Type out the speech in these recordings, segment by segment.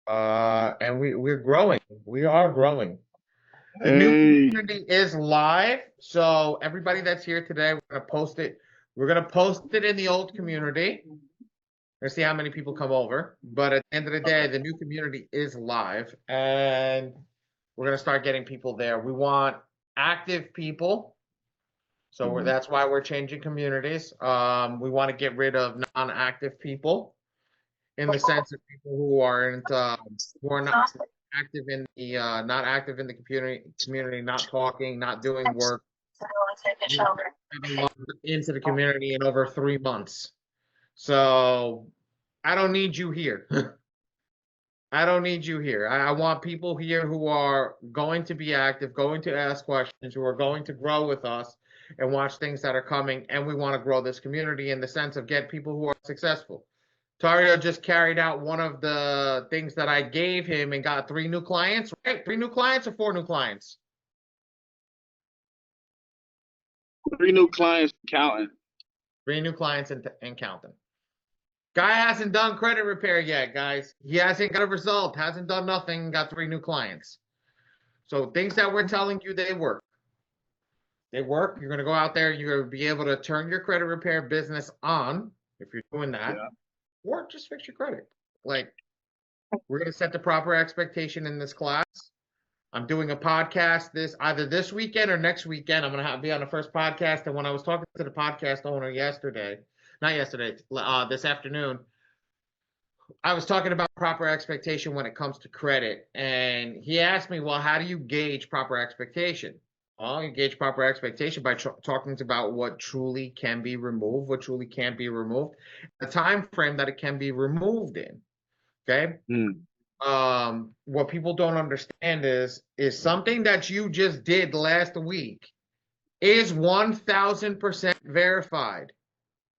And we're growing. We are growing. The new Hey, community is live, so everybody that's here today, we're gonna post it. We're gonna post it in the old community. Let's see how many people come over. But at the end of the day, the new community is live, and we're gonna start getting people there. We want active people, so that's why we're changing communities. We want to get rid of non-active people in the sense of people who are not active in the not active in the community, not talking, not doing work, haven't logged into the community in over 3 months. So I don't need you here. I don't need you here. I want people here who are going to be active, going to ask questions, who are going to grow with us and watch things that are coming. And we want to grow this community in the sense of get people who are successful. Tario just carried out one of the things that I gave him and got 3 new clients, right? 3 new clients or 4 new clients? 3 new clients counting. 3 new clients and counting. Guy hasn't done credit repair yet, guys. He hasn't got a result, hasn't done nothing, got 3 new clients. So things that we're telling you, they work. They work. You're going to go out there, you're going to be able to turn your credit repair business on if you're doing that, Yeah. or just fix your credit. Like, we're going to set the proper expectation in this class. I'm doing a podcast either this weekend or next weekend. I'm gonna be on the first podcast. And when I was talking to the podcast owner yesterday, not yesterday, this afternoon, I was talking about proper expectation when it comes to credit, and he asked me, "Well, how do you gauge proper expectation?" Well, you gauge proper expectation by talking about what truly can be removed, what truly can't be removed, the time frame that it can be removed in. Okay, Mm. what people don't understand is something that you just did last week is 1000% verified.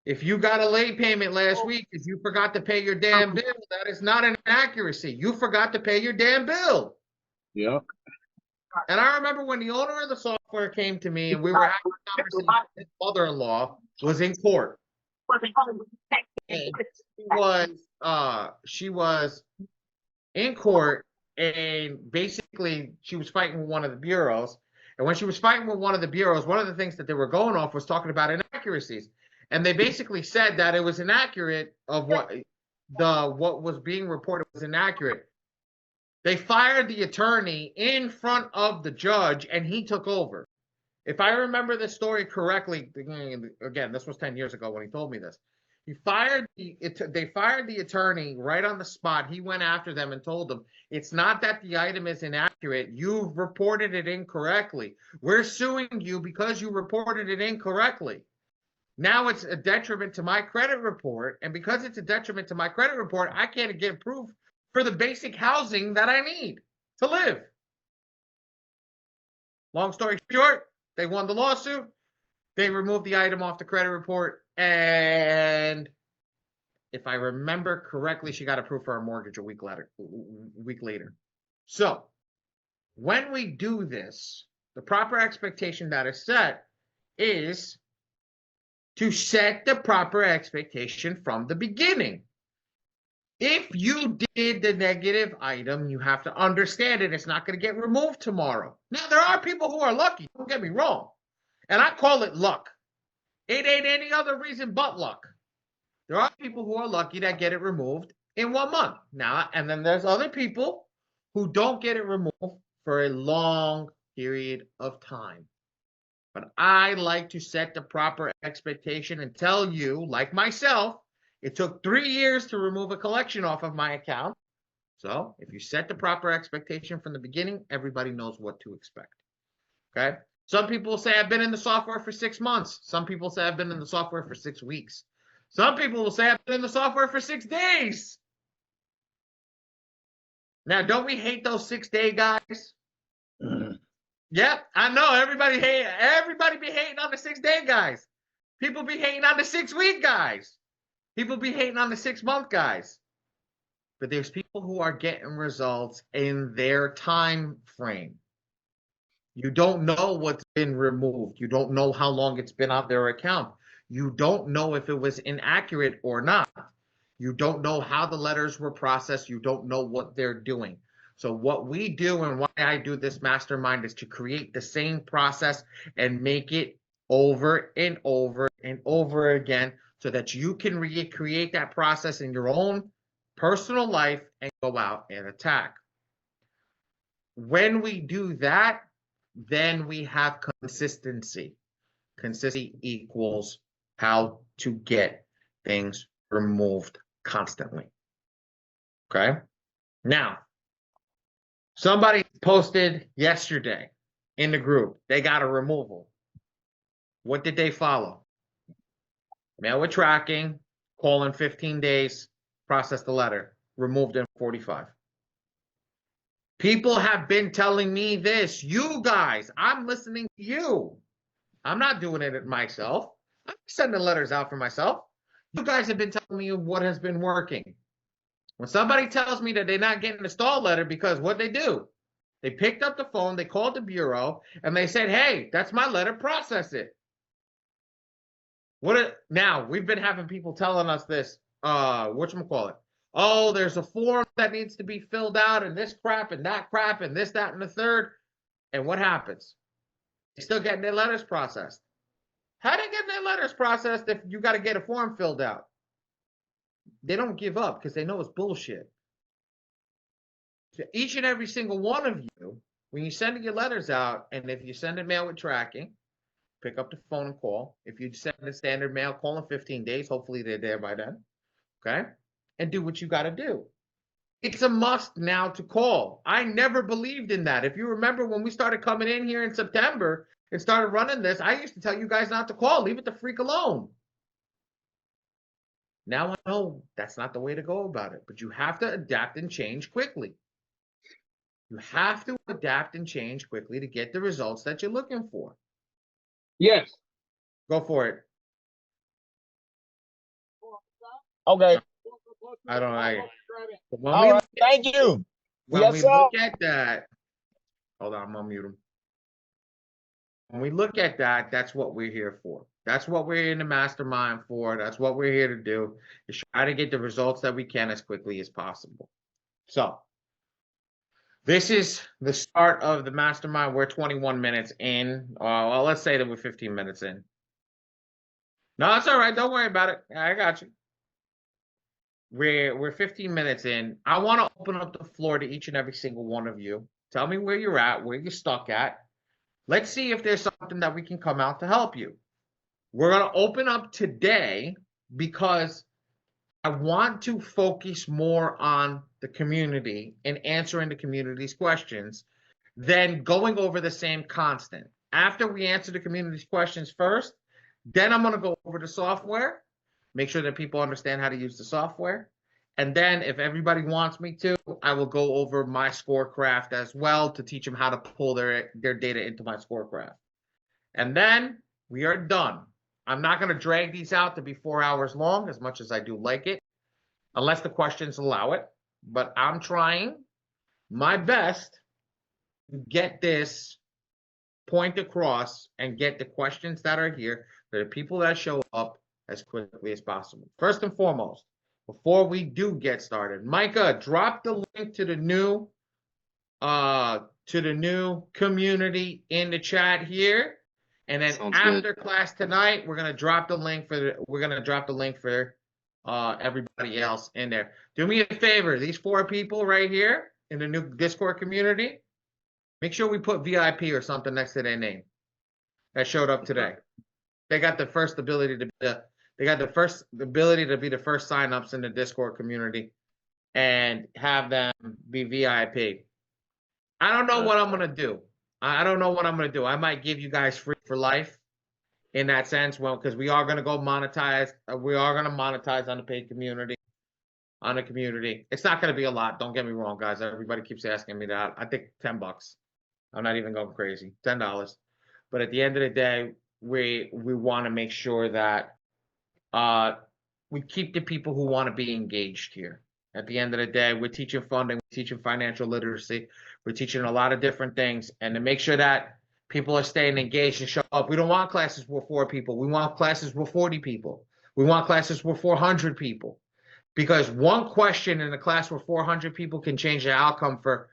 If you got a late payment last week because you forgot to pay your damn bill, that is not an accuracy. You forgot to pay your damn bill. Yeah. And I remember when the owner of the software came to me and we were having a conversation, his mother-in-law was in court. And she was in court, and basically she was fighting with one of the bureaus. And when she was fighting with one of the bureaus, one of the things that they were going off was talking about inaccuracies. And they basically said that it was inaccurate of what was being reported was inaccurate. They fired the attorney in front of the judge and he took over. If I remember the story correctly, again, this was 10 years ago when he told me this. They fired the attorney right on the spot. He went after them and told them, it's not that the item is inaccurate. You've reported it incorrectly. We're suing you because you reported it incorrectly. Now it's a detriment to my credit report. And because it's a detriment to my credit report, I can't get proof for the basic housing that I need to live. Long story short, they won the lawsuit. They removed the item off the credit report. And if I remember correctly, she got approved for her mortgage a week later. So when we do this, the proper expectation that is set is to set the proper expectation from the beginning. If you did the negative item, you have to understand it. It's not going to get removed tomorrow. Now, there are people who are lucky. Don't get me wrong. And I call it luck. It ain't any other reason but luck. There are people who are lucky that get it removed in 1 month. Now, and then there's other people who don't get it removed for a long period of time. But I like to set the proper expectation and tell you, like myself, it took 3 years to remove a collection off of my account. So if you set the proper expectation from the beginning, everybody knows what to expect. Okay? Some people say I've been in the software for 6 months. Some people say I've been in the software for 6 weeks. Some people will say I've been in the software for 6 days. Now, don't we hate those 6-day guys? Yep, I know everybody be hating on the 6-day guys. People be hating on the 6-week guys. People be hating on the 6-month guys. But there's people who are getting results in their time frame. You don't know what's been removed. You don't know how long it's been on their account. You don't know if it was inaccurate or not. You don't know how the letters were processed. You don't know what they're doing. So what we do and why I do this mastermind is to create the same process and make it over and over and over again so that you can recreate that process in your own personal life and go out and attack. When we do that, then we have consistency. Consistency equals how to get things removed constantly. Okay? Now, somebody posted yesterday in the group, they got a removal. What did they follow? Mail with tracking, call in 15 days, process the letter, removed in 45. People have been telling me this. You guys, I'm listening to you. I'm not doing it myself. I'm sending letters out for myself. You guys have been telling me what has been working. When somebody tells me that they're not getting a stall letter because what they do, they picked up the phone, they called the bureau, and they said, hey, that's my letter, process it. Now, we've been having people telling us this, whatchamacallit? Oh, there's a form that needs to be filled out, and this crap, and that crap, and this, that, and the third. And what happens? They're still getting their letters processed. How they getting their letters processed if you got to get a form filled out? They don't give up because they know it's bullshit. So each and every single one of you, when you're sending your letters out, and if you send a mail with tracking, pick up the phone and call. If you send a standard mail, call in 15 days. Hopefully they're there by then. Okay? And do what you got to do. It's a must now to call. I never believed in that. If you remember when we started coming in here in September and started running this, I used to tell you guys not to call. Leave it the freak alone. Now I know that's not the way to go about it, but you have to adapt and change quickly. You have to adapt and change quickly to get the results that you're looking for. Yes. Go for it. Okay. I don't know. All right. Thank you. When we look at that, hold on, I'm gonna mute him. When we look at that, that's what we're here for. That's what we're in the mastermind for. That's what we're here to do, is try to get the results that we can as quickly as possible. So this is the start of the mastermind. We're 21 minutes in. Well, let's say that we're 15 minutes in. No, that's all right. Don't worry about it. I got you. We're 15 minutes in. I want to open up the floor to each and every single one of you. Tell me where you're at, where you're stuck at. Let's see if there's something that we can come out to help you. We're going to open up today because I want to focus more on the community and answering the community's questions than going over the same constant. After we answer the community's questions first, then I'm going to go over the software, make sure that people understand how to use the software. And then if everybody wants me to, I will go over my Scorecraft as well to teach them how to pull their data into my Scorecraft. And then we are done. I'm not going to drag these out to be 4 hours long, as much as I do like it, unless the questions allow it. But I'm trying my best to get this point across and get the questions that are here, the people that show up, as quickly as possible. First and foremost, before we do get started, Micah, drop the link to the new community in the chat here. And then after class tonight, we're gonna drop the link for everybody else in there. Do me a favor, these 4 people right here in the new Discord community, make sure we put VIP or something next to their name that showed up today. They got the first ability to be the first signups in the Discord community and have them be VIP. I don't know what I'm gonna do. I don't know what I'm going to do. I might give you guys free for life in that sense. Well, because we are going to go monetize. We are going to monetize on the paid community. On the community. It's not going to be a lot. Don't get me wrong, guys. Everybody keeps asking me that. I think $10. I'm not even going crazy. $10. But at the end of the day, we want to make sure that we keep the people who want to be engaged here. At the end of the day, we're teaching funding, we're teaching financial literacy, we're teaching a lot of different things. And to make sure that people are staying engaged and show up, we don't want classes with 4 people. We want classes with 40 people. We want classes with 400 people. because one question in a class where 400 people can change the outcome for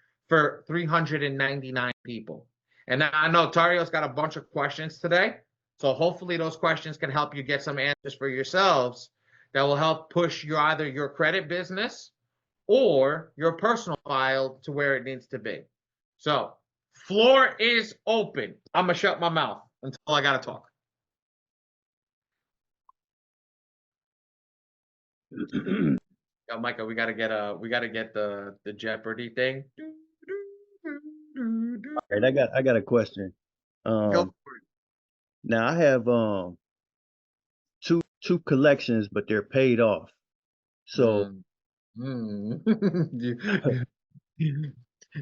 399 people. And now I know Tario's got a bunch of questions today, so hopefully those questions can help you get some answers for yourselves that will help push either your credit business or your personal file to where it needs to be. So, floor is open. I'm gonna shut my mouth until I gotta talk. Yo, Micah, we gotta get the Jeopardy thing. All right, I got a question. Go for it. Now I have two collections, but they're paid off. So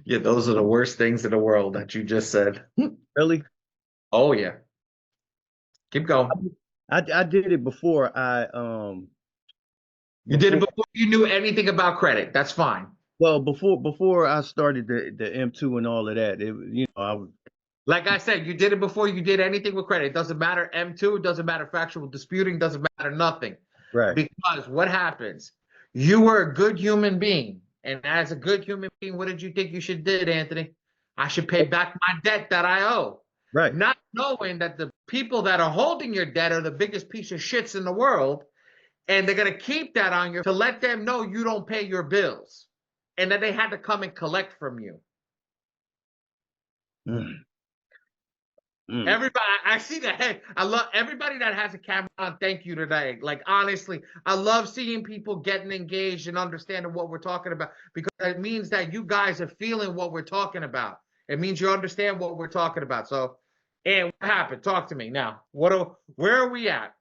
Yeah, those are the worst things in the world that you just said. really, Oh yeah. Keep going. I did it before You did it before you knew anything about credit. That's fine. well before I started the M2 and all of that. Like I said, you did it before you did anything with credit. It doesn't matter M2, it doesn't matter factual disputing, doesn't matter nothing. Right. Because what happens? You were a good human being. And as a good human being, what did you think you should do, Anthony? I should pay back my debt that I owe. Right. Not knowing that the people that are holding your debt are the biggest piece of shits in the world. And they're going to keep that on you to let them know you don't pay your bills. And that they had to come and collect from you. Everybody, I see the head. I love everybody that has a camera on. Thank you today. Like, honestly, I love seeing people getting engaged and understanding what we're talking about, because it means that you guys are feeling what we're talking about. It means you understand what we're talking about. So, and what happened? Talk to me now. Where are we at?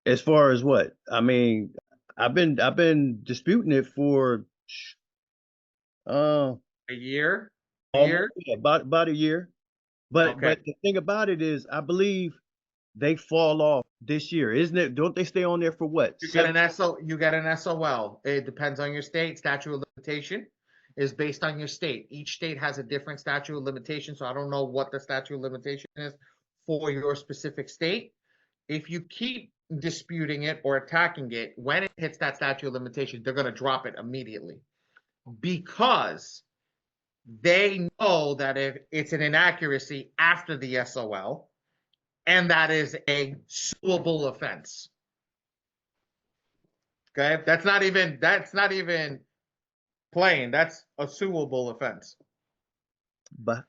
As far as what? I mean, I've been disputing it for A year? Yeah, about a year. But Okay. the thing about it is, I believe they fall off this year, isn't it? Don't they stay on there for what? You get an SOL. It depends on your state. Statute of limitation is based on your state. Each state has a different statute of limitation, so I don't know what the statute of limitation is for your specific state. If you keep disputing it or attacking it, when it hits that statute of limitation, they're going to drop it immediately, because they know that if it's an inaccuracy after the SOL, and that is a suable offense. Okay, that's not even plain. That's a suable offense. But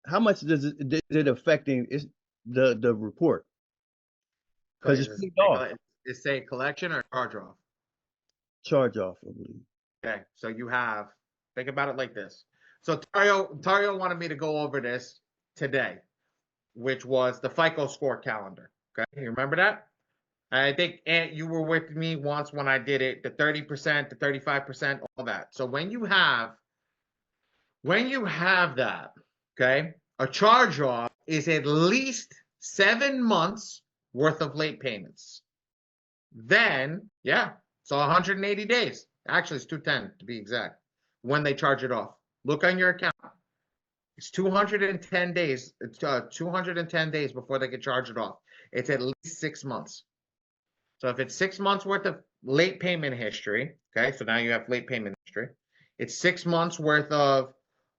how much is it affecting the report? Because it's paid off. Is say collection or charge off? Charge off, I believe. Okay, so you have, think about it like this. So Tario wanted me to go over this today, which was the FICO score calendar. Okay, you remember that? I think, Ant, you were with me once when I did it, the 30%, the 35%, all that. So when you have that, okay, a charge off is at least 7 months worth of late payments. Then, yeah, so 180 days. Actually, it's 210 to be exact, when they charge it off. Look on your account. It's 210 days. It's 210 days before they can charge it off. It's at least 6 months. So if it's 6 months worth of late payment history, okay, so now you have late payment history. It's 6 months worth of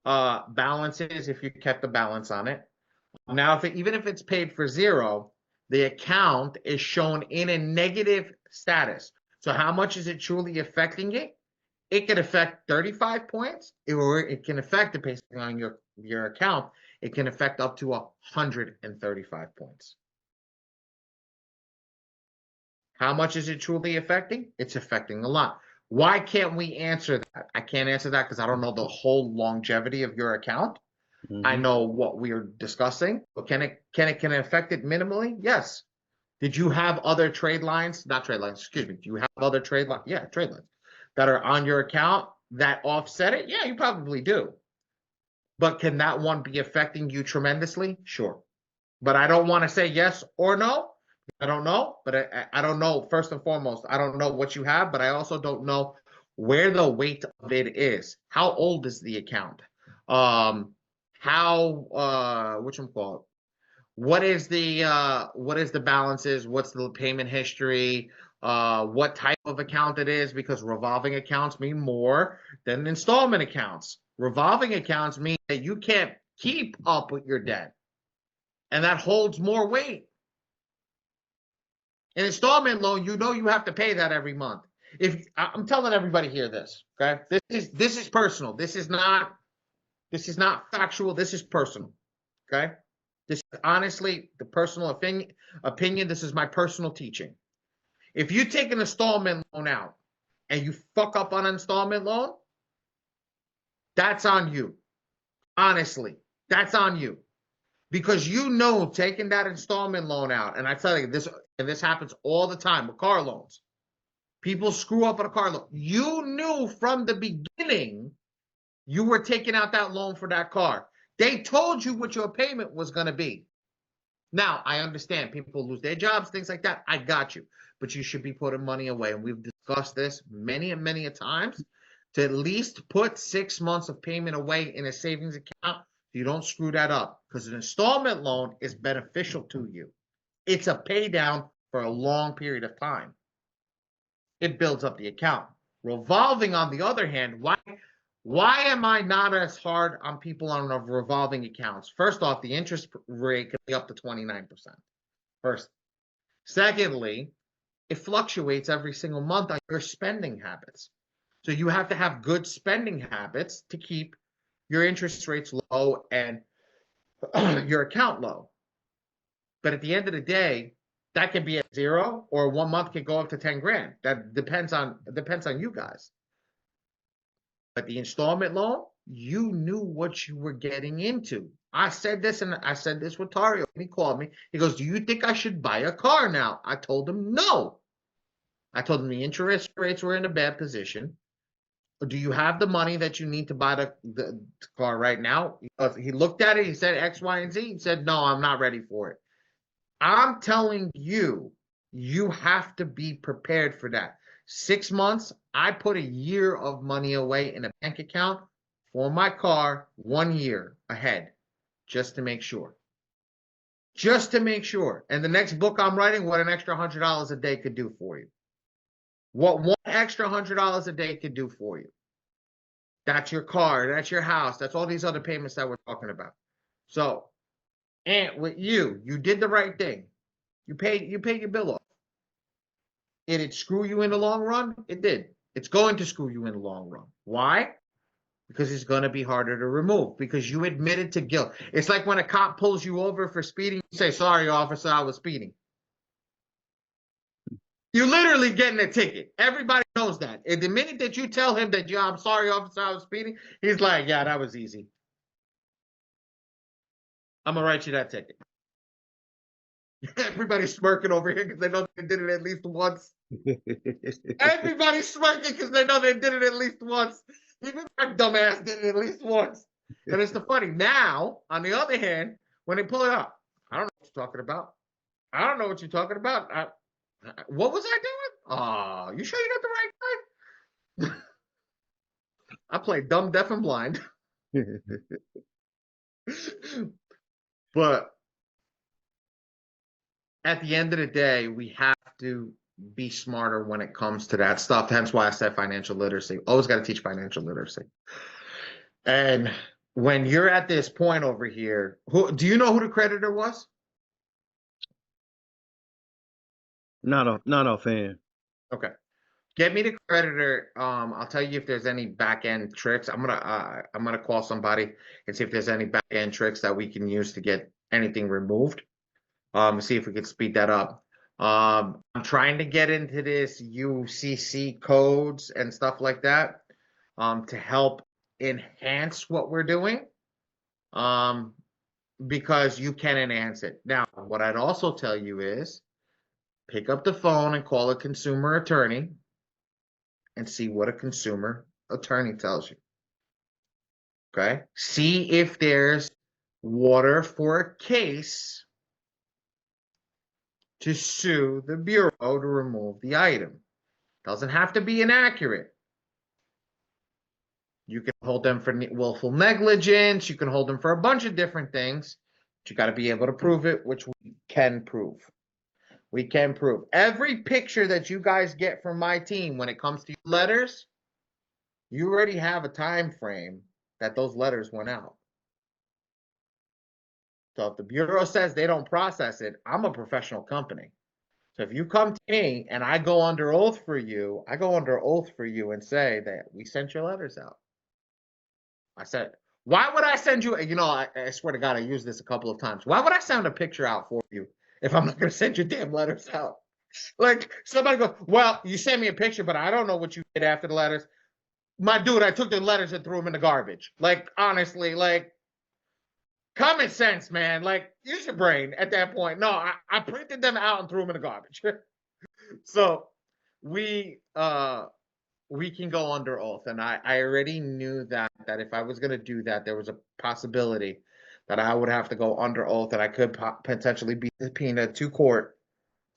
balances if you kept the balance on it. Now, even if it's paid for zero, the account is shown in a negative status. So how much is it truly affecting it? It could affect 35 points, or it can affect, depending on your account, it can affect up to 135 points. How much is it truly affecting? It's affecting a lot. Why can't we answer that? I can't answer that because I don't know the whole longevity of your account. I know what we are discussing, but can it affect it minimally? Yes. Did you have other trade lines? Not trade lines, excuse me. Do you have other trade lines? Yeah, trade lines that are on your account that offset it? Yeah, you probably do. But can that one be affecting you tremendously? Sure. But I don't want to say yes or no. I don't know, but I don't know. First and foremost, I don't know what you have, but I also don't know where the weight of it is. How old is the account? What is the balances? What's the payment history? what type of account it is, because revolving accounts mean more than installment accounts. Revolving accounts mean that you can't keep up with your debt, and that holds more weight. An installment loan, you know you have to pay that every month. If I'm telling everybody here this, okay? This is personal. This is not factual. This is personal. Okay? This is honestly the personal opinion. This is my personal teaching. If you take an installment loan out and you fuck up on an installment loan, that's on you. Honestly, that's on you. Because you know taking that installment loan out, and I tell you this, and this happens all the time with car loans. People screw up on a car loan. You knew from the beginning you were taking out that loan for that car. They told you what your payment was going to be. Now, I understand people lose their jobs, things like that. I got you. But you should be putting money away. And we've discussed this many and many a times, to at least put 6 months of payment away in a savings account. You don't screw that up, because an installment loan is beneficial to you. It's a pay down for a long period of time. It builds up the account. Revolving, on the other hand, why am I not as hard on people on revolving accounts? First off, the interest rate can be up to 29%. First. Secondly, it fluctuates every single month on your spending habits. So you have to have good spending habits to keep your interest rates low and your account low. But at the end of the day, that can be at 0, or 1 month can go up to 10 grand. That depends on you guys. But the installment loan, you knew what you were getting into. I said this, and I said this with Tario. He called me. He goes, "Do you think I should buy a car now?" I told him no. I told him the interest rates were in a bad position. Do you have the money that you need to buy the car right now? He looked at it. He said X, Y, and Z. He said, "No, I'm not ready for it." I'm telling you, you have to be prepared for that. 6 months, I put a year of money away in a bank account for my car 1 year ahead, just to make sure. Just to make sure. And the next book I'm writing, what an extra $100 a day could do for you. What one extra $100 a day could do for you. That's your car, that's your house, that's all these other payments that we're talking about. So, and with you did the right thing. You paid your bill off. Did it screw you in the long run? It did. It's going to screw you in the long run. Why? Because it's going to be harder to remove, because you admitted to guilt. It's like when a cop pulls you over for speeding, you say, "Sorry, officer, I was speeding." You're literally getting a ticket. Everybody knows that. And the minute that you tell him that, "I'm sorry, officer, I was speeding," he's like, "Yeah, that was easy. I'm going to write you that ticket." Everybody's smirking over here because they know they did it at least once. Everybody's smirking because they know they did it at least once. Even my dumbass did it at least once. And it's the funny. Now, on the other hand, when they pull it up, "I don't know what you're talking about. I don't know what you're talking about. What was I doing? Oh, you sure you got the right guy?" I play dumb, deaf, and blind. But at the end of the day, we have to be smarter when it comes to that stuff. Hence why I said financial literacy. Always got to teach financial literacy. And when you're at this point over here, do you know who the creditor was? Not a fan. Okay. Get me the creditor. I'll tell you if there's any back end tricks. I'm gonna call somebody and see if there's any back end tricks that we can use to get anything removed. See if we can speed that up. I'm trying to get into this UCC codes and stuff like that, to help enhance what we're doing, because you can enhance it. Now, what I'd also tell you is pick up the phone and call a consumer attorney and see what a consumer attorney tells you. Okay? See if there's water for a case to sue the Bureau to remove the item. Doesn't have to be inaccurate. You can hold them for willful negligence. You can hold them for a bunch of different things. But you got to be able to prove it, which we can prove. We can prove. Every picture that you guys get from my team when it comes to letters, you already have a time frame that those letters went out. So if the Bureau says they don't process it, I'm a professional company. So if you come to me and I go under oath for you, I go under oath for you and say that we sent your letters out. I said, why would I send you? You know, I swear to God, I used this a couple of times. Why would I send a picture out for you if I'm not going to send your damn letters out? Like somebody goes, well, you sent me a picture, but I don't know what you did after the letters. My dude, I took the letters and threw them in the garbage. Like, honestly, like, common sense, man. Like, use your brain at that point. No, I printed them out and threw them in the garbage. So we can go under oath, and I already knew that if I was going to do that, there was a possibility that I would have to go under oath, and I could potentially be subpoenaed to court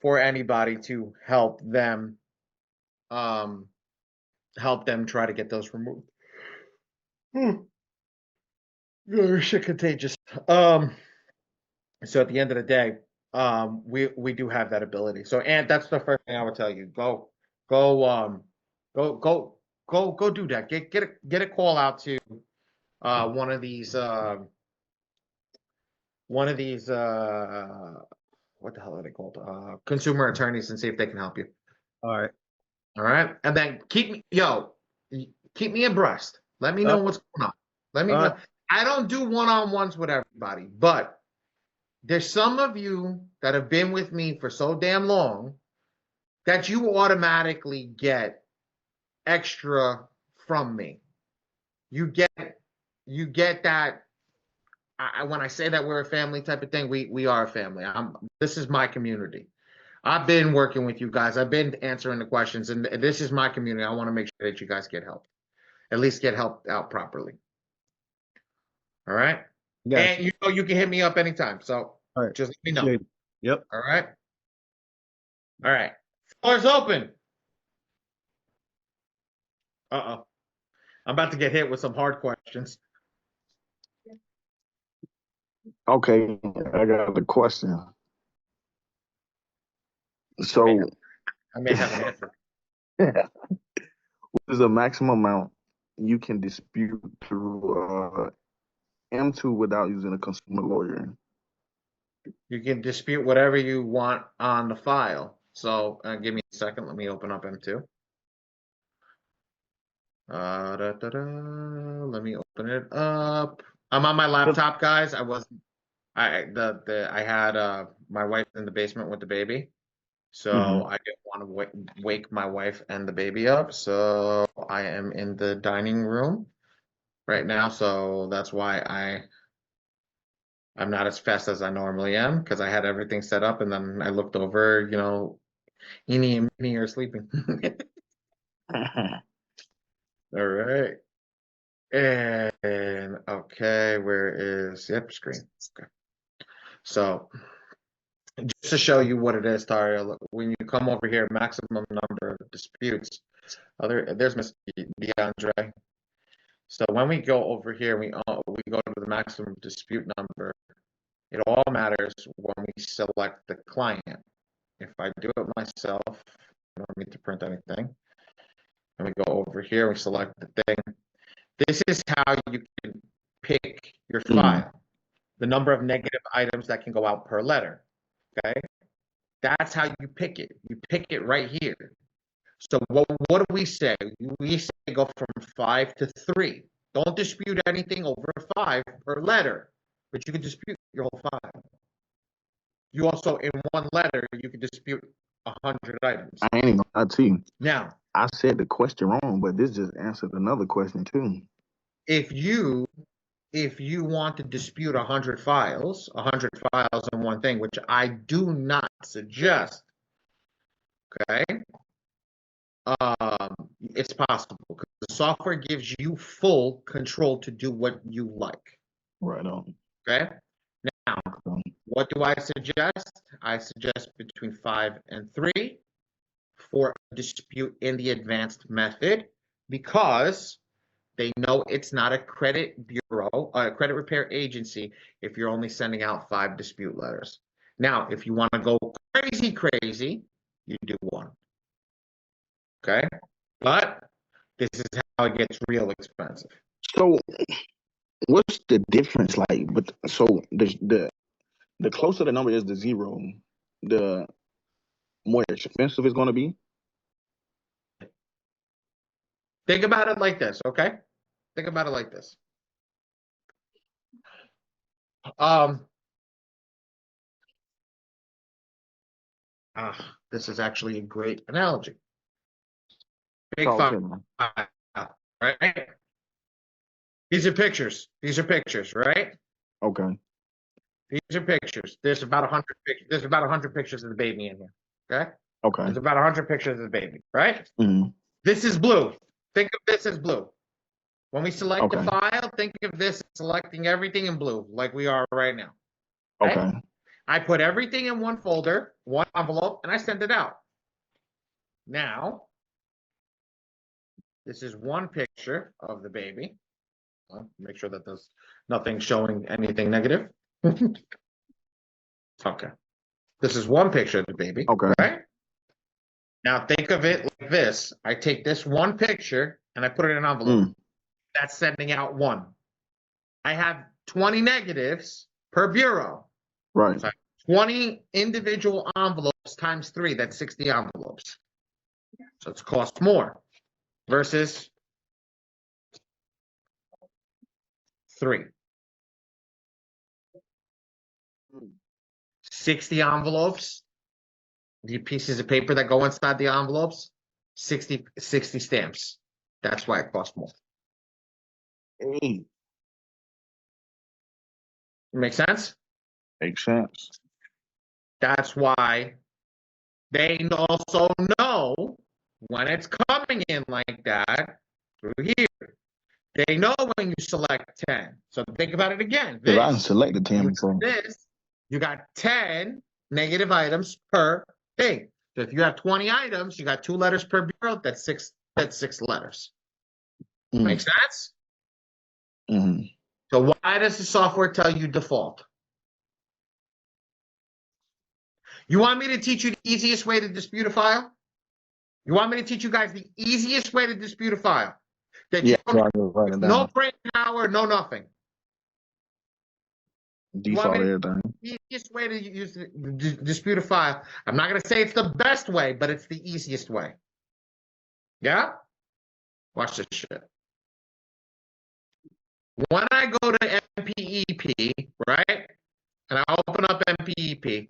for anybody to help them try to get those removed. Shit contagious. So at the end of the day, we do have that ability. So, and that's the first thing I would tell you. Go do that. Get a call out to one of these what the hell are they called? Consumer attorneys, and see if they can help you. All right. All right. And then keep me abreast. Let me know what's going on. Let me know. I don't do one-on-ones with everybody, but there's some of you that have been with me for so damn long that you automatically get extra from me. You get that. When I say that we're a family type of thing, we are a family. This is my community. I've been working with you guys. I've been answering the questions, and this is my community. I want to make sure that you guys get help, at least get helped out properly. All right. Gotcha. And you can hit me up anytime. So just let me know. Yep. All right. All right. Floor's open. Uh-oh. I'm about to get hit with some hard questions. Okay, I got the question. So I may have an answer. what is the maximum amount you can dispute through M2 without using a consumer lawyer? You can dispute whatever you want on the file. So give me a second. Let me open up M2. Let me open it up. I'm on my laptop, guys. I had my wife in the basement with the baby. So I didn't want to wake my wife and the baby up. So I am in the dining room right now. So that's why I'm not as fast as I normally am, because I had everything set up and then I looked over, Eenie and Minnie are sleeping. All right. And okay, where is screen? Okay. So just to show you what it is, Taria, when you come over here, maximum number of disputes. There's Mr. DeAndre. So when we go over here, we go to the maximum dispute number. It all matters when we select the client. If I do it myself, I don't need to print anything. And we go over here, we select the thing. This is how you can pick your file. The number of negative items that can go out per letter. Okay? That's how you pick it. You pick it right here. So what do we say? We say go from 5 to 3. Don't dispute anything over 5 per letter, but you can dispute your whole file. You also, in one letter, you can dispute 100 items. I ain't even gonna lie to you. Now, I said the question wrong, but this just answered another question too. if you want to dispute 100 files in one thing, which I do not suggest, okay, it's possible because the software gives you full control to do what you like. Right on. Okay. Now, what do I suggest? I suggest between 5 and 3 for a dispute in the advanced method, because they know it's not a credit bureau, a credit repair agency, if you're only sending out 5 dispute letters. Now, if you want to go crazy, you do 1. Okay? But this is how it gets real expensive. So what's the difference like? But so the closer the number is to 0, the more expensive it's going to be. Think about it like this, okay? Think about it like this. This is actually a great analogy. Big Talk to file, me. right? These are pictures. These are pictures, right? Okay. These are pictures. There's about 100 pictures. There's about 100 pictures of the baby in here. Okay? Okay. There's about 100 pictures of the baby, right? Mm-hmm. This is blue. Think of this as blue. When we select the Okay. file, think of this as selecting everything in blue, like we are right now. Okay. I put everything in one folder, one envelope, and I send it out. Now, this is one picture of the baby. Make sure that there's nothing showing anything negative. Okay. This is one picture of the baby, Okay. right? Now think of it like this. I take this one picture and I put it in an envelope. That's sending out 1. I have 20 negatives per bureau. Right. So 20 individual envelopes times 3, that's 60 envelopes. So it's cost more versus 3. 60 envelopes, the pieces of paper that go inside the envelopes, 60 stamps. That's why it costs more. Hey. Make sense? Makes sense. That's why they also know when it's coming in like that through here. They know when you select 10. So think about it again. Because I selected 10 before. You got 10 negative items per thing. So if you have 20 items, you got 2 letters per bureau. That's 6 letters. Make sense? Mm-hmm. So why does the software tell you default? You want me to teach you the easiest way to dispute a file? You want me to teach you guys the easiest way to dispute a file? That Yeah, no brain power, no nothing. Default everything. The easiest way to dispute a file. I'm not going to say it's the best way, but it's the easiest way. Yeah? Watch this shit. When I go to MPEP, right? And I open up MPEP,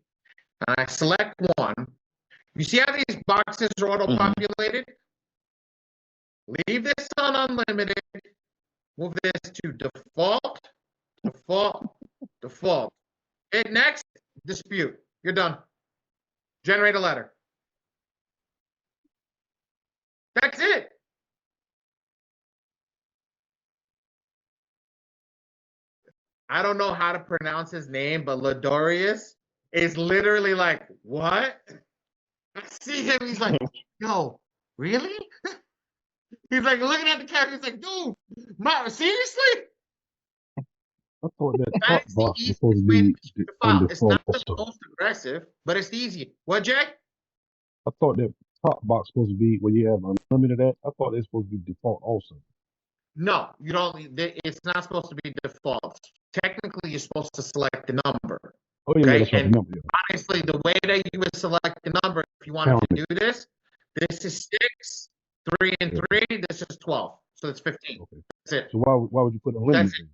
and I select 1. You see how these boxes are auto-populated? Leave this on unlimited. Move this to default, default. Hit next, dispute. You're done. Generate a letter. That's it. I don't know how to pronounce his name, but Ladorius is literally like, what? I see him. He's like, yo, really? He's like looking at the camera. He's like, dude, seriously? I thought that That top is the box was easiest supposed to way to be dispute a on file. It's not default the also. most aggressive, but it's the easy. What, Jay? I thought that top box supposed to be where you have unlimited at. I thought it's supposed to be default also. No, you don't. It's not supposed to be default. Technically, you're supposed to select the number. Oh yeah, Okay, that's right. and The number, yeah. honestly, the way that you would select the number, if you wanted Count to do this is 6, 3 and 3. This is 12, so it's 15. Okay. That's it. So why would you put unlimited?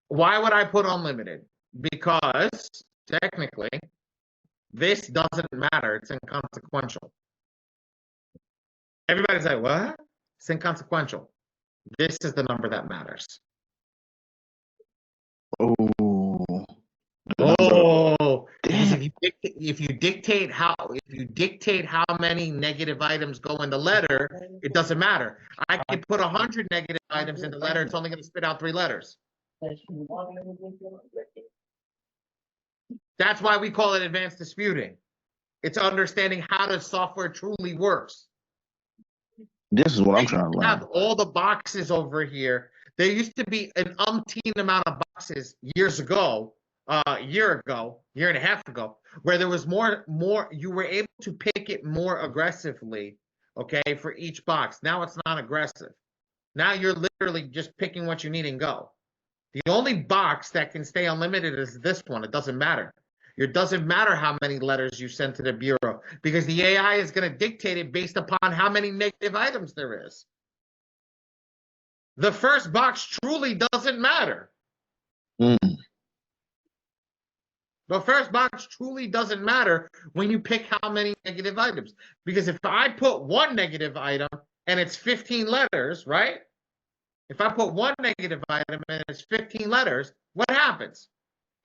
Why would I put unlimited? Because technically, this doesn't matter. It's inconsequential. Everybody's like, what? It's inconsequential. This is the number that matters. Oh. Oh, because if you dictate how many negative items go in the letter, it doesn't matter. I can put 100 negative items in the letter. It's only going to spit out 3 letters. That's why we call it advanced disputing. It's understanding how the software truly works. This is what I'm trying to learn. Have all the boxes over here. There used to be an umpteen amount of boxes years ago a year and a half ago, where there was more, you were able to pick it more aggressively, okay, for each box. Now it's not aggressive. Now you're literally just picking what you need and go. The only box that can stay unlimited is this one. It doesn't matter. It doesn't matter how many letters you send to the bureau because the AI is going to dictate it based upon how many negative items there is. The first box truly doesn't matter. Mm. The first box truly doesn't matter when you pick how many negative items. Because if I put one negative item and it's 15 letters, right? If I put one negative item and it's 15 letters, what happens?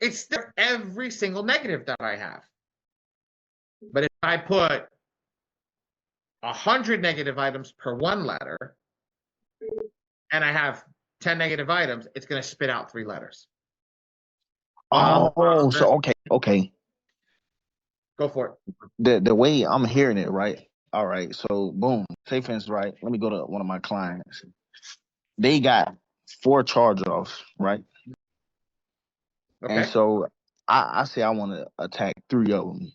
It's still every single negative that I have. But if I put 100 negative items per one letter and I have 10 negative items, it's going to spit out 3 letters. Oh, so okay. Go for it. The way I'm hearing it, right? All right. So boom, say for instance, right? Let me go to one of my clients. They got 4 charge offs, right? And Okay. so I say I want to attack 3 of them.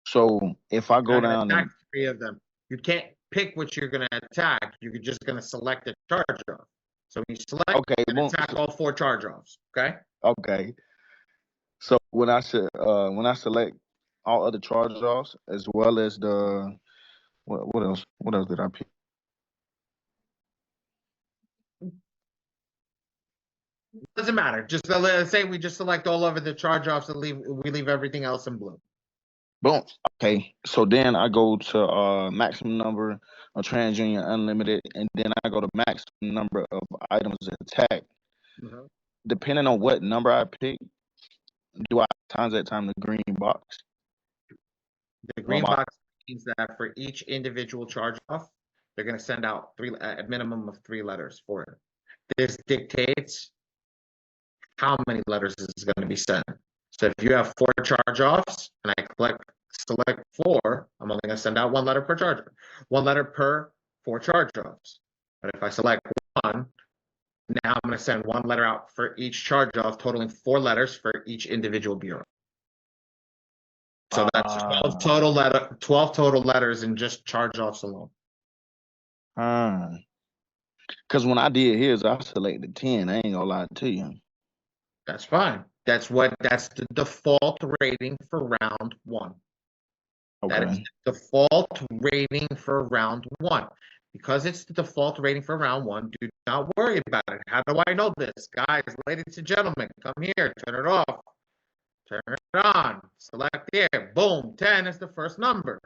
So if I You're go not going down to and attack 3 of them. You can't pick what you're going to attack. You're just going to select a charge off. So when you select okay, and boom, attack all 4 charge offs. Okay. okay. So when I select all other charge offs as well as the what else? What else did I pick? Doesn't matter. Just let's say we just select all of the charge offs and we leave everything else in blue. Boom. Okay. So then I go to maximum number of TransUnion Unlimited, and then I go to maximum number of items attacked. Mhm. Depending on what number I pick, do I times that time the green box? The Or green am I- box means that for each individual charge off, they're going to send out a minimum of 3 letters for it. This dictates how many letters is going to be sent. So if you have 4 charge offs and I select 4, I'm only going to send out 1 letter per charge, 1 letter per 4 charge offs. But if I select 1, now I'm going to send 1 letter out for each charge off, totaling 4 letters for each individual bureau. So that's 12 total letters in just charge offs alone. Because when I did his, I selected 10. I ain't gonna lie to you. That's fine. That's the default rating for round 1. That is Okay. the default rating for round 1. Because it's the default rating for round 1, do not worry about it. How do I know this? Guys, ladies and gentlemen, come here, turn it off, turn it on, select here, boom, 10 is the first number.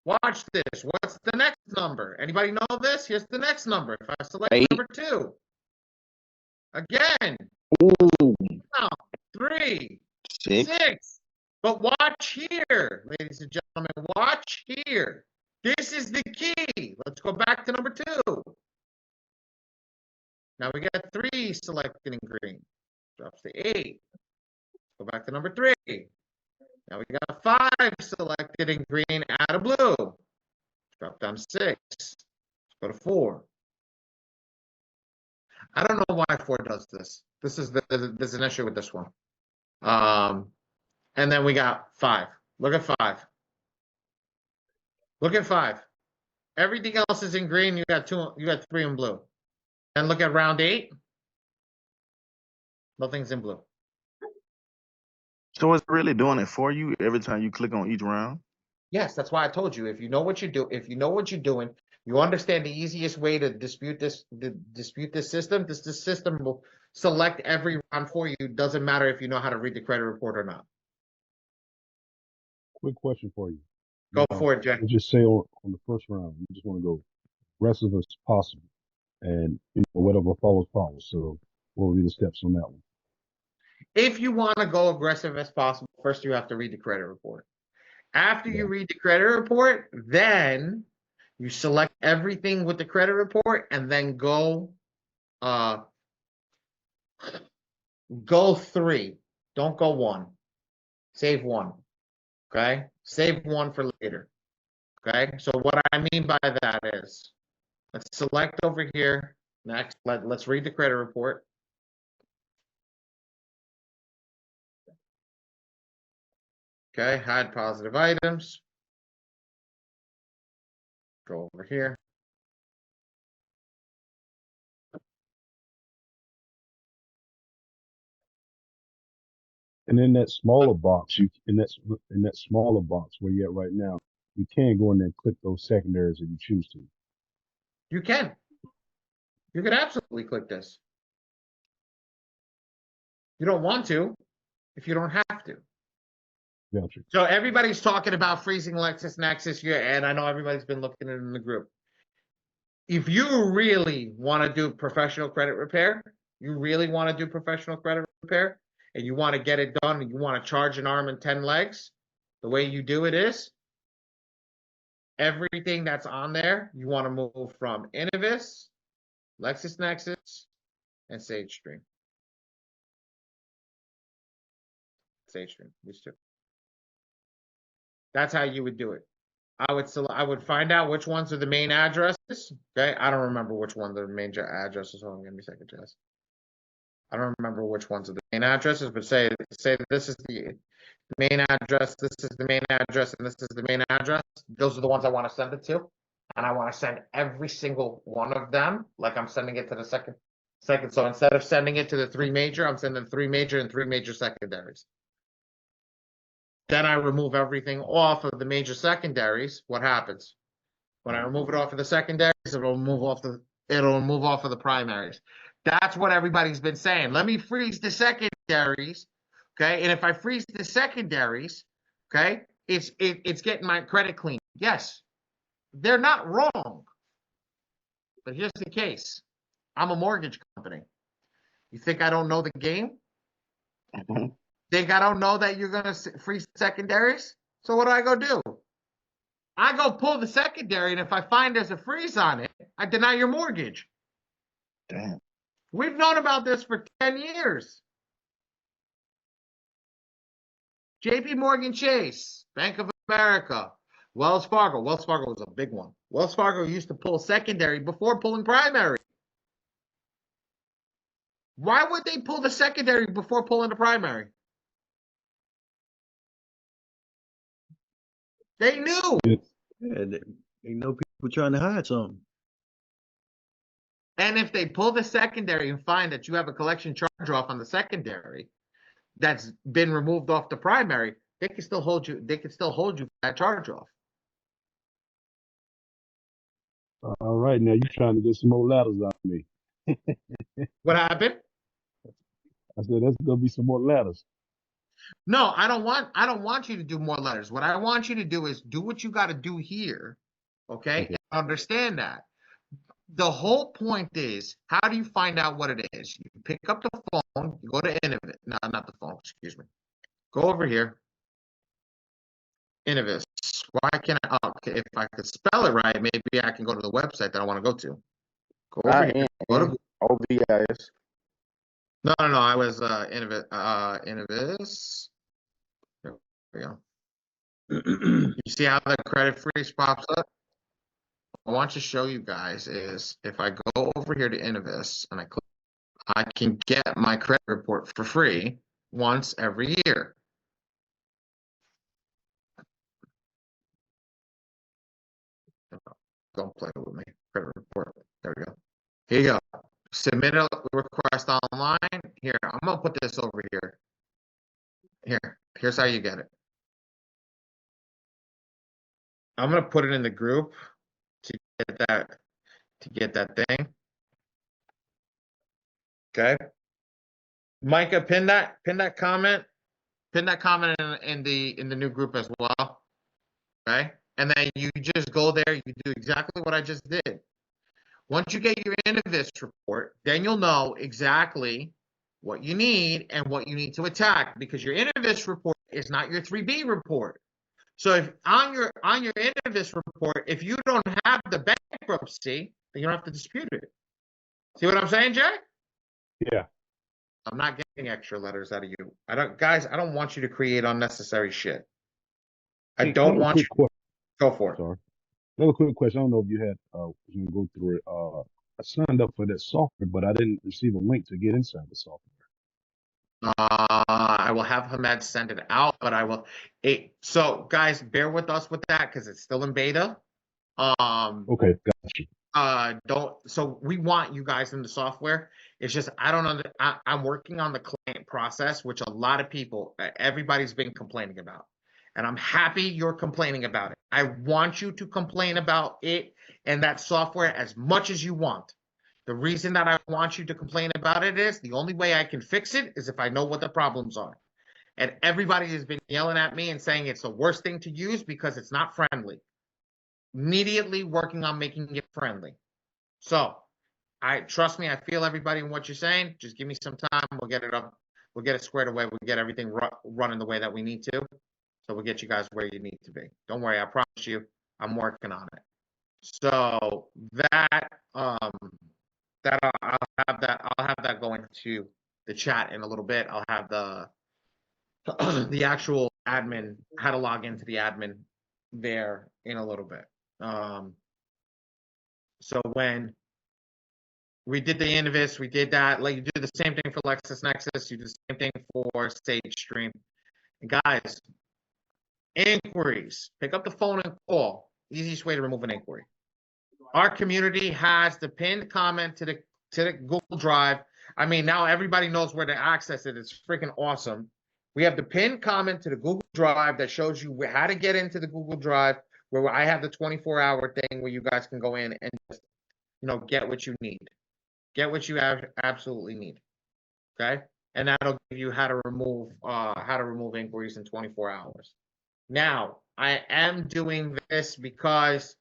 Watch this. What's the next number? Anybody know this? Here's the next number. If I select 8. number 2, again, Ooh. now, 3, 6. 6. But watch here, ladies and gentlemen, watch here. This is the key. Let's go back to number 2. Now we got 3 selected in green. Drops to 8. Go back to number 3. Now we got 5 selected in green, add a blue. Drop down to 6. Let's go to 4. I don't know why 4 does this. There's an issue with this one. And then we got 5. Look at 5. Look at 5. Everything else is in green. You got 2. You got 3 in blue. And look at round 8. Nothing's in blue. So it's really doing it for you every time you click on each round? Yes, that's why I told you. If you know what you do, if you know what you're doing, you understand the easiest way to dispute this system. This system will select every round for you. Doesn't matter if you know how to read the credit report or not. Quick question for you. Go Now, for it, Jay. let's just say on the first round, you just want to go aggressive as possible, and whatever follows. So, what will be the steps on that one? If you want to go aggressive as possible, first you have to read the credit report. After you read the credit report, then you select everything with the credit report and then go 3. Don't go 1. Save 1. Okay? Save 1 for later. Okay? So what I mean by that is, let's select over here. Next, let's read the credit report. Okay, hide positive items. Go over here. And in that smaller box, in that smaller box where you're at right now, you can go in there and click those secondaries if you choose to. You can. You can absolutely click this. You don't want to if you don't have to. Gotcha. So everybody's talking about freezing LexisNexis here, and I know everybody's been looking at it in the group. If you really want to do professional credit repair, and you want to get it done, and you want to charge an arm and 10 legs, the way you do it is everything that's on there, you want to move from Innovis, LexisNexis, and SageStream. These two. That's how you would do it. I would find out which ones are the main addresses. Okay, I don't remember which one the main addresses. Hold on, give me a second, Jess. I don't remember which ones are the main addresses, but say this is the main address, this is the main address, and this is the main address. Those are the ones I want to send it to, and I want to send every single one of them like I'm sending it to the second. So instead of sending it to the 3 major, I'm sending 3 major and 3 major secondaries. Then I remove everything off of the major secondaries. What happens? When I remove it off of the secondaries, it'll move off of the primaries. That's what everybody's been saying. Let me freeze the secondaries. Okay. And if I freeze the secondaries, okay, it's getting my credit clean. Yes, they're not wrong. But here's the case. I'm a mortgage company. You think I don't know the game? Mhm. Think I don't know that you're going to freeze secondaries? So what do I go do? I go pull the secondary, and if I find there's a freeze on it, I deny your mortgage. Damn. We've known about this for 10 years. JP Morgan Chase, Bank of America, Wells Fargo. Wells Fargo was a big one. Wells Fargo used to pull secondary before pulling primary. Why would they pull the secondary before pulling the primary? They knew. Yeah, they know people trying to hide something. And if they pull the secondary and find that you have a collection charge off on the secondary that's been removed off the primary, they can still hold you. They can still hold you for that charge off. All right, now you're trying to get some more ladders out of me. What happened? I said that's gonna be some more ladders. No, I don't want you to do more letters. What I want you to do is do what you got to do here. Okay? Okay. And understand that. The whole point is, how do you find out what it is? You pick up the phone, you go to Innovis. No, not the phone, excuse me. Go over here. Innovis. Why can't I? Oh, okay, if I could spell it right, maybe I can go to the website that I want to go to. Go over here. Go to INOVIS. No. I was Innovis. Innovis. There we go. You see how the credit freeze pops up? I want to show you guys is if I go over here to Innovis and I click, I can get my credit report for free once every year. Don't play with me. Credit report. There we go. Here you go. Submit a request online. Here, I'm gonna put this over here. Here's how you get it. I'm gonna put it in the group to get that thing. Okay. Micah, pin that comment. Pin that comment in the new group as well. Okay. And then you just go there, you do exactly what I just did. Once you get your Innovis report, then you'll know exactly what you need and what you need to attack, because your Innovis report is not your 3B report. So if on your Innovis report, if you don't have the bankruptcy, then you don't have to dispute it. See what I'm saying, Jay? Yeah. I'm not getting extra letters out of you. I don't want you to create unnecessary shit. I Hey, don't want you to go for it. Sorry. Another quick question. I don't know if you had you can go through it. I signed up for that software, but I didn't receive a link to get inside the software. I will have Hamed send it out, but I will. So guys, bear with us with that because it's still in beta. Okay, got you. Don't. So we want you guys in the software. It's just I don't know. I'm working on the client process, which a lot of people, everybody's been complaining about, and I'm happy you're complaining about it. I want you to complain about it and that software as much as you want. The reason that I want you to complain about it is the only way I can fix it is if I know what the problems are. And everybody has been yelling at me and saying it's the worst thing to use because it's not friendly. Immediately working on making it friendly. So I trust me, I feel everybody in what you're saying. Just give me some time. We'll get it up. We'll get it squared away. We'll get everything running the way that we need to. So we'll get you guys where you need to be. Don't worry, I promise you, I'm working on it. So that I'll have that going to the chat in a little bit. I'll have the actual admin, how to log into the admin there in a little bit. So when we did the Innovis, we did that. Like you do the same thing for LexisNexis, you do the same thing for Sage Stream. And guys, inquiries. Pick up the phone and call. Easiest way to remove an inquiry. Our community has the pinned comment to the Google Drive. I mean, now everybody knows where to access it. It's freaking awesome. We have the pinned comment to the Google Drive that shows you how to get into the Google Drive, where I have the 24-hour thing where you guys can go in and just, get what you need. Get what you absolutely need. Okay? And that'll give you how to remove inquiries in 24 hours. Now, I am doing this because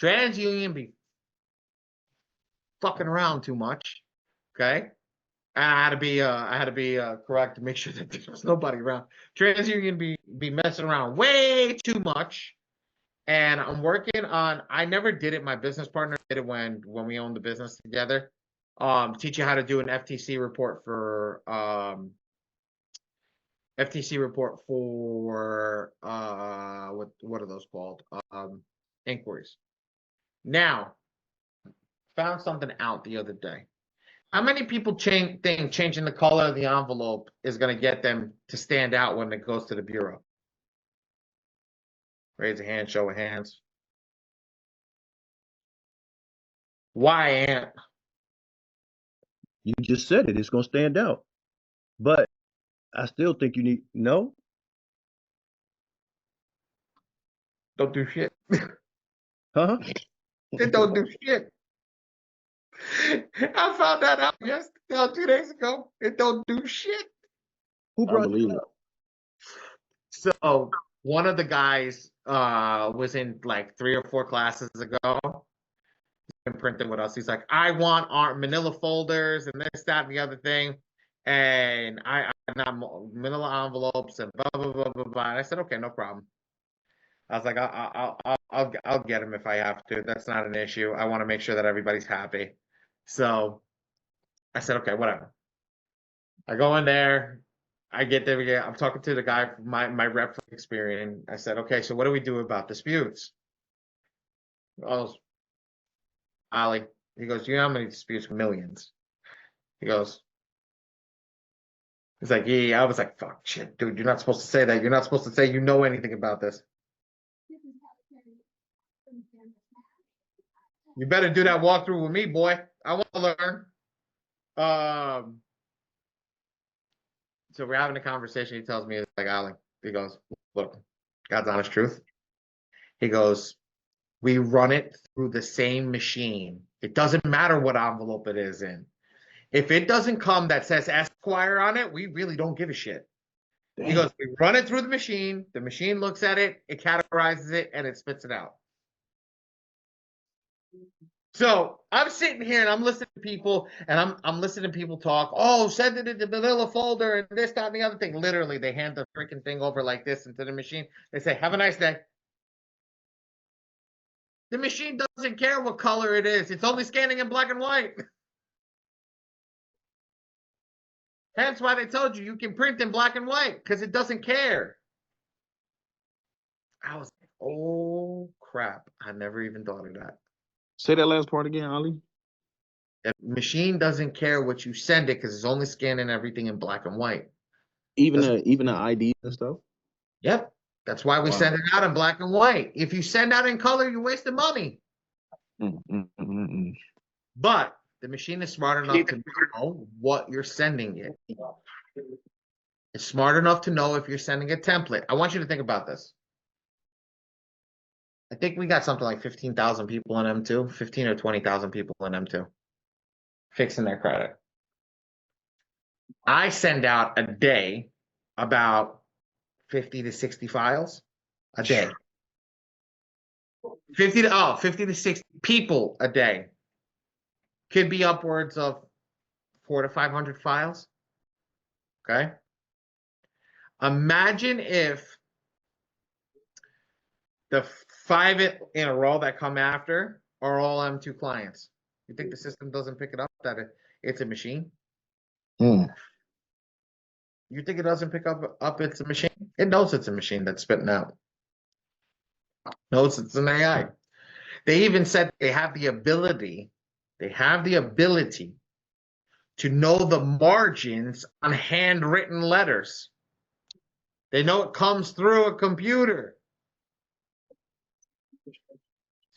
TransUnion be fucking around too much. Okay? And I had to be correct to make sure that there's nobody around. TransUnion be messing around way too much. And I'm working on, I never did it. My business partner did it when we owned the business together. Teach you how to do an FTC report for what are those called? Inquiries. Now, found something out the other day. How many people think changing the color of the envelope is going to get them to stand out when it goes to the bureau? Raise a hand, show of hands. Why, Ant? You just said it. It's going to stand out. But I still think you need, no? Don't do shit. Huh? It don't do shit. I found that out 2 days ago. It don't do shit. Who I brought believe that it. up? So one of the guys was in like 3 or 4 classes ago and printing with us. He's like, I want our manila folders and this, that, and the other thing. And I not manila envelopes and blah blah blah blah blah. And I said, okay, no problem. I was like, I'll get him if I have to. That's not an issue. I want to make sure that everybody's happy. So I said, okay, whatever. I go in there. I get there. I'm talking to the guy, my rep for Experian. I said, okay, so what do we do about disputes? Oh, Ali. He goes, you know how many disputes? Millions. He goes, he's like, yeah. I was like, fuck, shit, dude. You're not supposed to say that. You're not supposed to say you know anything about this. You better do that walkthrough with me, boy. I want to learn. So we're having a conversation. He tells me, it's like, Alec, he goes, look, God's honest truth. He goes, we run it through the same machine. It doesn't matter what envelope it is in. If it doesn't come that says Esquire on it, we really don't give a shit. He goes, we run it through the machine looks at it, it categorizes it, and it spits it out. So I'm sitting here and I'm listening to people, and I'm listening to people talk. Oh, send it in the manila folder and this, that, and the other thing. Literally, they hand the freaking thing over like this into the machine. They say, "Have a nice day." The machine doesn't care what color it is. It's only scanning in black and white. Hence why they told you can print in black and white because it doesn't care. I was like, oh crap! I never even thought of that. Say that last part again, Ali. The machine doesn't care what you send it because it's only scanning everything in black and white. Even the IDs and stuff. Yep. That's why we Wow. send it out in black and white. If you send out in color, you're wasting money. But the machine is smart enough to know what you're sending it. It's smart enough to know if you're sending a template. I want you to think about this. I think we got something like 15,000 people in M2, 15 or 20,000 people in M2 fixing their credit. I send out a day about 50 to 60 files a day. 50 to 60 people a day. Could be upwards of 400 to 500 files. Okay. Imagine if the 5 in a row that come after are all M2 clients. You think the system doesn't pick it up that it's a machine? You think it doesn't pick up it's a machine? It knows it's a machine that's spitting out. Knows it's an AI. They even said they have the ability to know the margins on handwritten letters. They know it comes through a computer.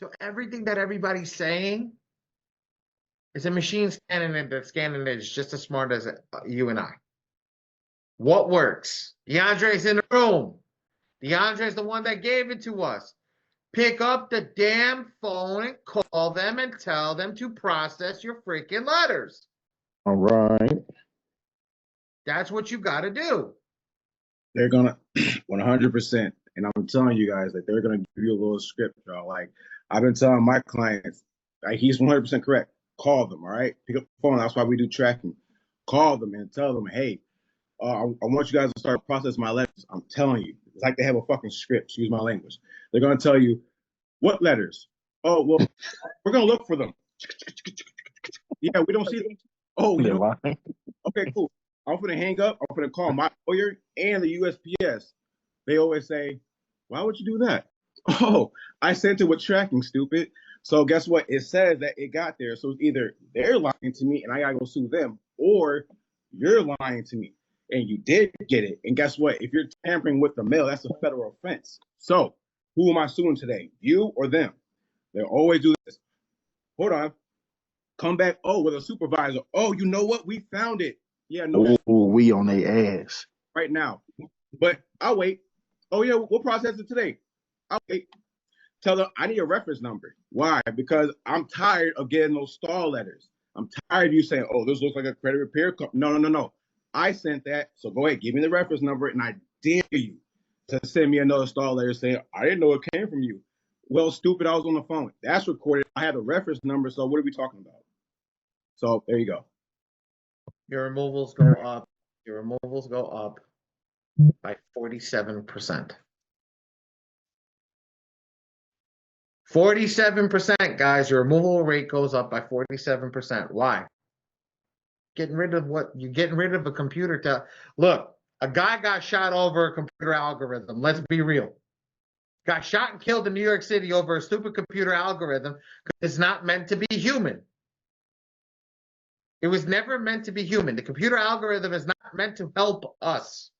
So everything that everybody's saying is a machine scanning it. That scanning it is just as smart as you and I. What works? DeAndre's in the room. DeAndre's the one that gave it to us. Pick up the damn phone and call them and tell them to process your freaking letters. All right. That's what you got to do. They're gonna 100%. And I'm telling you guys that they're gonna give you a little script, y'all. Like I've been telling my clients, like he's 100% correct. Call them, all right? Pick up the phone. That's why we do tracking. Call them and tell them, hey, I want you guys to start processing my letters. I'm telling you, it's like they have a fucking script. Excuse my language. They're gonna tell you what letters. Oh well, we're gonna look for them. Yeah, we don't see them. Oh, you know, okay, cool. I'm gonna hang up. I'm gonna call my lawyer and the USPS. They always say, "Why would you do that?" Oh, I sent it with tracking, stupid. So guess what? It says that it got there. So it's either they're lying to me and I gotta go sue them, or you're lying to me and you did get it. And guess what? If you're tampering with the mail, that's a federal offense. So who am I suing today? You or them? They always do this. Hold on. Come back. Oh, with a supervisor. Oh, you know what? We found it. Yeah, no. Oh, we on their ass Right now. But I'll wait. Oh, yeah, we'll process it today. I'll wait. Tell them I need a reference number. Why? Because I'm tired of getting those stall letters. I'm tired of you saying, oh, this looks like a credit repair company. No. I sent that. So go ahead, give me the reference number, and I dare you to send me another stall letter saying, I didn't know it came from you. Well, stupid, I was on the phone. That's recorded. I have a reference number, so what are we talking about? So there you go. Your removals go up. Your removals go up by 47%. 47%, guys. Your removal rate goes up by 47%. Why? Getting rid of what? You're getting rid of a computer. Look, a guy got shot over a computer algorithm. Let's be real. Got shot and killed in New York City over a stupid computer algorithm because it's not meant to be human. It was never meant to be human. The computer algorithm is not meant to help us.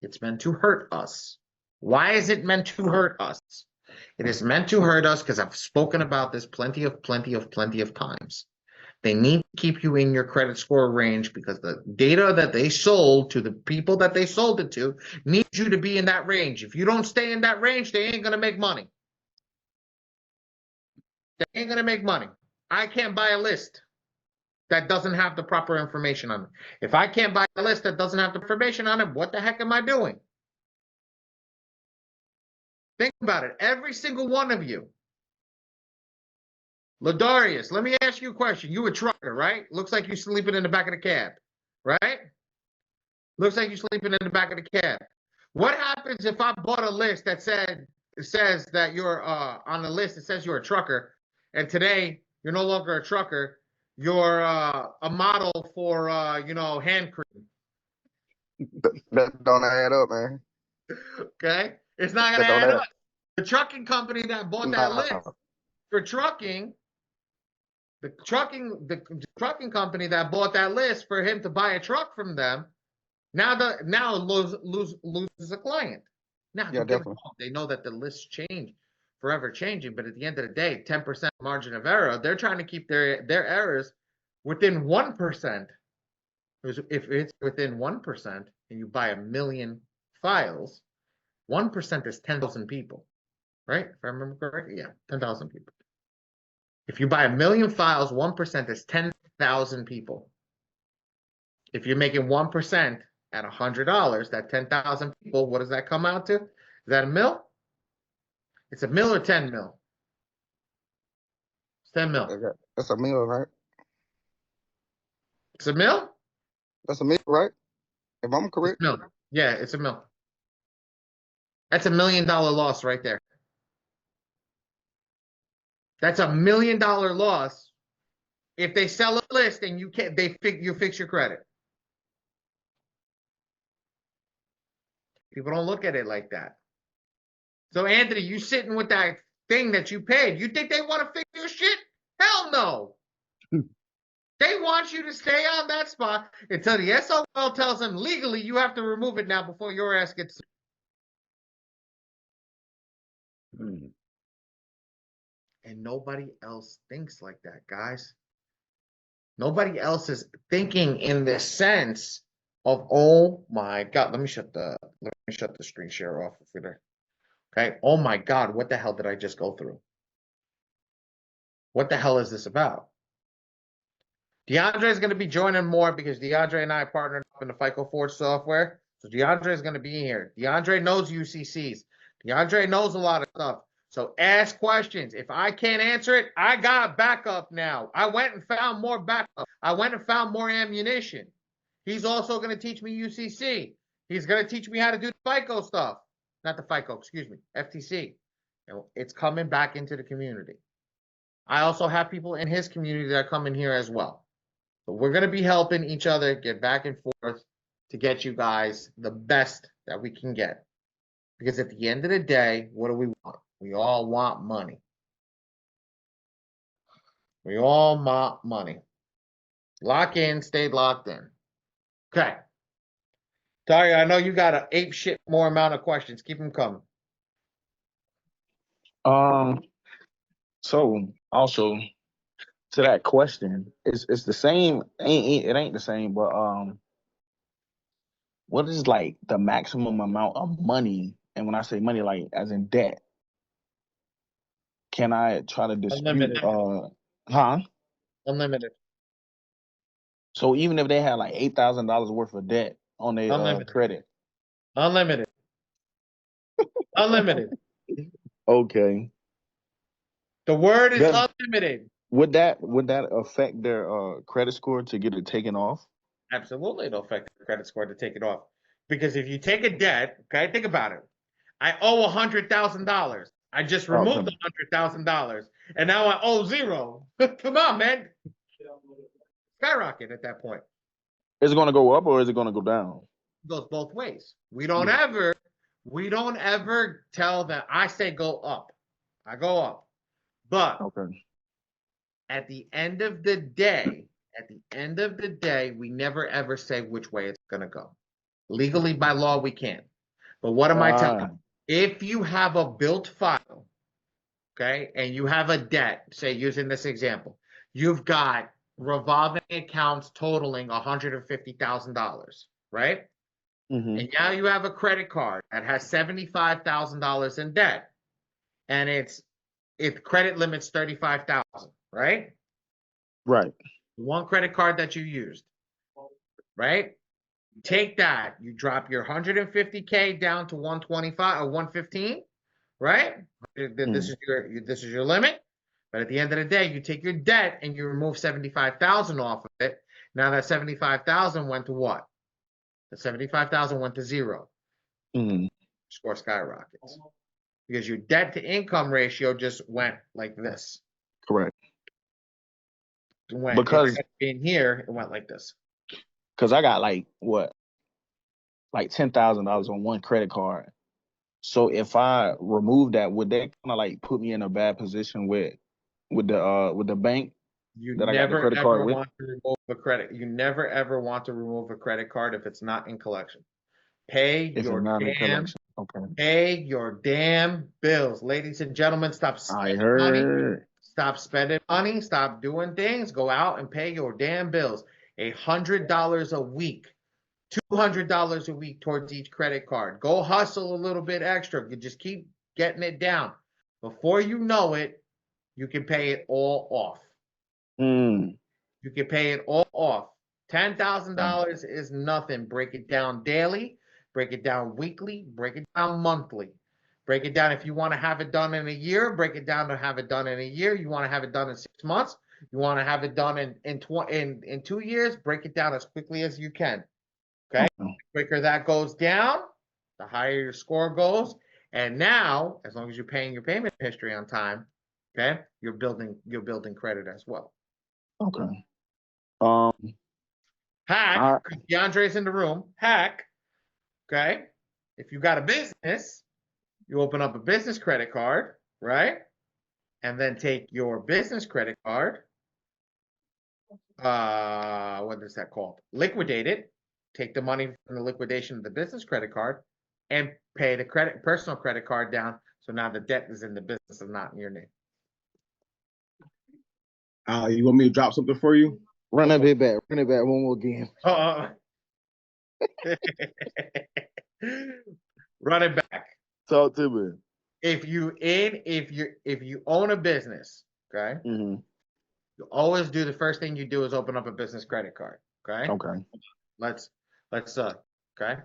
It's meant to hurt us. Why is it meant to hurt us? It is meant to hurt us because I've spoken about this plenty of times. They need to keep you in your credit score range because the data that they sold to the people that they sold it to needs you to be in that range. If you don't stay in that range, they ain't going to make money. They ain't going to make money. I can't buy a list that doesn't have the proper information on it. If I can't buy a list that doesn't have the information on it, what the heck am I doing? Think about it. Every single one of you. Ladarius, let me ask you a question. You a trucker, right? Looks like you're sleeping in the back of the cab, right? Looks like you're sleeping in the back of the cab. What happens if I bought a list that says that you're on the list, it says you're a trucker, and today you're no longer a trucker, you're a model for hand cream. that don't add up, man. Okay? It's not gonna add up. The trucking company that bought that list for trucking, The trucking company that bought that list for him to buy a truck from them now loses a client. Now, Yeah, don't get me definitely. wrong, they know that the lists change, forever changing, but at the end of the day, 10% margin of error, they're trying to keep their errors within 1%. If it's within 1% and you buy 1,000,000 files, 1% is 10,000 people, right? If I remember correctly, yeah, 10,000 people. If you buy 1,000,000 files, 1% is 10,000 people. If you're making 1% at $100, that 10,000 people, what does that come out to? Is that a mil? It's a mil or 10 mil? It's 10 mil. That's a meal, right? It's a mil? That's a meal, right? If I'm It's correct. a mil. Yeah, it's a mil. That's $1,000,000 loss right there. That's $1,000,000 loss if they sell a list and you fix your credit. People don't look at it like that. So Anthony, you sitting with that thing that you paid. You think they want to fix your shit? Hell no. They want you to stay on that spot until the SOL tells them legally you have to remove it now before your ass gets. Mm. And nobody else thinks like that, guys. Nobody else is thinking in the sense of, oh my God, let me shut the screen share off for there. Okay. Oh my God, what the hell did I just go through? What the hell is this about? DeAndre is going to be joining more because DeAndre and I partnered up in the FICO Forge software. So DeAndre is going to be here. DeAndre knows UCCs. DeAndre knows a lot of stuff. So ask questions. If I can't answer it, I got backup now. I went and found more backup. I went and found more ammunition. He's also going to teach me UCC. He's going to teach me how to do the FICO stuff. Not the FICO, excuse me, FTC. It's coming back into the community. I also have people in his community that come in here as well. But we're going to be helping each other get back and forth to get you guys the best that we can get. Because at the end of the day, what do we want? We all want money. We all want money. Lock in, stay locked in. Okay. Taria, I know you got an ape shit more amount of questions. Keep them coming. So also to that question, it's the same. It ain't the same, but what is like the maximum amount of money? And when I say money, like as in debt, can I try to dispute? Unlimited. Huh? Unlimited. So even if they had like $8,000 worth of debt on their Unlimited. credit. Unlimited. Unlimited. Okay. The word is Does unlimited. would that affect their credit score to get it taken off? Absolutely, it'll affect the credit score to take it off. Because if you take a debt, okay, think about it. I owe $100,000. I just removed the $100,000, and now I owe zero. Come on, man. Skyrocket at that point. Is it going to go up or is it going to go down? It goes both ways. We don't ever tell that I say go up. I go up. But Okay. at the end of the day, we never ever say which way it's going to go. Legally, by law, we can't. But what am I telling you? If you have a built file, okay, and you have a debt, say using this example, you've got revolving accounts totaling $150,000, right? Mm-hmm. And now you have a credit card that has $75,000 in debt, and its credit limit's $35,000, right? Right. One credit card that you used, right? Take that, you drop your 150K down to 125 or 115, right? This is your limit. But at the end of the day, you take your debt and you remove 75,000 off of it. Now that 75,000 went to what? The 75,000 went to zero. Mm-hmm. Score skyrockets because your debt to income ratio just went like this. Correct. Because in here, it went like this. Because I got like $10,000 on one credit card. So if I remove that, would that kind of like put me in a bad position with the bank? You that I got the never credit ever card with? want to remove a credit. You never ever want to remove a credit card if it's not in collection. Pay If it's your not in damn collection. Okay. Pay your damn bills. Ladies and gentlemen, stop I spending money. heard. Stop spending money. Stop doing things. Go out and pay your damn bills. $100 a week, $200 a week towards each credit card. Go hustle a little bit extra. You just keep getting it down. Before you know it, you can pay it all off. Mm. You can pay it all off. $10,000 is nothing. Break it down daily, break it down weekly, break it down monthly. Break it down if you want to have it done in a year, break it down to have it done in a year. You want to have it done in 6 months, you want to have it done in 2 years, break it down as quickly as you can. Okay? The quicker that goes down, the higher your score goes. And now, as long as you're paying your payment history on time, okay, you're building credit as well. Okay. Um, Hack, DeAndre's in the room. Hack, okay? If you got a business, you open up a business credit card, right? And then take your business credit card, what is that called? Liquidate it, take the money from the liquidation of the business credit card, and pay the personal credit card down. So now the debt is in the business and not in your name. You want me to drop something for you? Run that bit back. Run it back one more game. Run it back. Talk to me. If you own a business, okay, Mm-hmm. you always do the first thing you do is open up a business credit card. Okay. Okay. Let's okay.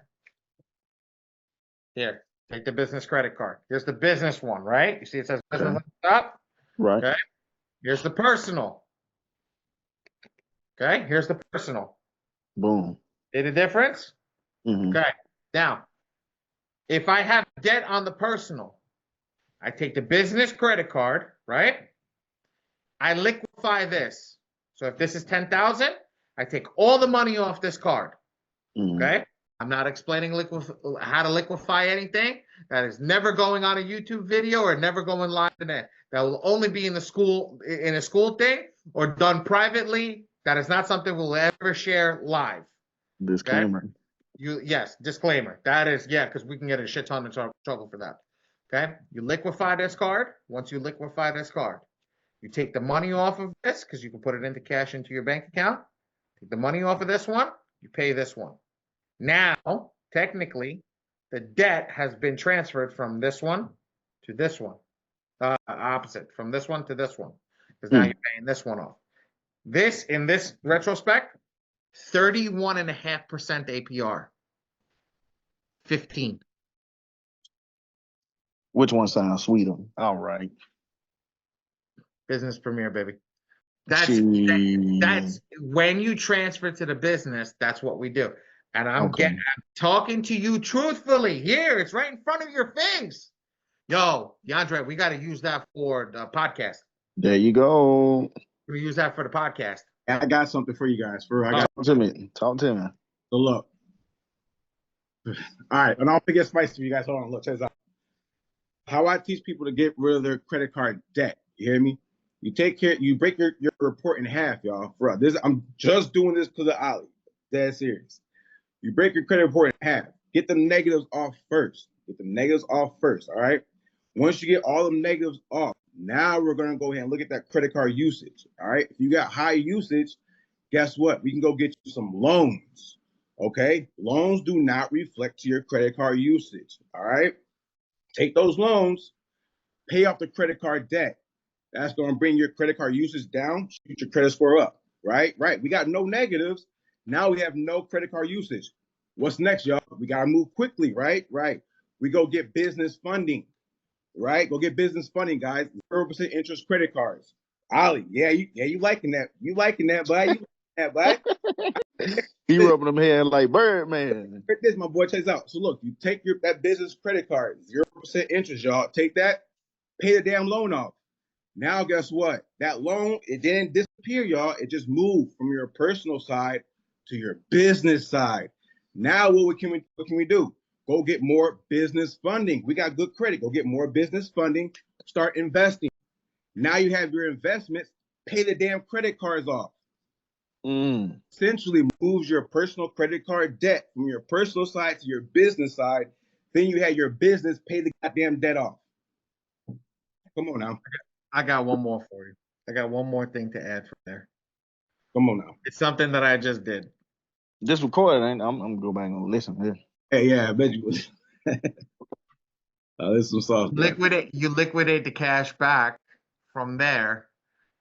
Here, take the business credit card. Here's the business one, right? You see it says business on the top? Right. Okay. Here's the personal. Okay, here's the personal. Boom. See the difference? Mm-hmm. Okay. Now, if I have debt on the personal, I take the business credit card, right? I liquefy this. So if this is 10,000, I take all the money off this card. Mm-hmm. Okay? I'm not explaining how to liquefy anything. That is never going on a YouTube video or never going live in it. That will only be in a school thing or done privately. That is not something we'll ever share live. Disclaimer. Okay? Yes, disclaimer. That is, because we can get a shit ton of trouble for that. Okay? You liquefy this card. Once you liquefy this card, you take the money off of this because you can put it into cash into your bank account. Take the money off of this one. You pay this one. Now, technically, the debt has been transferred from this one to this one. Opposite, from this one to this one. Because now you're paying this one off. This, in this retrospect, 31.5% APR. 15. Which one sounds sweeter? All right. Business Premier, baby. That's when you transfer to the business, that's what we do. And I'm talking to you truthfully. Here, it's right in front of your face. Yo, DeAndre, we got to use that for the podcast. There you go. We use that for the podcast. I got something for you guys. Talk to me. So look. All right, and I'll get spicy for you guys. Hold on, look, check this out. How I teach people to get rid of their credit card debt. You hear me? You break your report in half, y'all. For this, I'm just doing this because of Ali. Dead serious. You break your credit report in half. Get the negatives off first. All right? Once you get all the negatives off, now we're going to go ahead and look at that credit card usage. All right? If you got high usage, guess what? We can go get you some loans. Okay? Loans do not reflect to your credit card usage. All right? Take those loans, pay off the credit card debt. That's going to bring your credit card usage down, shoot your credit score up. Right? We got no negatives. Now we have no credit card usage. What's next, y'all? We got to move quickly, right? We go get business funding, right? Go get business funding, guys. 0% interest credit cards. Ali, you liking that. You liking that, boy. He rubbing them head like Birdman. This, my boy, check this out. So look, you take that business credit card, 0% interest, y'all. Take that, pay the damn loan off. Now, guess what? That loan, it didn't disappear, y'all. It just moved from your personal side to your business side. Now, what can we do? Go get more business funding. We got good credit. Go get more business funding. Start investing. Now you have your investments pay the damn credit cards off. Mm. Essentially moves your personal credit card debt from your personal side to your business side. Then you had your business pay the goddamn debt off. Come on now. I got one more for you. I got one more thing to add from there. Come on now. It's something that I just did. This recorded, ain't I'm gonna go back and listen here. Hey, yeah, I bet you would. There's some sauce. You liquidate the cash back from there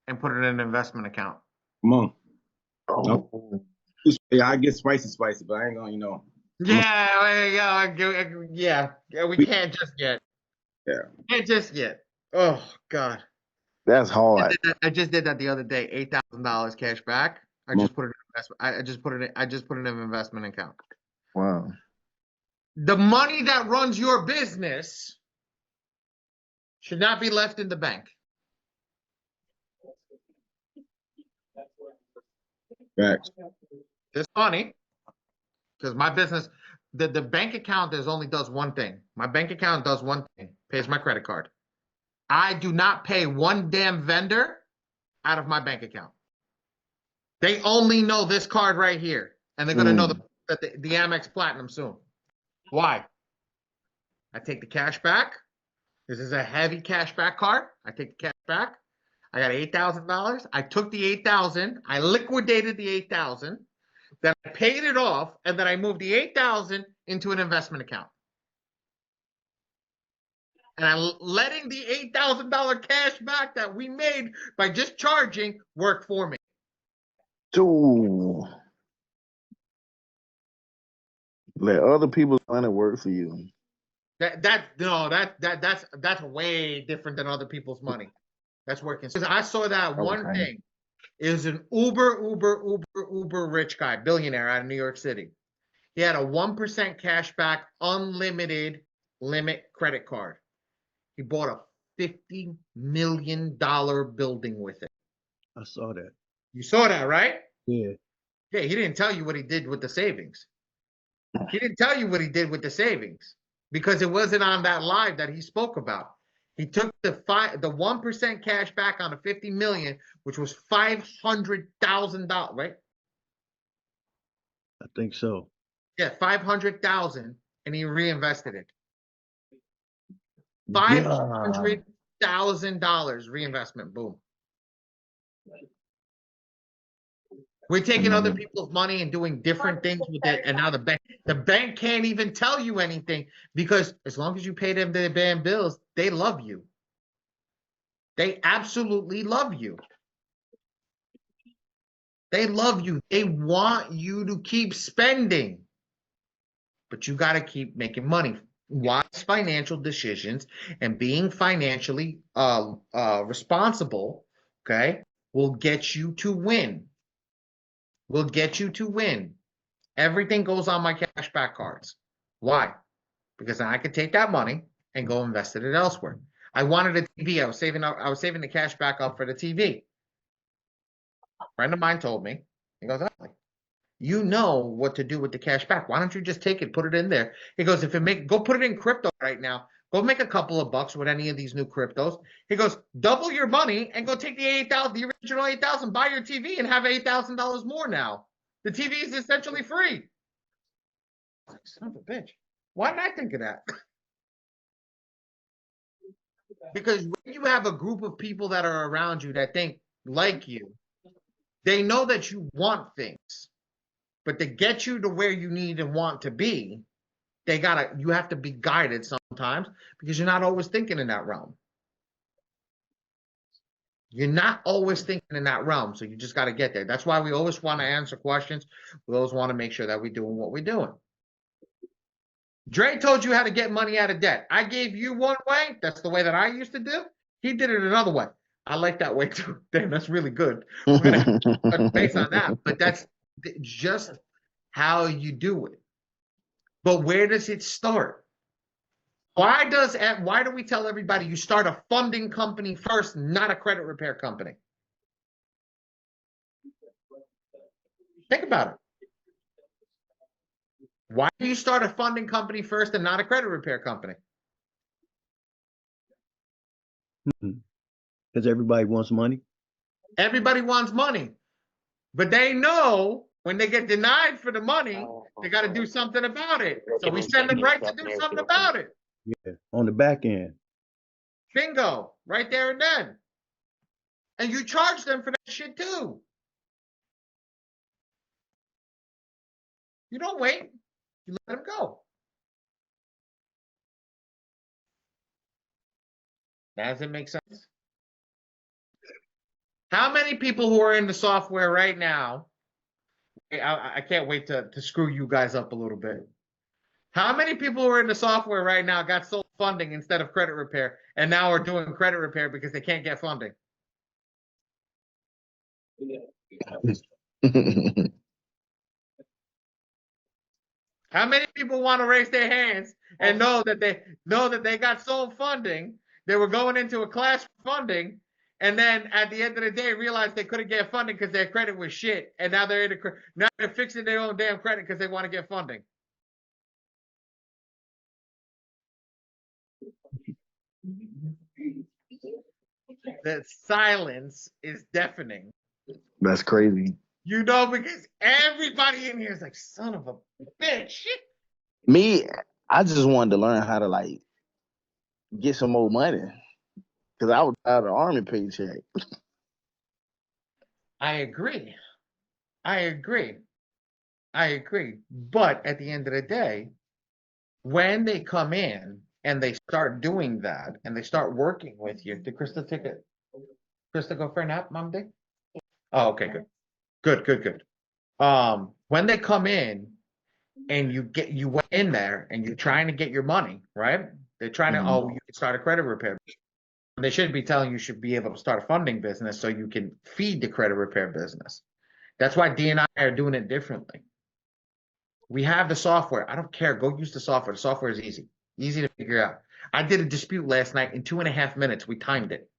and put it in an investment account. Come on. Oh. Yeah, I get spicy, but I ain't gonna, Yeah, we can't just yet. Yeah. Can't just yet. Oh God. That's hard. I just did that the other day. $8,000 cash back. I just put it in investment. I just put it in an investment account. Wow. The money that runs your business should not be left in the bank. Facts. It's funny because my business, the bank account only does one thing. My bank account does one thing, pays my credit card. I do not pay one damn vendor out of my bank account. They only know this card right here, and they're going to know the Amex Platinum soon. Why? I take the cash back. This is a heavy cash back card. I take the cash back. I got $8,000. I took the $8,000. I liquidated the $8,000. Then I paid it off, and then I moved the $8,000 into an investment account. And I'm letting the $8,000 cash back that we made by just charging work for me. Ooh. Let other people's money work for you. That's way different than other people's money. That's working. I saw that one thing. It was an uber rich guy, billionaire out of New York City. He had a 1% cash back, unlimited limit credit card. He bought a $50 million building with it. I saw that. You saw that, right? Yeah. Yeah, he didn't tell you what he did with the savings. He didn't tell you what he did with the savings because it wasn't on that live that he spoke about. He took the 1% cash back on the $50 million, which was $500,000, right? I think so. Yeah, $500,000, and he reinvested it. $500,000 reinvestment. Boom. We're taking other people's money and doing different things with it, and now the bank can't even tell you anything because as long as you pay them their damn bills, they love you. They absolutely love you. They love you. They want you to keep spending, but you got to keep making money. Wise financial decisions and being financially responsible, okay, will get you to win. Will get you to win. Everything goes on my cashback cards. Why? Because I could take that money and go invest it elsewhere. I wanted a TV. I was saving the cash back up for the TV. A friend of mine told me, he goes, oh, you know what to do with the cash back. Why don't you just take it, put it in there? He goes, go put it in crypto right now. Go make a couple of bucks with any of these new cryptos. He goes, double your money and go take the original 8,000, buy your TV and have $8,000 more now. The TV is essentially free. Son of a bitch. Why didn't I think of that? Because when you have a group of people that are around you that think like you, they know that you want things. But to get you to where you need and want to be, you have to be guided sometimes because you're not always thinking in that realm. You're not always thinking in that realm, so you just got to get there. That's why we always want to answer questions. We always want to make sure that we're doing what we're doing. Dre told you how to get money out of debt. I gave you one way. That's the way that I used to do. He did it another way. I like that way too. Damn, that's really good. We're going to have to base on that, but that's just how you do it. But where does it start? Why do we tell everybody you start a funding company first, not a credit repair company? Think about it. Why do you start a funding company first and not a credit repair company? Because everybody wants money. Everybody wants money, but they know when they get denied for the money, they got to do something about it. So we send them right to do something about it. Yeah, on the back end. Bingo, right there and then. And you charge them for that shit too. You don't wait. You let them go. Does it make sense? How many people who are in the software right now, I can't wait to screw you guys up a little bit. How many people who are in the software right now got sold funding instead of credit repair and now are doing credit repair because they can't get funding? How many people want to raise their hands and know that they got sold funding, they were going into a class for funding, and then at the end of the day realized they couldn't get funding because their credit was shit, and now they're fixing their own damn credit because they want to get funding. The silence is deafening. That's crazy. You know, because everybody in here is like, son of a bitch. Me, I just wanted to learn how to like get some more money because I was out of the army paycheck. I agree. But at the end of the day, when they come in and they start doing that and they start working with you, did Krista go for a nap, Mom? Day? Oh, okay, good. When they come in and you went in there and you're trying to get your money, right? They're trying to, you can start a credit repair. They should be telling you should be able to start a funding business so you can feed the credit repair business. That's why D and I are doing it differently. We have the software. I don't care. Go use the software. The software is easy to figure out. I did a dispute last night in 2.5 minutes. We timed it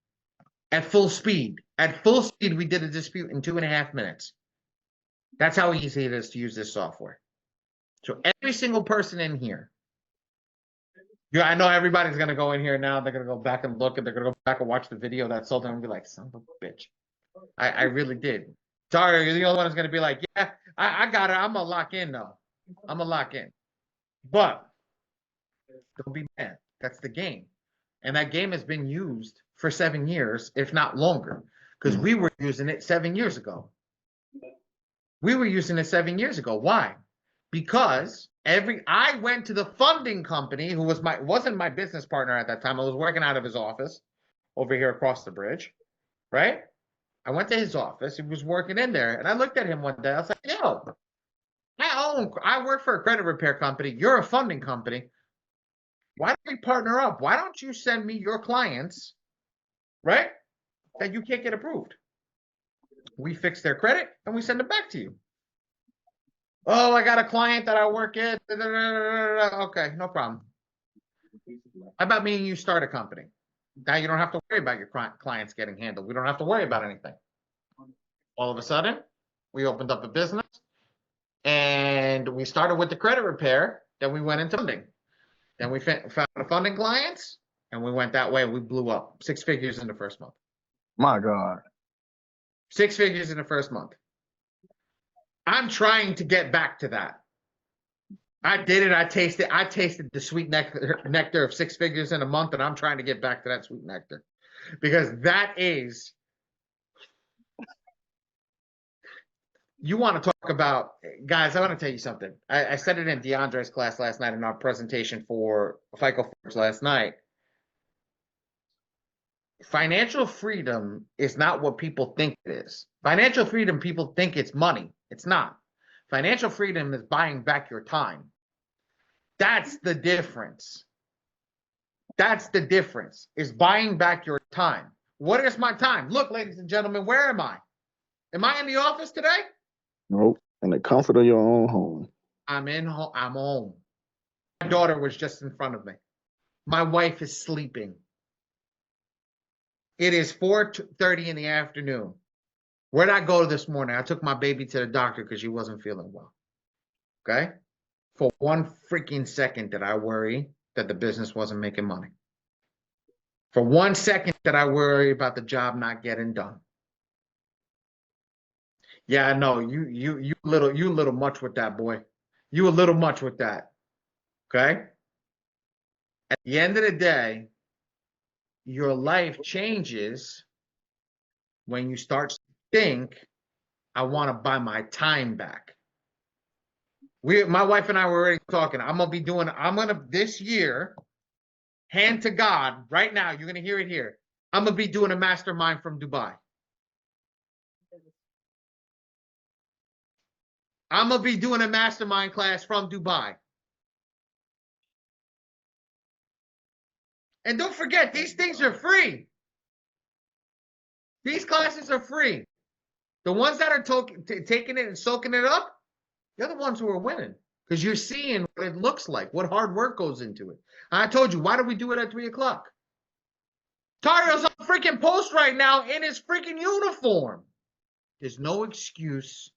at full speed. At full speed, we did a dispute in 2.5 minutes. That's how easy it is to use this software. So every single person in here, I know everybody's going to go in here now. They're going to go back and look, and they're going to go back and watch the video that sold them and be like, son of a bitch. I really did. Sorry, you're the only one who's going to be like, yeah, I got it. I'm going to lock in, though. I'm going to lock in. But don't be mad. That's the game. And that game has been used for 7 years, if not longer, because we were using it 7 years ago. We were using it 7 years ago. Why? Because I went to the funding company who wasn't my business partner at that time. I was working out of his office over here across the bridge, right? I went to his office. He was working in there, and I looked at him one day. I was like, yo, I work for a credit repair company. You're a funding company. Why don't we partner up? Why don't you send me your clients, right, that you can't get approved? We fix their credit, and we send it back to you. Oh, I got a client that I work in. Okay, no problem. How about me and you start a company? Now you don't have to worry about your clients getting handled. We don't have to worry about anything. All of a sudden, we opened up a business, and we started with the credit repair. Then we went into funding. Then we found funding clients, and we went that way. We blew up 6 figures in the first month. My God. 6 figures in the first month. I'm trying to get back to that. I did it. I tasted the sweet nectar of 6 figures in a month, and I'm trying to get back to that sweet nectar because that is. You want to talk about, guys, I want to tell you something. I said it in DeAndre's class last night in our presentation for FICO Forge last night. Financial freedom is not what people think it is. Financial freedom, people think it's money. It's not. Financial freedom is buying back your time. That's the difference. That's the difference, is buying back your time. What is my time? Look, ladies and gentlemen, where am I? Am I in the office today? Nope. In the comfort of your own home. I'm home. My daughter was just in front of me. My wife is sleeping. It is 4:30 in the afternoon. Where'd I go this morning? I took my baby to the doctor because she wasn't feeling well. Okay? For one freaking second did I worry that the business wasn't making money. For 1 second did I worry about the job not getting done. Yeah, no, you little much with that, boy. You a little much with that. Okay? At the end of the day, your life changes when you start to think, I want to buy my time back. My wife and I were already talking. This year, hand to God, right now, you're gonna hear it here. I'm gonna be doing a mastermind from Dubai. I'm gonna be doing a mastermind class from Dubai. And don't forget, these things are free. These classes are free. The ones that are taking it and soaking it up, they're the ones who are winning. Because you're seeing what it looks like, what hard work goes into it. I told you, why do we do it at 3 o'clock? Tario's on freaking post right now in his freaking uniform. There's no excuse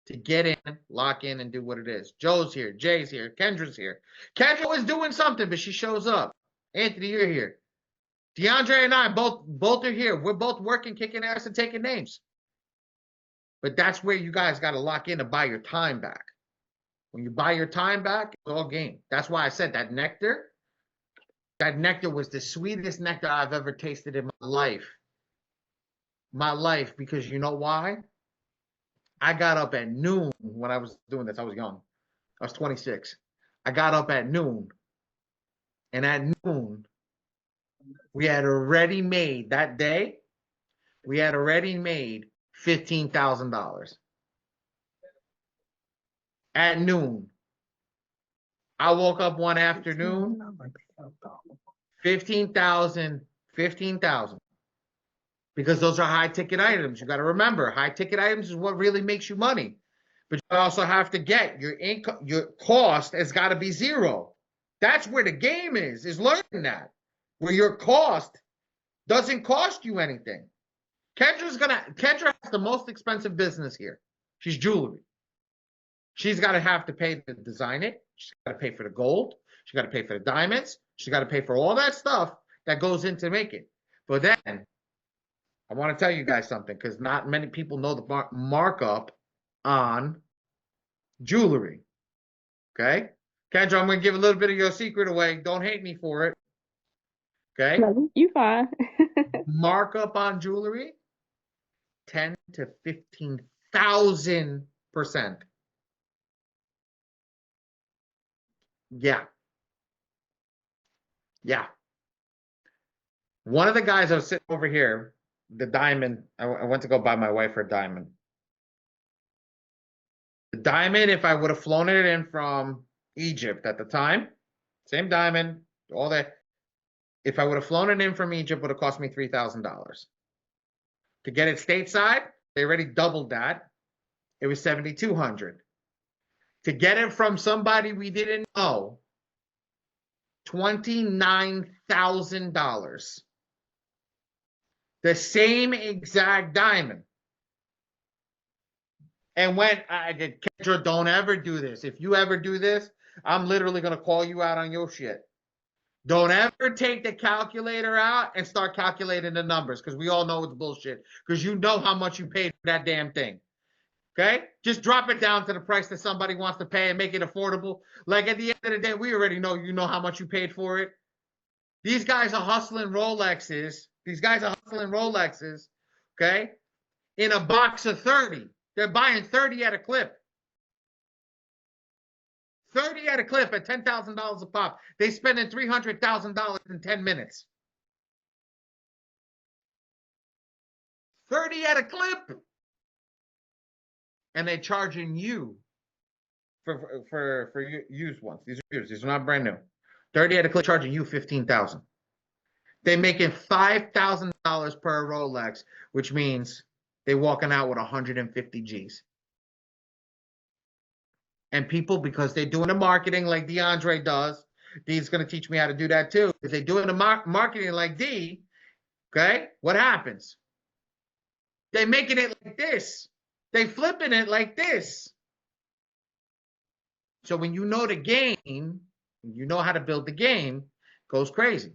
to get in, lock in, and do what it is. Joe's here. Jay's here. Kendra's here. Kendra was doing something, but she shows up. Anthony, you're here. DeAndre and I both are here. We're both working, kicking ass, and taking names. But that's where you guys got to lock in to buy your time back. When you buy your time back, it's all game. That's why I said that nectar was the sweetest nectar I've ever tasted in my life. My life, because you know why? I got up at noon when I was doing this. I was young. I was 26. I got up at noon. And at noon, we had already made that day, we had already made $15,000. At noon. I woke up one afternoon, 15,000, 15,000. Because those are high ticket items. You got to remember, high ticket items is what really makes you money. But you also have to get your income, your cost has got to be zero. That's where the game is learning that. Where your cost doesn't cost you anything. Kendra has the most expensive business here. She's jewelry. She's got to have to pay to design it. She's got to pay for the gold. She's got to pay for the diamonds. She's got to pay for all that stuff that goes into make it. But then I want to tell you guys something, because not many people know the markup on jewelry. Okay? Kendra, I'm going to give a little bit of your secret away. Don't hate me for it. Okay? No, you fine. Markup on jewelry, 10 to 15,000%. Yeah. Yeah. One of the guys I was sitting over here, the diamond, I went to go buy my wife her diamond. The diamond, if I would have flown it in from Egypt at the time, same diamond, all that. If I would have flown it in from Egypt, it would have cost me $3,000. To get it stateside, they already doubled that. It was $7,200. To get it from somebody we didn't know, $29,000. The same exact diamond. And when Kendra, don't ever do this. If you ever do this, I'm literally going to call you out on your shit. Don't ever take the calculator out and start calculating the numbers, because we all know it's bullshit, because you know how much you paid for that damn thing. Okay? Just drop it down to the price that somebody wants to pay and make it affordable. Like at the end of the day, we already know you know how much you paid for it. These guys are hustling Rolexes. Okay? In a box of 30. They're buying 30 at a clip. 30 at a clip at $10,000 a pop. They spending $300,000 in 10 minutes. 30 at a clip. And they're charging you for used ones. These are used. These are not brand new. 30 at a clip, charging you $15,000. They're making $5,000 per Rolex, which means they're walking out with 150 G's. And people, because they're doing the marketing like DeAndre does, D's going to teach me how to do that too. If they're doing the marketing like D, okay, what happens? They're making it like this. They flipping it like this. So when you know the game, you know how to build the game, it goes crazy.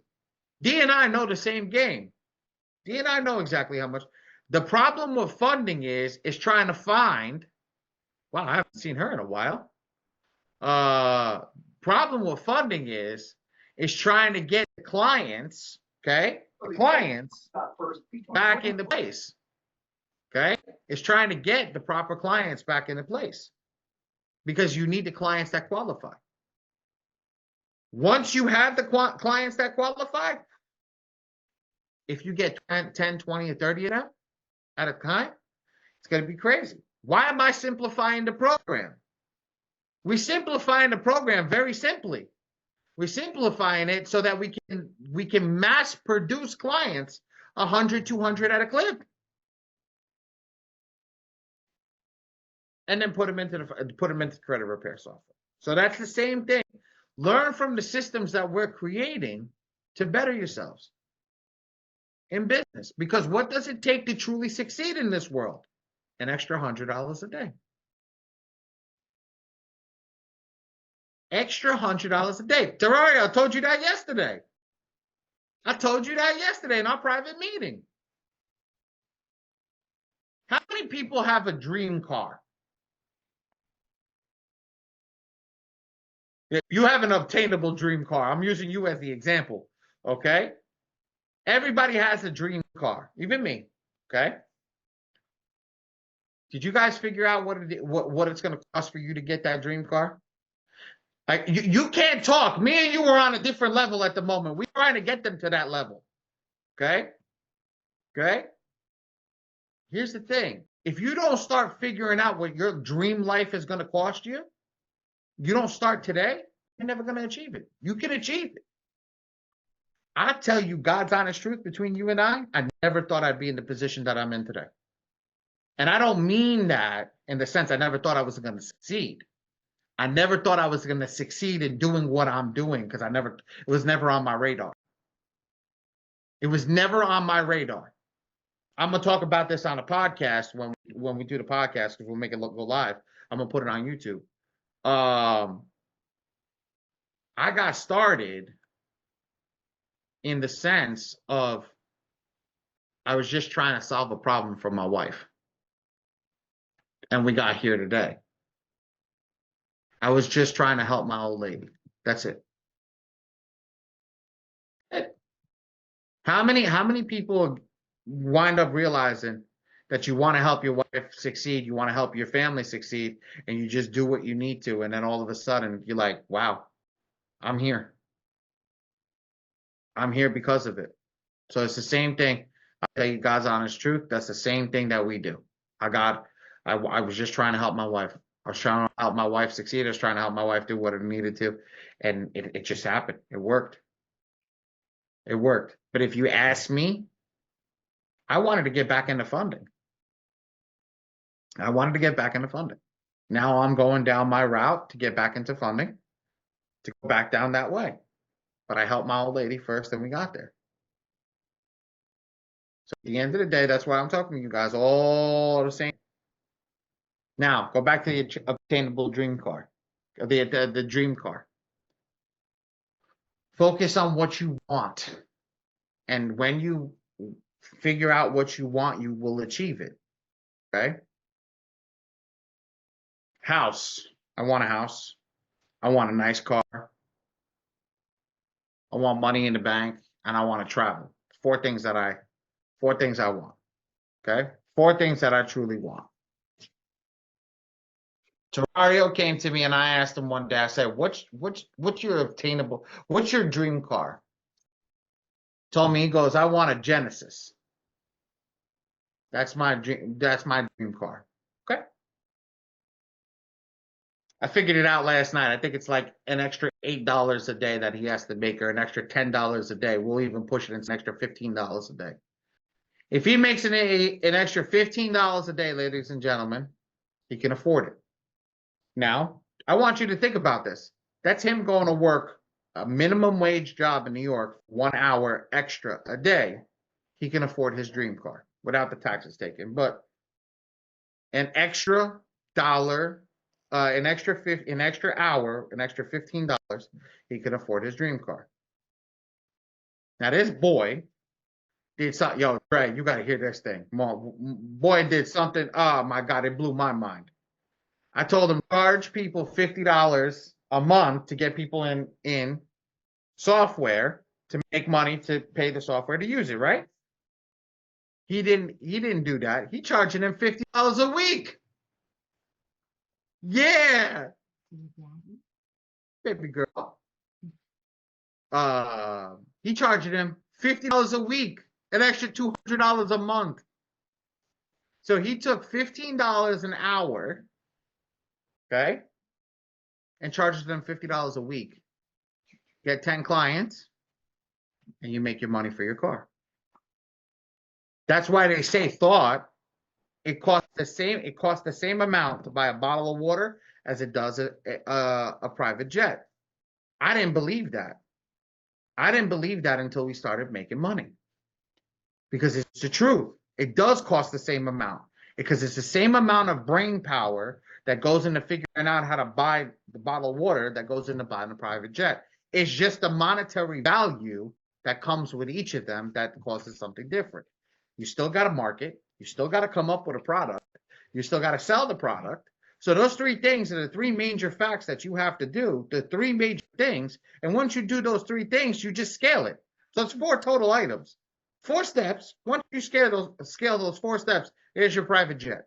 D and I know the same game. D and I know exactly how much. The problem with funding is trying to find, wow, I haven't seen her in a while. Problem with funding is trying to get the clients, okay, the clients back into place. Okay, it's trying to get the proper clients back into place because you need the clients that qualify. Once you have the clients that qualify, if you get 10, 20, or 30 of them at a time, it's going to be crazy. Why am I simplifying the program? We're simplifying the program very simply. We're simplifying it so that we can mass produce clients 100, 200 at a clip. And then put them into credit repair software. So that's the same thing. Learn from the systems that we're creating to better yourselves in business. Because what does it take to truly succeed in this world? An extra $100 a day. Extra $100 a day. Terrario, I told you that yesterday. I told you that yesterday in our private meeting. How many people have a dream car? If you have an obtainable dream car, I'm using you as the example, okay? Everybody has a dream car, even me, okay? Did you guys figure out what it's going to cost for you to get that dream car? Like you can't talk. Me and you are on a different level at the moment. We're trying to get them to that level, okay? Okay? Here's the thing. If you don't start figuring out what your dream life is going to cost you, you don't start today, you're never going to achieve it. You can achieve it. I tell you God's honest truth between you and I never thought I'd be in the position that I'm in today. And I don't mean that in the sense I never thought I was going to succeed. I never thought I was going to succeed in doing what I'm doing because it was never on my radar. It was never on my radar. I'm going to talk about this on a podcast when we do the podcast because we'll make it go live. I'm going to put it on YouTube. I got started in the sense of I was just trying to solve a problem for my wife. And we got here today. I was just trying to help my old lady. That's it. How many people wind up realizing that you want to help your wife succeed, you want to help your family succeed, and you just do what you need to, and then all of a sudden you're like, wow, I'm here. I'm here because of it. So it's the same thing. I'll tell you God's honest truth. That's the same thing that we do. I was just trying to help my wife. I was trying to help my wife succeed. I was trying to help my wife do what it needed to. And it just happened. It worked. It worked. But if you ask me, I wanted to get back into funding. I wanted to get back into funding. Now I'm going down my route to get back into funding, to go back down that way. But I helped my old lady first, and we got there. So at the end of the day, that's why I'm talking to you guys all the same. Now, go back to the obtainable dream car, the dream car. Focus on what you want. And when you figure out what you want, you will achieve it. Okay? House. I want a house. I want a nice car. I want money in the bank, and I want to travel. Four things I want. Okay? Four things that I truly want. Terrario came to me and I asked him one day, I said, what's your obtainable, what's your dream car? Told me, he goes, I want a Genesis. That's my dream car. Okay. I figured it out last night. I think it's like an extra $8 a day that he has to make, or an extra $10 a day. We'll even push it into an extra $15 a day. If he makes an extra $15 a day, ladies and gentlemen, he can afford it. Now, I want you to think about this. That's him going to work a minimum wage job in New York, 1 hour extra a day. He can afford his dream car without the taxes taken. But an extra dollar, an extra hour, an extra $15, he can afford his dream car. Now, this boy did something. Yo, Trey, you got to hear this thing. Boy did something. Oh my God, it blew my mind. I told him charge people $50 a month to get people in software to make money to pay the software to use it, right? He didn't do that. He charging them $50 a week. Yeah, baby girl. He charging him $50 a week, an extra $200 a month. So he took $15 an hour, okay, and charges them $50 a week. Get 10 clients, and you make your money for your car. That's why they say thought. It costs the same. It costs the same amount to buy a bottle of water as it does a private jet. I didn't believe that. I didn't believe that until we started making money, because it's the truth. It does cost the same amount because it's the same amount of brain power that goes into figuring out how to buy the bottle of water that goes into buying a private jet. It's just the monetary value that comes with each of them that causes something different. You still got to market. You still got to come up with a product. You still got to sell the product. So those three things are the three major facts that you have to do, the three major things. And once you do those three things, you just scale it. So it's 4 total items. 4 steps. Once you scale those 4 steps, there's your private jet.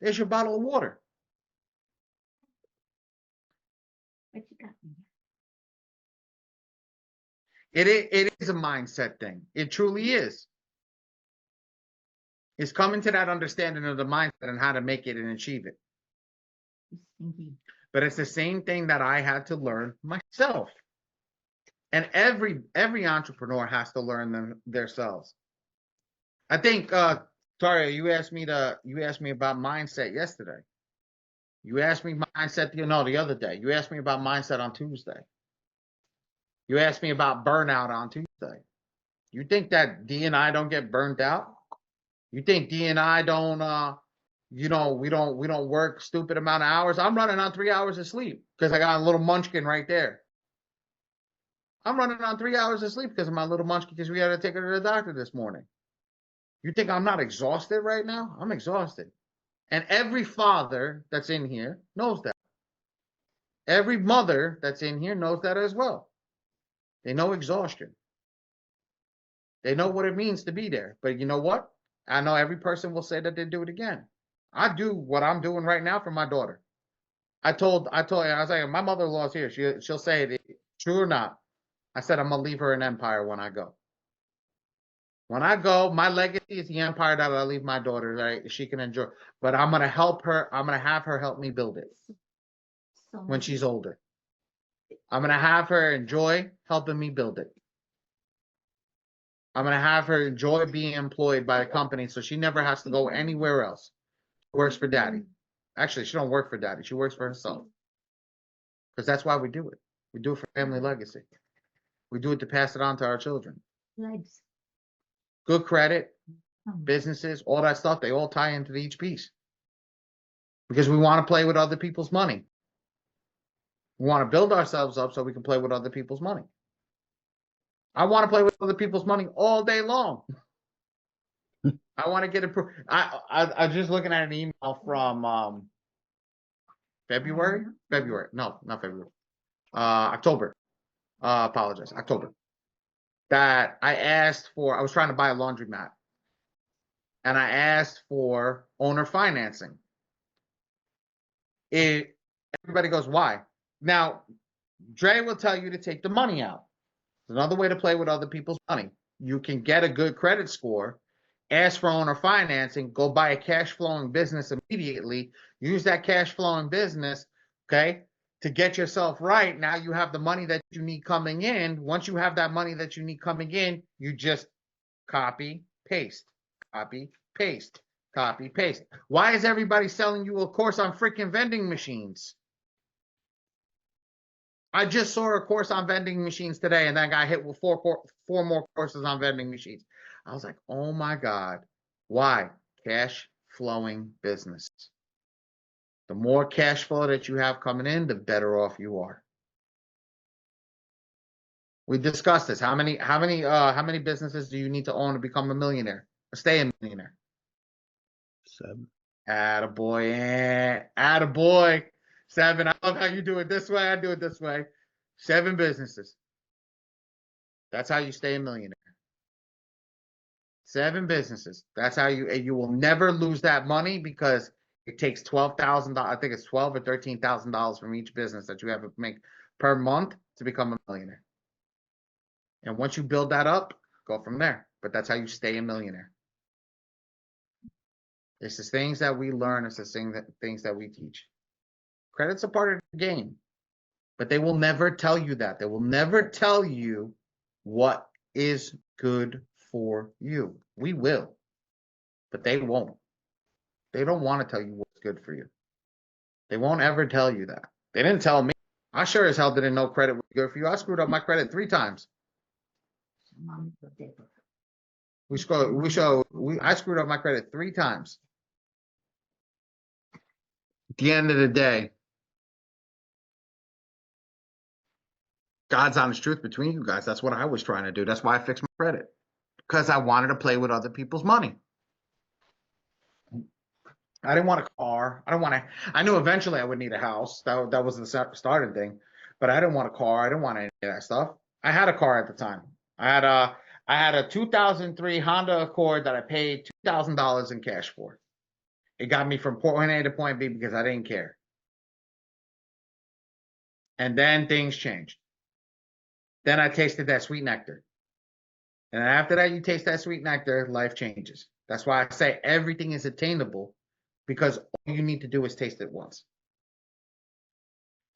There's your bottle of water. What you got me? It is a mindset thing. It truly is. It's coming to that understanding of the mindset and how to make it and achieve it. But it's the same thing that I had to learn myself. And every entrepreneur has to learn themselves. I think Taria, you asked me about mindset yesterday. You asked me mindset the other day. You asked me about mindset on Tuesday. You asked me about burnout on Tuesday. You think that D and I don't get burned out? You think D and I don't we don't work stupid amount of hours? I'm running on 3 hours of sleep because I got a little munchkin right there. I'm running on 3 hours of sleep because of my little munchkin because we had to take her to the doctor this morning. You think I'm not exhausted right now? I'm exhausted. And every father that's in here knows that. Every mother that's in here knows that as well. They know exhaustion. They know what it means to be there. But you know what? I know every person will say that they do it again. I do what I'm doing right now for my daughter. I told her, I was like, my mother-in-law's here. She'll say it, true or not. I said, I'm gonna leave her an empire when I go. When I go, my legacy is the empire that I leave my daughter, right? She can enjoy. But I'm gonna help her. I'm gonna have her help me build it when she's older. I'm gonna have her enjoy helping me build it. I'm gonna have her enjoy being employed by a company, so she never has to go anywhere else. She works for daddy. Actually, she don't work for daddy. She works for herself. Because that's why we do it. We do it for family legacy. We do it to pass it on to our children. Legs. Good credit, businesses, all that stuff, they all tie into each piece. Because we want to play with other people's money. We want to build ourselves up so we can play with other people's money. I want to play with other people's money all day long. I want to get it. I was just looking at an email from February. No, not February. October. Apologize. October. That I was trying to buy a laundromat. And I asked for owner financing. Everybody goes, why? Now, Dre will tell you to take the money out. It's another way to play with other people's money. You can get a good credit score, ask for owner financing, go buy a cash flowing business immediately, use that cash flowing business, okay, to get yourself right. Now you have the money that you need coming in. Once you have that money that you need coming in, you just copy, paste, copy, paste, copy, paste. Why is everybody selling you a course on freaking vending machines? I just saw a course on vending machines today, and then got hit with four more courses on vending machines. I was like, oh my God. Why? Cash flowing business. The more cash flow that you have coming in, the better off you are. We discussed this. How many businesses do you need to own to become a millionaire? Or stay a millionaire? 7. Attaboy, attaboy. 7. I love how you do it this way. I do it this way. 7 businesses. That's how you stay a millionaire. 7 businesses. That's how you will never lose that money because it takes $12,000. I think it's $12,000 or $13,000 from each business that you have to make per month to become a millionaire. And once you build that up, go from there. But that's how you stay a millionaire. It's the things that we learn. It's the things that we teach. Credit's a part of the game, but they will never tell you that. They will never tell you what is good for you. We will, but they won't. They don't want to tell you what's good for you. They won't ever tell you that. They didn't tell me. I sure as hell didn't know credit was good for you. I screwed up my credit 3 times. I screwed up my credit 3 times. At the end of the day, God's honest truth between you guys. That's what I was trying to do. That's why I fixed my credit. Because I wanted to play with other people's money. I didn't want a car. I knew eventually I would need a house. That was the starting thing. But I didn't want a car. I didn't want any of that stuff. I had a car at the time. I had a 2003 Honda Accord that I paid $2,000 in cash for. It got me from point A to point B because I didn't care. And then things changed. Then I tasted that sweet nectar. And after that, you taste that sweet nectar, life changes. That's why I say everything is attainable because all you need to do is taste it once.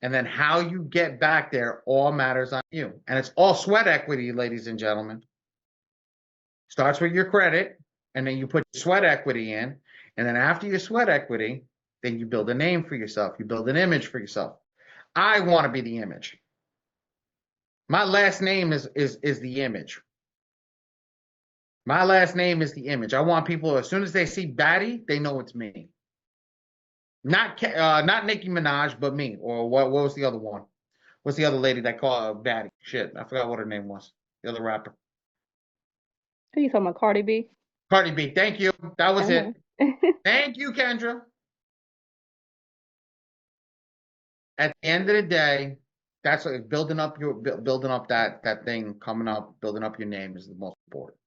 And then how you get back there all matters on you. And it's all sweat equity, ladies and gentlemen. Starts with your credit, and then you put your sweat equity in. And then after your sweat equity, then you build a name for yourself. You build an image for yourself. I want to be the image. My last name is the image. My last name is the image. I want people, as soon as they see Batty, they know it's me. Not Nicki Minaj, but me. Or what was the other one? What's the other lady that called Batty? Shit, I forgot what her name was. The other rapper. Who you talking about, Cardi B? Cardi B. Thank you. That was it. Thank you, Kendra. At the end of the day, that's what building up that thing coming up, building up your name is the most important.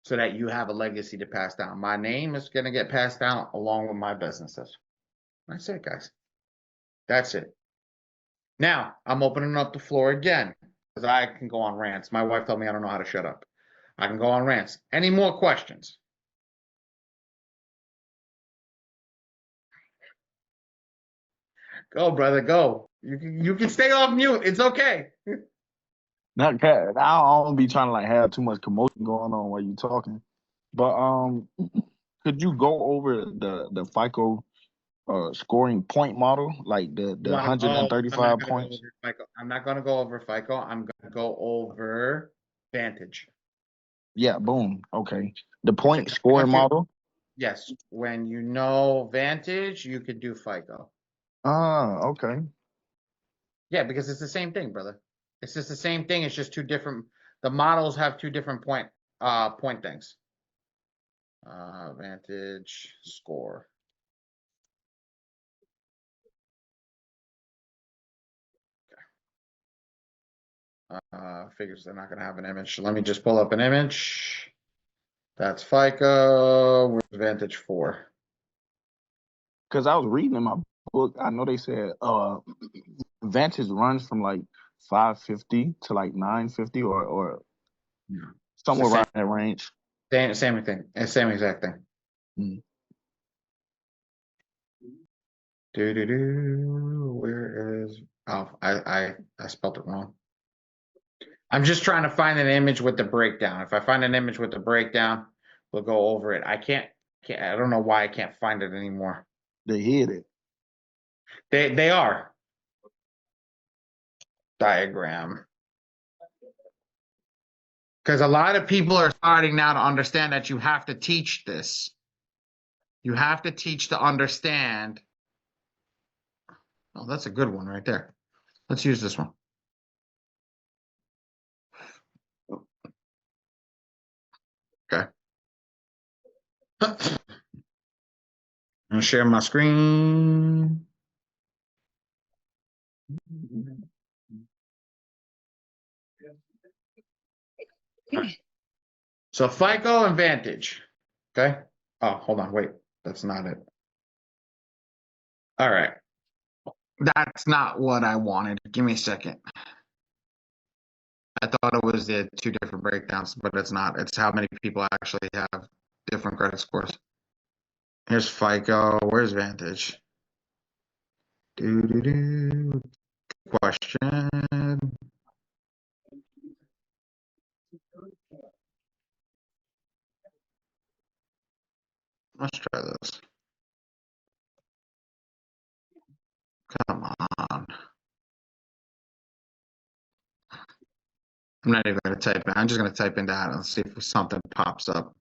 So that you have a legacy to pass down. My name is going to get passed down along with my businesses. That's it, guys. That's it. Now, I'm opening up the floor again because I can go on rants. My wife told me I don't know how to shut up. I can go on rants. Any more questions? Go, brother, go. You can stay off mute. It's okay. Not cat. I don't be trying to like have too much commotion going on while you talking. But could you go over the FICO scoring point model, like the I'm not 135 gonna go points? over FICO. I'm not gonna go over FICO. I'm gonna go over Vantage. Yeah, boom. Okay. The point scoring model. Yes, when you know Vantage, you could do FICO. Okay. Yeah, because it's the same thing, brother. It's just the same thing. It's just 2 different. The models have 2 different point things. Vantage score. Figures they're not gonna have an image. Let me just pull up an image. That's FICO with Vantage 4. Because I was reading in my book, I know they said Vantage runs from like 550 to like 950 or somewhere around that range. Same thing. Same exact thing. Mm. Where is? Oh, I spelled it wrong. I'm just trying to find an image with the breakdown. If I find an image with the breakdown, we'll go over it. I don't know why I can't find it anymore. They hid it. They are. Diagram. Because a lot of people are starting now to understand that you have to teach this. You have to teach to understand. Oh, that's a good one right there. Let's use this one. I'm gonna share my screen. So FICO and Vantage. Okay. Oh, hold on. Wait, that's not it. All right. That's not what I wanted. Give me a second. I thought it was the two different breakdowns, but it's not. It's how many people actually have different credit scores. Here's FICO. Where's Vantage? Question. Let's try this. Come on. I'm not even going to type in. I'm just going to type in that and see if something pops up.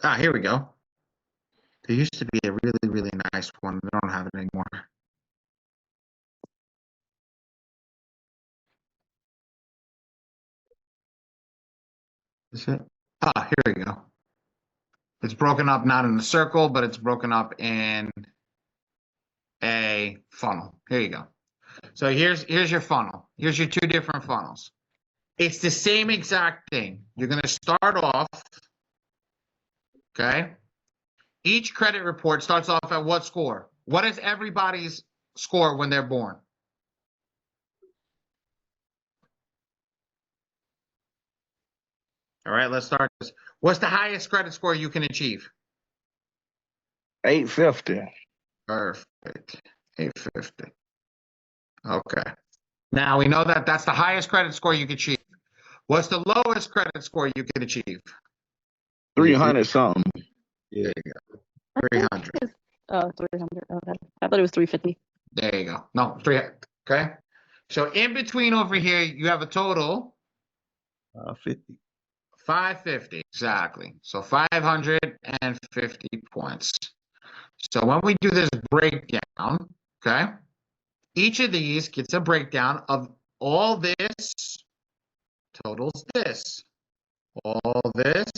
Ah, here we go. There used to be a really, really nice one. They don't have it anymore. Is it? Ah, here we go. It's broken up not in a circle, but it's broken up in a funnel. Here you go. So here's your funnel. Here's your two different funnels. It's the same exact thing. You're going to start off, okay? Each credit report starts off at what score? What is everybody's score when they're born? All right, let's start this. What's the highest credit score you can achieve? 850. Perfect. 850. Okay. Now we know that that's the highest credit score you can achieve. What's the lowest credit score you can achieve? 300 something. Yeah. 300. Oh, 300. Okay. I thought it was 350. There you go. No, 300. Okay. So in between over here, you have a total 50. 550. Exactly. So 550 points. So when we do this breakdown, okay, each of these gets a breakdown of all this totals this. All this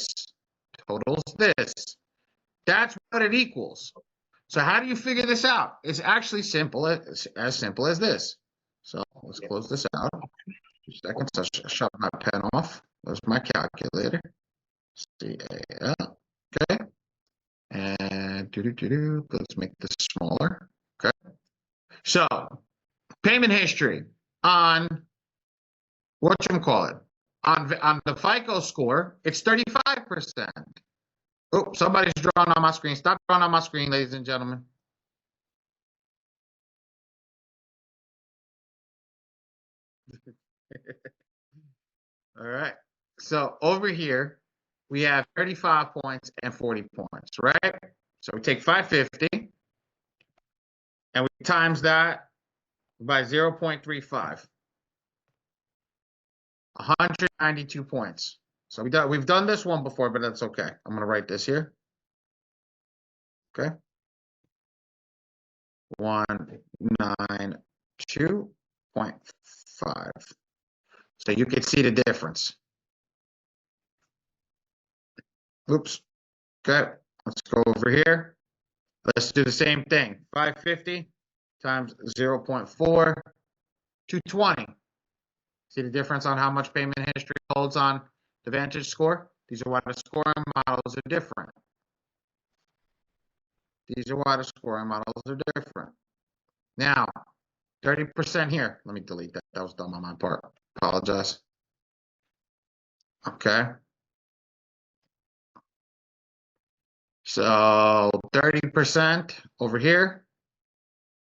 totals this. That's what it equals. So how do you figure this out? It's actually simple, as simple as this. So let's close this out. 2 seconds. I'll shut my pen off. There's my calculator. CAL. Okay. And let's make this smaller. Okay. So payment history on whatchamacallit. On the FICO score, it's 35%. Oh, somebody's drawing on my screen. Stop drawing on my screen, ladies and gentlemen. All right. So over here, we have 35 points and 40 points, right? So we take 550 and we times that by 0.35. 192 points. So we've done this one before, but that's okay. I'm going to write this here. Okay. 192.5. So you can see the difference. Oops. Okay. Let's go over here. Let's do the same thing. 550 times 0.4, 220. See the difference on how much payment history holds on the Vantage score? These are why the scoring models are different. These are why the scoring models are different. Now, 30% here. Let me delete that. That was dumb on my part. Apologize. Okay. So 30% over here.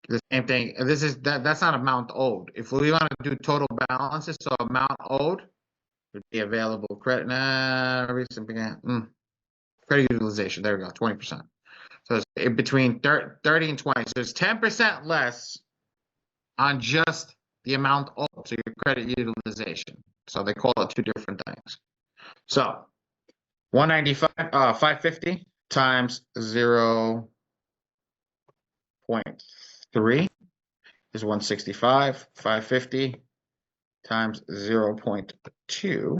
The same thing. This is that's not amount owed. If we want to do total balances, so amount owed would be available credit. Recent began. Credit utilization. There we go. 20%. So it's in between 30 and 20. So it's 10% less on just the amount owed. So your credit utilization. So they call it two different things. So 195, 550 times 0.3 is 165. 550 times 0.2,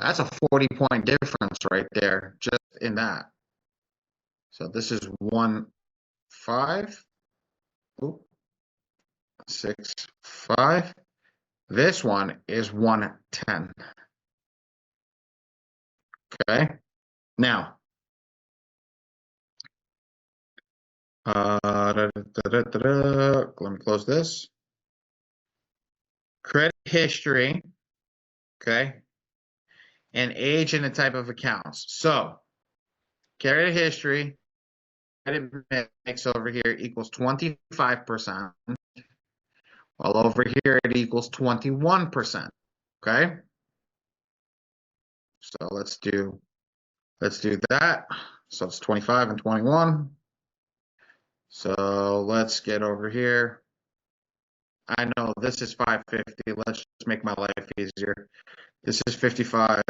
That's a 40-point difference right there, just in that. So this is 1.5. Oop. 6.5. This one is 1.10. Okay. Now, let me close this. Credit history, okay, and age and the type of accounts. So, credit history, credit mix over here equals 25%, while over here it equals 21%. Okay. So let's do that. So it's 25 and 21. So let's get over here. I know this is 550. Let's just make my life easier. This is 55.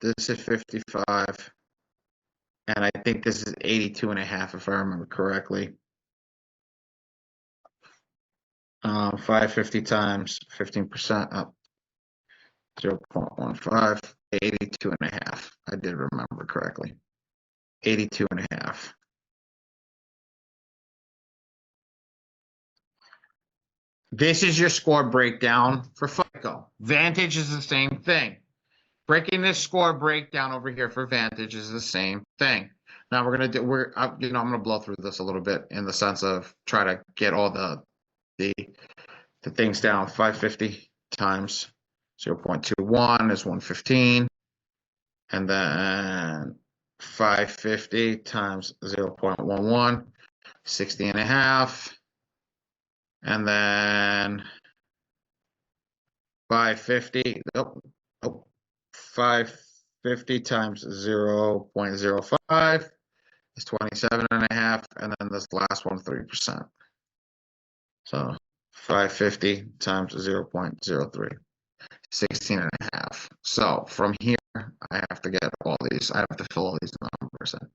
This is 55. And I think this is 82.5 if I remember correctly. 550 times 15% up 0.15, 82.5. I did remember correctly. 82.5. This is your score breakdown for FICO. Vantage is the same thing. Breaking this score breakdown over here for Vantage is the same thing. Now we're gonna do I'm gonna blow through this a little bit in the sense of try to get all the things down. 550 times 0.21 is 115, and then 550 times 0.11, 60.5, and then 550, 550 times 0.05 is 27.5, and then this last one, 3%. So 550 times 0.03, 16.5. So from here, I have to get all these, I have to fill all these numbers in.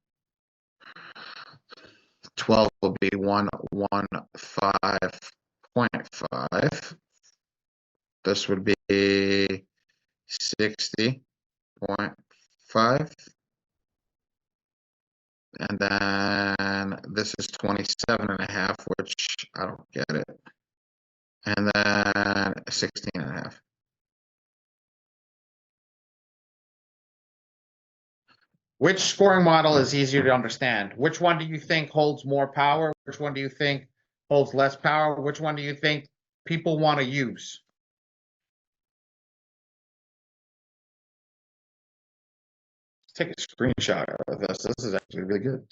12 will be 115.5. This would be 60.5. And then this is 27.5, which I don't get it. And then 16.5. Which scoring model is easier to understand? Which one do you think holds more power? Which one do you think holds less power? Which one do you think people want to use? Let's take a screenshot of this. This is actually really good.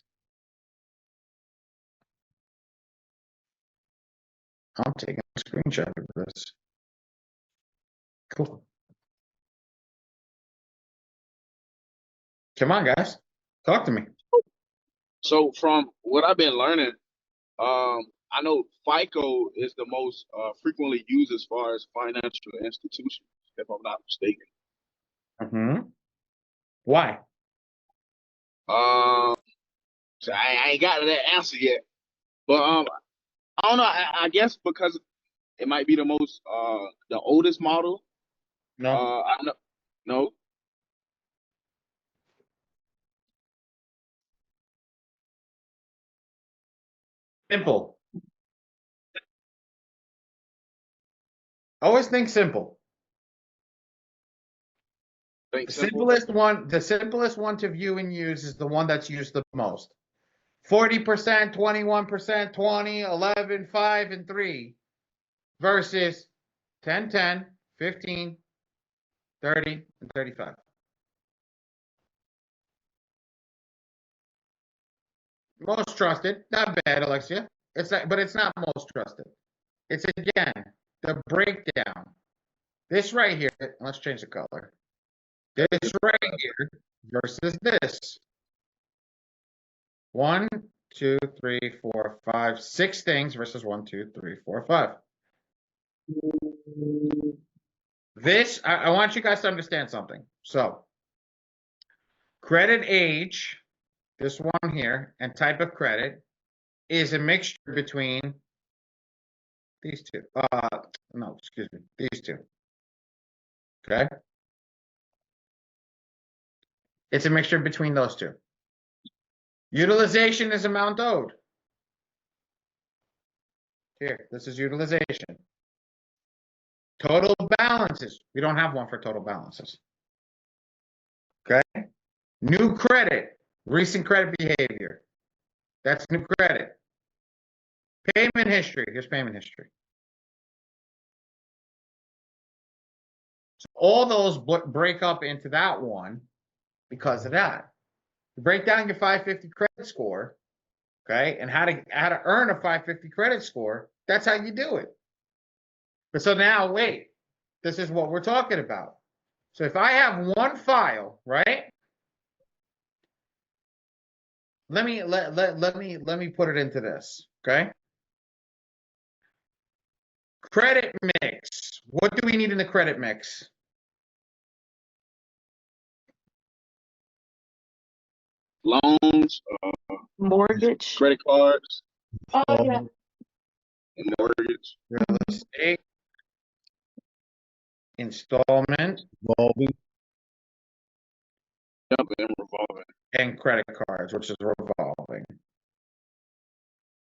I'm taking a screenshot of this. Cool. Come on, guys. Talk to me. So from what I've been learning, I know FICO is the most frequently used as far as financial institutions, if I'm not mistaken. Mm-hmm. Why? So I ain't got to that answer yet, but I don't know. I guess because it might be the most the oldest model. No. I don't know. No. Simple. Always think simple. Think The simple. simplest one to view and use is the one that's used the most. 40%, 21%, 20, 11, 5, and 3 versus 10, 10, 15, 30, and 35. Most trusted, not bad, Alexia. But it's not most trusted. It's again the breakdown. This right here, let's change the color. This right here versus this. 1, 2, 3, 4, 5, 6 things versus 1, 2, 3, 4, 5. This, I want you guys to understand something. So, credit age, this one here, and type of credit is a mixture between these two. No, excuse me, these two. Okay? It's a mixture between those two. Utilization is amount owed. Here, this is utilization. Total balances. We don't have one for total balances. Okay. New credit. Recent credit behavior. That's new credit. Payment history. Here's payment history. So all those break up into that one because of that. You break down your 550 credit score, okay, and how to earn a 550 credit score. That's how you do it. But so now, wait, this is what we're talking about. So if I have one file, right? Let me put it into this, okay? Credit mix. What do we need in the credit mix? Loans, Mortgage. credit cards, Oh, yeah. and mortgage. Real estate, installment, Evolving. Yep, and revolving. and credit cards, which is revolving.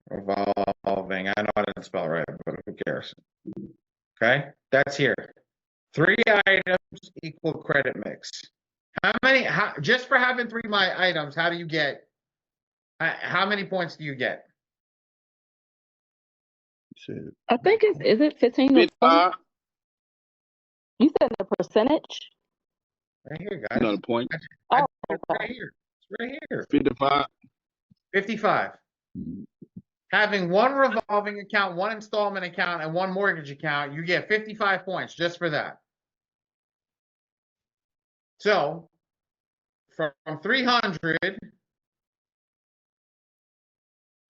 Revolving. I know I didn't spell it right, but who cares? Okay, that's here. 3 items equal credit mix. How many? Just for having 3 items, how do you get? How many points do you get? You said I think is it 15 or 20? 55, You said the percentage? Right here, guys. another point. Oh, It's right okay. here. It's right here. 55. 55. Having one revolving account, one installment account, and one mortgage account, you get 55 points just for that. So from 300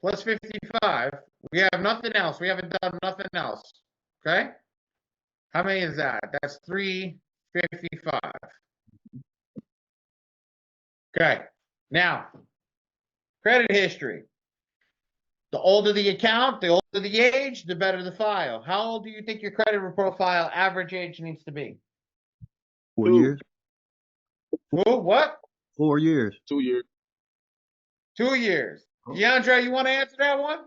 plus 55, we have nothing else. We haven't done nothing else. Okay? How many is that? That's 355. Okay. Now, credit history. The older the account, the older the age, the better the file. How old do you think your credit profile average age needs to be? 4 2. years. Who? What? 4 years. 2 years. 2 years. DeAndre, you want to answer that one?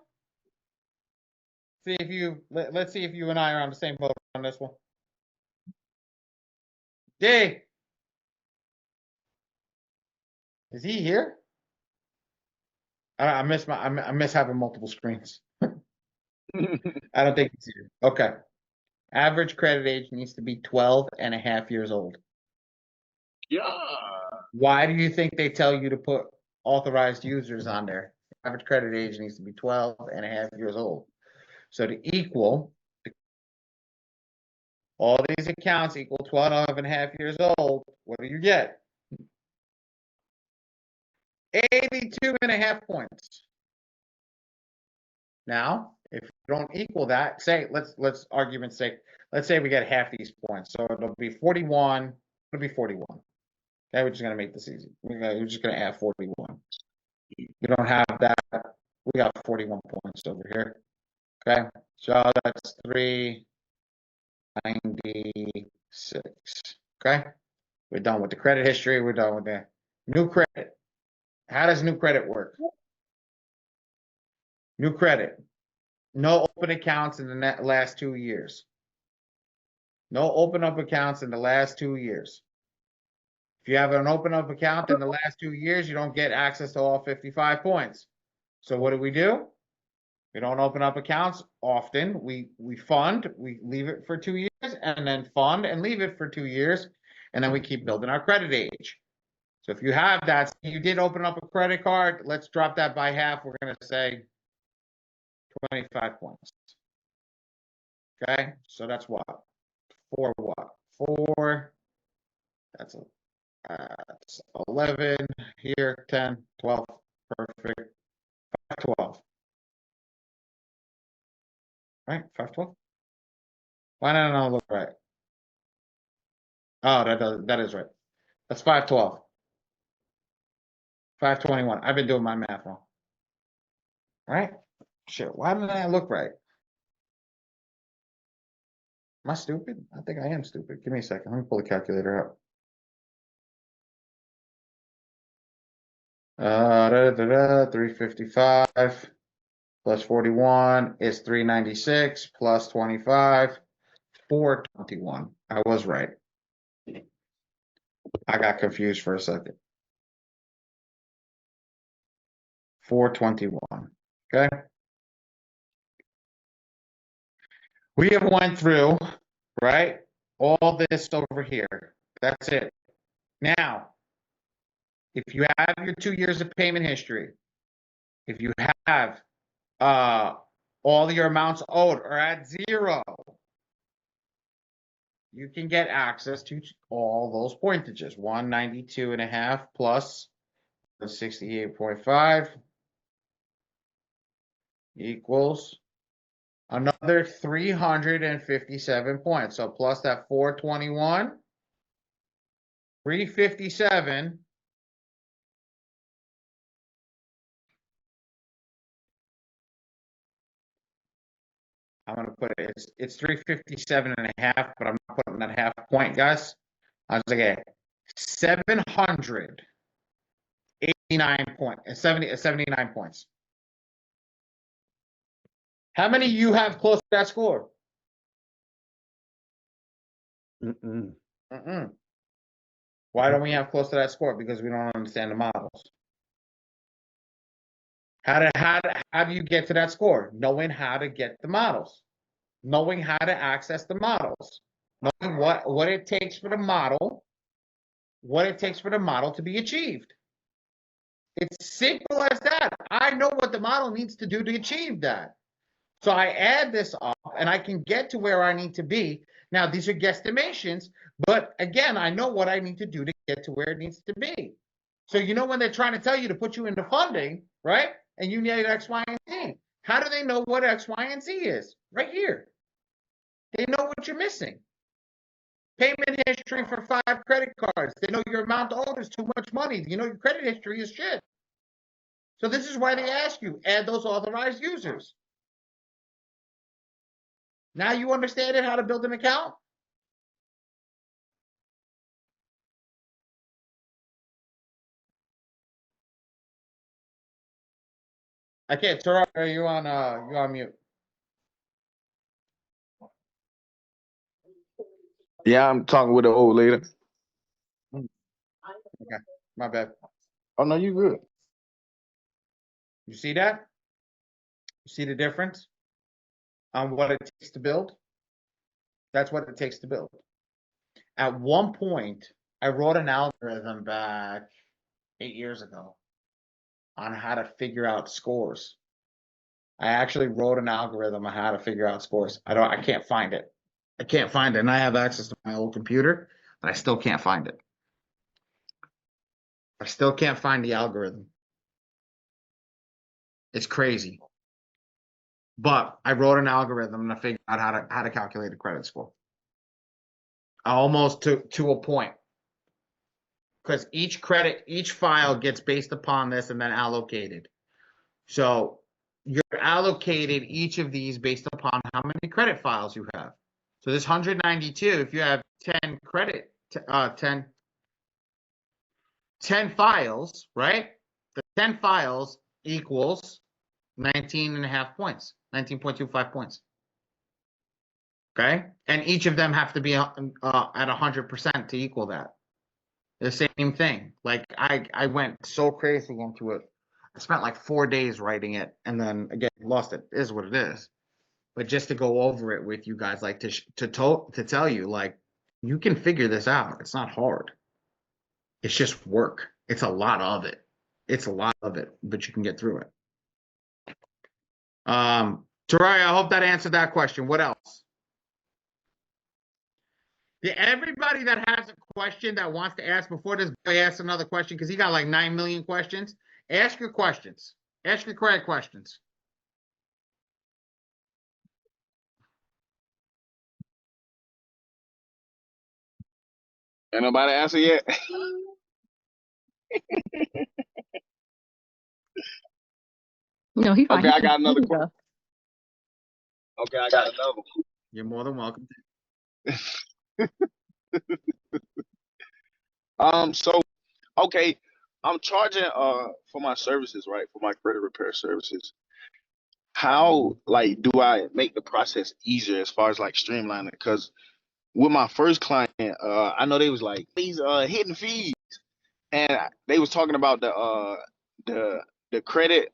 See if you let's see if you and I are on the same boat on this one. D. Is he here? I miss having multiple screens. I don't think he's here. Okay. Average credit age needs to be 12 and a half years old. Yeah. Why do you think they tell you to put authorized users on there? Average credit age needs to be 12 and a half years old. So to equal all these accounts equal 12 and a half years old, what do you get? 82 and a half points. Now, if you don't equal that, say, let's argument's sake, let's say we get half these points. So it'll be 41, it'll be 41. Okay, we're just gonna make this easy. We're just gonna add 41. You don't have that. We got 41 points over here. Okay, so that's 396. Okay, we're done with the credit history. We're done with the new credit. How does new credit work? New credit. No open accounts in the last 2 years. No open up accounts in the last 2 years. If you have an open up account in the last 2 years, you don't get access to all 55 points. So what do? We don't open up accounts often. We fund, we leave it for 2 years, and then fund and leave it for 2 years, and then we keep building our credit age. So if you have that, you did open up a credit card, let's drop that by half. We're going to say 25 points. Okay, so that's what? 4 what? 4, that's 11 here, 10, 12, perfect. 512. Right, 512. Why don't I look right? Oh, that is right. That's 512. 521. I've been doing my math wrong. Right? Shit, why didn't I look right? Am I stupid? I think I am stupid. Give me a second. Let me pull the calculator out. 355 plus 41 is 396 plus 25, 421. I was right. I got confused for a second. 421. Okay. We have went through, right? All this over here. That's it. Now, if you have your 2 years of payment history, if you have all your amounts owed are at 0, you can get access to all those pointages. 192.5 plus 68.5 equals another 357 points. So plus that 421, 357. I'm going to put it, it's 357.5, but I'm not putting that half point, guys. I was like, okay, 789 points, 79 points. How many you have close to that score? Why don't we have close to that score? Because we don't understand the models. How do you get to that score? Knowing how to get the models, knowing how to access the models, knowing what it takes for the model, to be achieved. It's simple as that. I know what the model needs to do to achieve that. So I add this up and I can get to where I need to be. Now, these are guesstimations, but again, I know what I need to do to get to where it needs to be. So you know when they're trying to tell you to put you into funding, right? And you need X, Y, and Z. How do they know what X, Y, and Z is? Right here. They know what you're missing. Payment history for 5 credit cards. They know your amount owed is too much money. You know your credit history is shit. So this is why they ask you, add those authorized users. Now you understand how to build an account? I can't. Tara, you're on mute. Yeah, I'm talking with the old lady. Okay, my bad. Oh no, you good. You see that? You see the difference on what it takes to build? That's what it takes to build. At one point, I wrote an algorithm back 8 years ago on how to figure out scores. I actually wrote an algorithm on how to figure out scores. I can't find it. I can't find it. And I have access to my old computer, but I still can't find it. I still can't find the algorithm. It's crazy. But I wrote an algorithm to figure out how to calculate a credit score. Almost to a point. Because each file gets based upon this and then allocated. So you're allocated each of these based upon how many credit files you have. So this 192, if you have 10 10 files, right? The 10 files equals 19.5 points, 19.25 points. Okay? And each of them have to be at 100% to equal that. The same thing. Like I went so crazy into it. I spent like 4 days writing it and then again lost it. It is what it is. But just to go over it with you guys, like to tell you, like, you can figure this out. It's not hard. It's just work. It's a lot of it. It's a lot of it, but you can get through it. Tarai, I hope that answered that question. What else? Everybody that has a question that wants to ask before this boy asks another question, because he got like 9 million questions, ask your questions. Ask your credit questions. Ain't nobody answer yet. No, he fine. Okay, I got He another can question. go. Okay, I got another one. You're more than welcome. So okay, I'm charging for my services, right? For my credit repair services. How like do I make the process easier as far as like streamlining? Because with my first client, I know they was like these hidden fees, and they was talking about the the credit,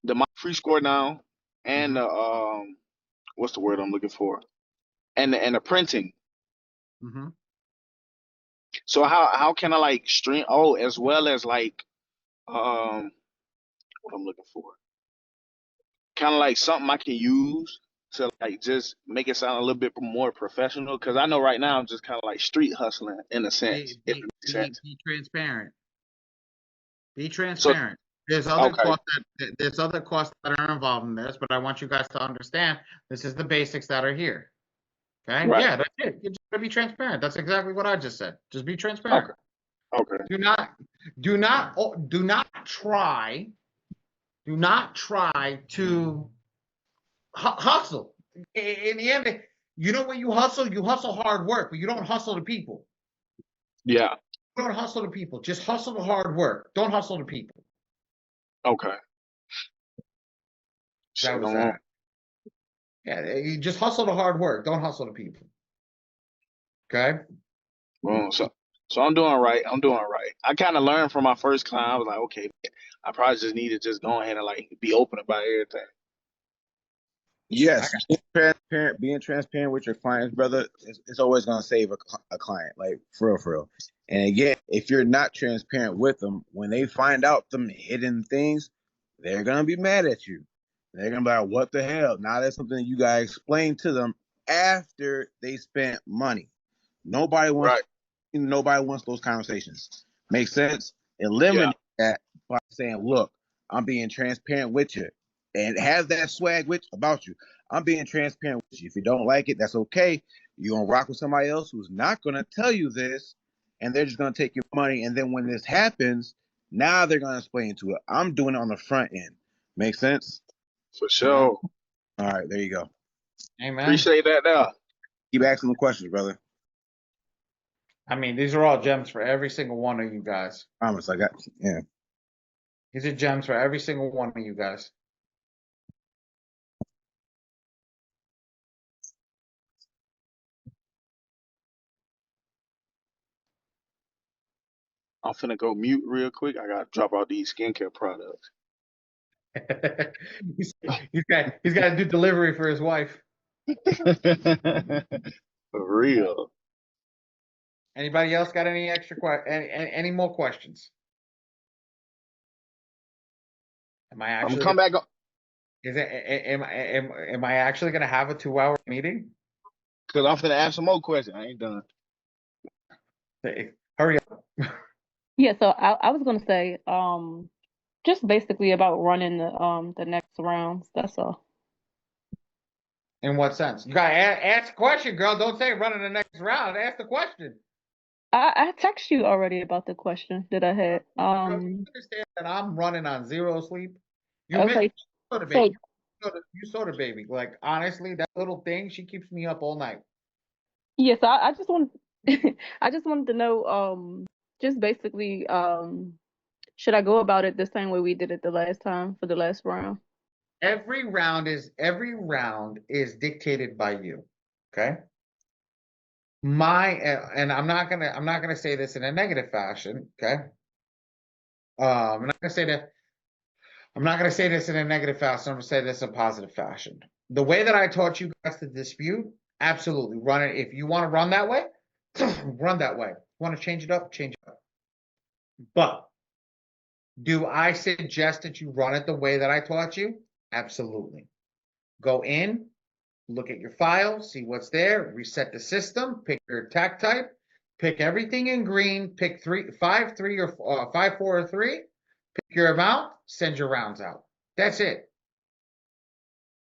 the my free score now, and Mhm. the what's the word I'm looking for, and the printing. Mhm. So how can I like stream? Oh, as well as like what I'm looking for, kind of like something I can use to like just make it sound a little bit more professional. Because I know right now I'm just kind of like street hustling in a sense, if it makes sense. Be transparent. Be So transparent. There's other okay, costs there's other costs that are involved in this, but I want you guys to understand this is the basics that are here. Okay? right, Yeah, that's it. You just gotta be transparent. That's exactly what I just said. Just be transparent. okay, okay, Do not do not try to hustle. In the end, you know when you hustle hard work, but you don't hustle the people. yeah, You don't hustle the people. Just hustle the hard work. Don't hustle the people. okay. That Say no was more. that. Yeah, you just hustle the hard work. Don't hustle the people. Okay? Well, so I'm doing right. I'm doing right. I kind of learned from my first client. I was like, okay, I probably just need to just go ahead and like be open about everything. I Yes, got being transparent with your clients, brother, it's always gonna save a client, like for real. And again, if you're not transparent with them, when they find out them hidden things, they're gonna be mad at you. They're gonna be like, "What the hell?" Now that's something you gotta explain to them after they spent money. Nobody wants Right. nobody wants those conversations. Make sense? Yeah, Eliminate that by saying, "Look, I'm being transparent with you," and have that swag with about you. I'm being transparent with you. If you don't like it, that's okay. You're gonna rock with somebody else who's not gonna tell you this, and they're just gonna take your money. And then when this happens, now they're gonna explain to it. I'm doing it on the front end. Make sense? for yeah. sure. All right, there you go. Amen. Appreciate that now. Keep asking the questions, brother. I mean, these are all gems for every single one of you guys. Promise. I got yeah. These are gems for every single one of you guys. I'm finna go mute real quick. I gotta drop out these skincare products. He's got to do delivery for his wife. For real. Anybody else got any extra any more questions? Am I I'm gonna actually come back on is it am I actually gonna have a 2 hour meeting? because I'm finna ask some more questions. I ain't done. Hey, hurry up. Yeah, so I was gonna say, just basically about running the next rounds. That's all. In what sense? You gotta ask the question, girl. Don't say running the next round. Ask the question. I texted you already about the question that I had. Girl, do you understand that I'm running on zero sleep? You missed Okay, the baby. so You saw the baby. Like honestly, that little thing, she keeps me up all night. yes, I just want I just wanted to know, just basically, should I go about it the same way we did it the last time for the last round? Every round is dictated by you. Okay. And I'm not gonna say this in a negative fashion. Okay. I'm not gonna say that I'm not gonna say this in a negative fashion. I'm gonna say this in a positive fashion. The way that I taught you guys to dispute, absolutely run it. If you want to run that way, run that way. Want to change it up, change it up. But do I suggest that you run it the way that I taught you? Absolutely. Go in, look at your file, see what's there, reset the system, pick your attack type, pick everything in green, pick 5, 3, or 5, 4, or 3, pick your amount, send your rounds out. That's it.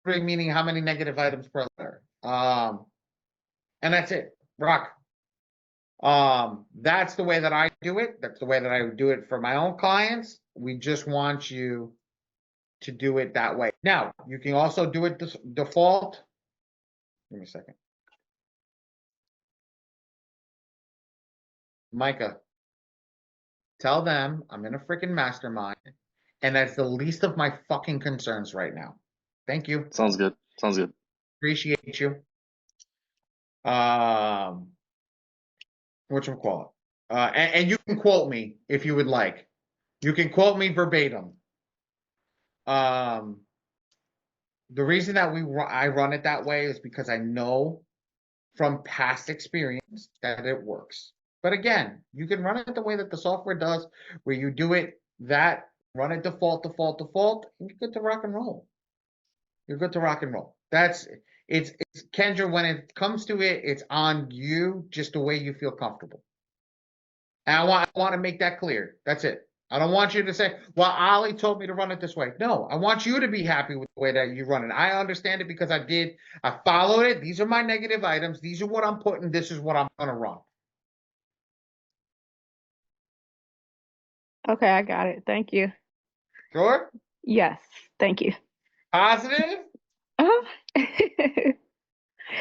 Meaning how many negative items per letter. And that's it. Rock. That's the way that I do it. That's the way that I do it for my own clients. We just want you to do it that way. Now, you can also do it default. Give me a second. Micah. Tell them I'm in a freaking mastermind, and that's the least of my fucking concerns right now. Thank you. Sounds good. Sounds good. Appreciate you. Whatchamacallit? And you can quote me if you would like. You can quote me verbatim. The reason that I run it that way is because I know from past experience that it works. But again, you can run it the way that the software does, where you do it run it default, and you're good to rock and roll. You're good to rock and roll. It's Kendra, when it comes to it, it's on you, just the way you feel comfortable. And I want to make that clear. That's it. I don't want you to say, well, Ollie told me to run it this way. No, I want you to be happy with the way that you run it. I understand it because I followed it. These are my negative items. These are what I'm putting. This is what I'm going to run. Okay, I got it. Thank you. Sure? Yes, thank you. Positive? Uh-huh.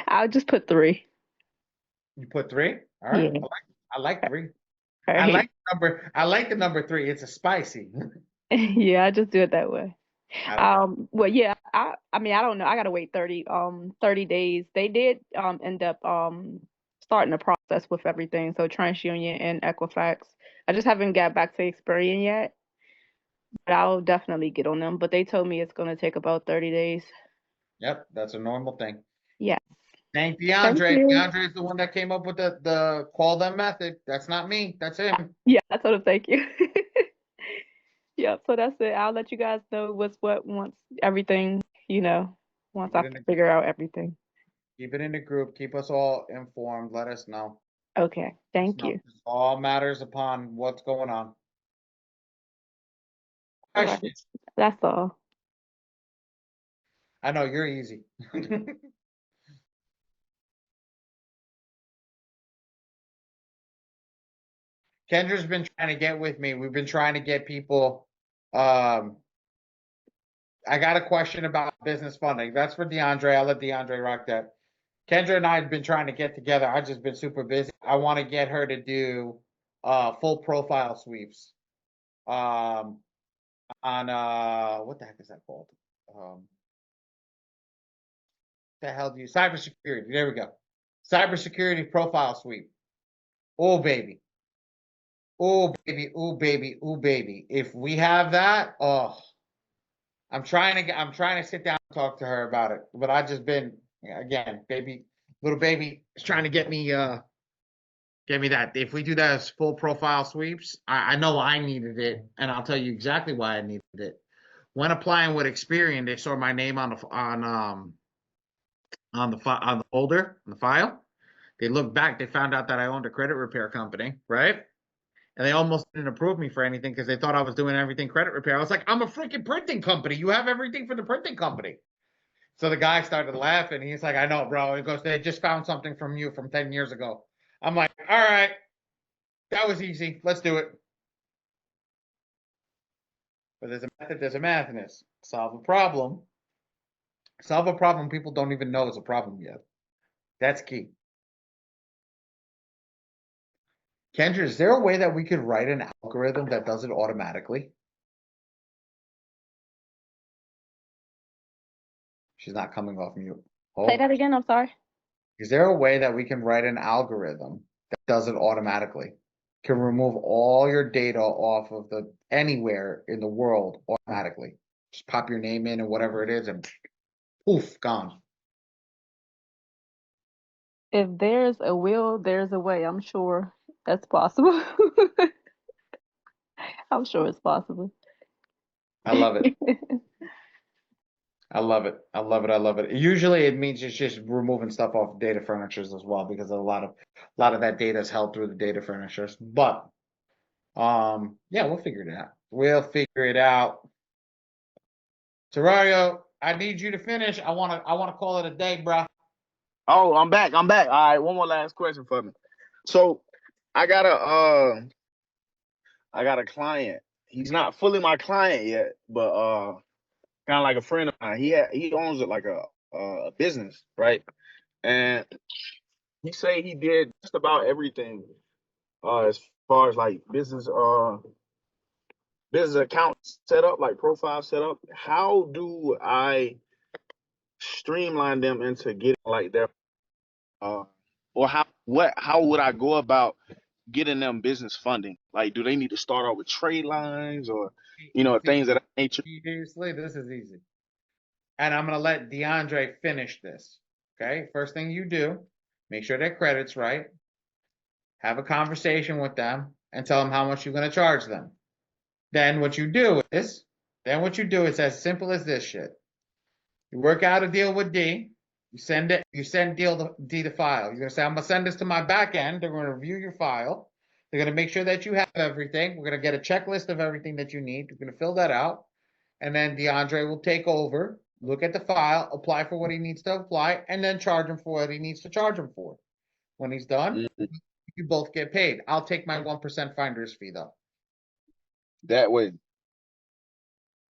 I'll just put 3. You put 3? All right. Yeah. I like 3. All I right. like the number 3. It's a spicy. Yeah, I just do it that way. I like it. Well, yeah, I mean, I don't know. I gotta wait 30 days. They did end up starting the process with everything. So TransUnion and Equifax. I just haven't got back to Experian yet, but I'll definitely get on them. But they told me it's gonna take about 30 days. Yep, that's a normal thing. Yeah. Thank Thank DeAndre. you. DeAndre is the one that came up with the call them method. That's not me. That's him. Yeah, I told him thank you. Yeah, so that's it. I'll let you guys know what's what once everything, once Keep I it in the figure out everything. keep it in the group. Keep us all informed. Let us know. Okay, thank you. This all matters upon what's going on. All right, that's all. I know you're easy. Kendra's been trying to get with me. We've been trying to get people. I got a question about business funding. That's for DeAndre. I'll let DeAndre rock that. Kendra and I have been trying to get together. I've just been super busy. I want to get her to do full profile sweeps. On what the heck is that called? The hell do you cybersecurity? There we go. Cybersecurity profile sweep. Oh baby. Oh baby. Oh baby. Oh baby. If we have that, I'm trying to sit down and talk to her about it. But I just been again, little baby is trying to get me that. If we do that as full profile sweeps, I know I needed it, and I'll tell you exactly why I needed it. When applying with Experian, they saw my name on the folder, on the file. They looked back, they found out that I owned a credit repair company, right? And they almost didn't approve me for anything because they thought I was doing everything credit repair. I was like, I'm a freaking printing company. You have everything for the printing company. So the guy started laughing. He's like, I know, bro. He goes, they just found something from you from 10 years ago. I'm like, all right, that was easy. Let's do it. But there's a method, there's a madness. Solve a problem. Solve a problem people don't even know is a problem yet. That's key. Kendra, is there a way that we could write an algorithm that does it automatically? She's not coming off mute. Say that again. I'm sorry. Is there a way that we can write an algorithm that does it automatically? Can remove all your data off of anywhere in the world automatically. Just pop your name in and whatever it is and poof, gone. If there's a will, there's a way. I'm sure that's possible. I'm sure it's possible. I love it. I love it. I love it. I love it. Usually it means it's just removing stuff off data furnitures as well, because a lot of that data is held through the data furnitures. But yeah, we'll figure it out. We'll figure it out. Terrario, I need you to finish. I wanna call it a day, bro. Oh, I'm back. All right, one more last question for me. So I got a client. He's not fully my client yet, but kind of like a friend of mine. He owns it like a business, right? And he say he did just about everything as far as like business accounts set up, like profile set up, how do I streamline them into getting like their or how would I go about getting them business funding? Like, do they need to start off with trade lines or See, things of that nature? seriously, this is easy. And I'm gonna let DeAndre finish this. Okay. First thing you do, make sure their credit's right. Have a conversation with them and tell them how much you're gonna charge them. Then what you do is, as simple as this shit. You work out a deal with D. You send D the file. You're gonna say, I'm gonna send this to my back end. They're gonna review your file. They're gonna make sure that you have everything. We're gonna get a checklist of everything that you need. You're gonna fill that out. And then DeAndre will take over, look at the file, apply for what he needs to apply, and then charge him for what he needs to charge him for. When he's done, Mm, you both get paid. I'll take my 1% finder's fee though. that way,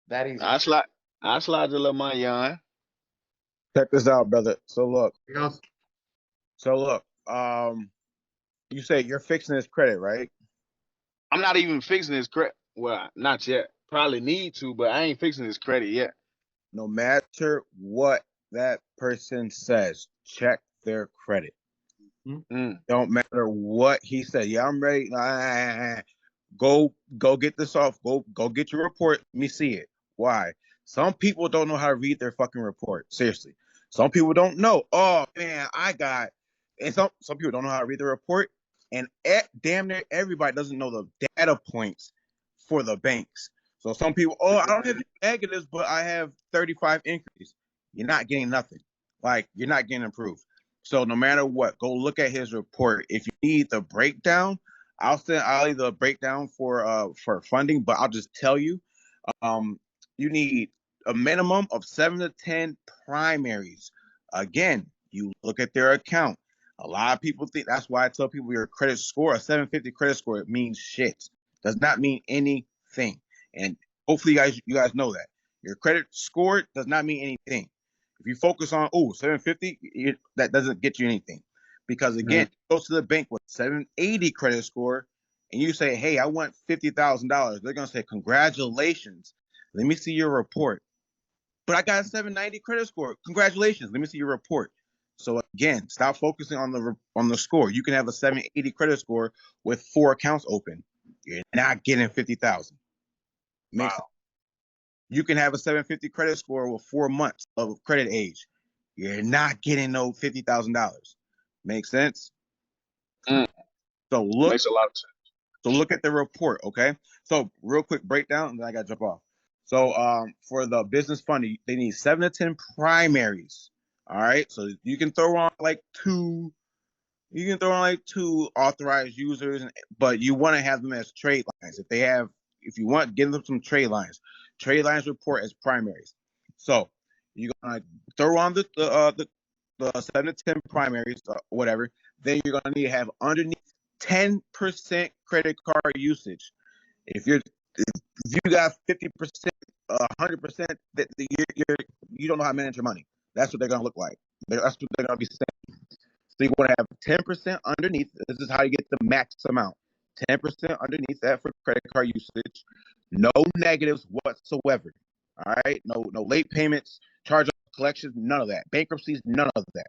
That easy. I slide the little money on. Check this out, brother. You know, So look, you say you're fixing his credit, right? I'm not even fixing his credit. Well, not yet. Probably need to, but I ain't fixing his credit yet. No matter what that person says, check their credit. Mm, Don't matter what he said. Yeah, I'm ready. Go get this off. Go get your report. Let me see it. Why? Some people don't know how to read their fucking report. Seriously. Some people don't know. Oh man, and some people don't know how to read the report. And damn near everybody doesn't know the data points for the banks. So some people, I don't have any negatives, but I have 35 inquiries. You're not getting nothing. Like you're not getting improved. So no matter what, go look at his report. If you need the breakdown, I'll leave the breakdown for funding, but I'll just tell you, um, you need a minimum of 7 to 10 primaries. Again, you look at their account. A lot of people think that's why I tell people your credit score, a 750 credit score, it means shit. Does not mean anything. And hopefully you guys know that. Your credit score does not mean anything. If you focus on 750, that doesn't get you anything. Because again, you go to the bank with 780 credit score and you say, hey, I want $50,000. They're gonna say, congratulations. Let me see your report. But I got a 790 credit score. Congratulations. Let me see your report. So again, stop focusing on the score. You can have a 780 credit score with 4 accounts open. You're not getting 50,000. Makes wow. sense. You can have a 750 credit score with 4 months of credit age. You're not getting no $50,000. Make sense? Mm, So makes a lot of sense. look at the report, okay? So real quick breakdown, and then I gotta jump off. So for the business fund, they need 7 to 10 primaries. All right. So you can throw on like two. You can throw on like 2 authorized users, but you want to have them as trade lines. If you want, give them some trade lines. Trade lines report as primaries. So you're gonna throw on the 7 to 10 primaries, whatever. Then you're gonna need to have underneath 10% credit card usage. If you got 50%, 100%, that you don't know how to manage your money. That's what they're gonna look like. That's what they're gonna be saying. So you want to have 10% underneath. This is how you get the max amount. 10% underneath that for credit card usage. No negatives whatsoever. All right. No late payments, charge off collections, none of that. Bankruptcies, none of that.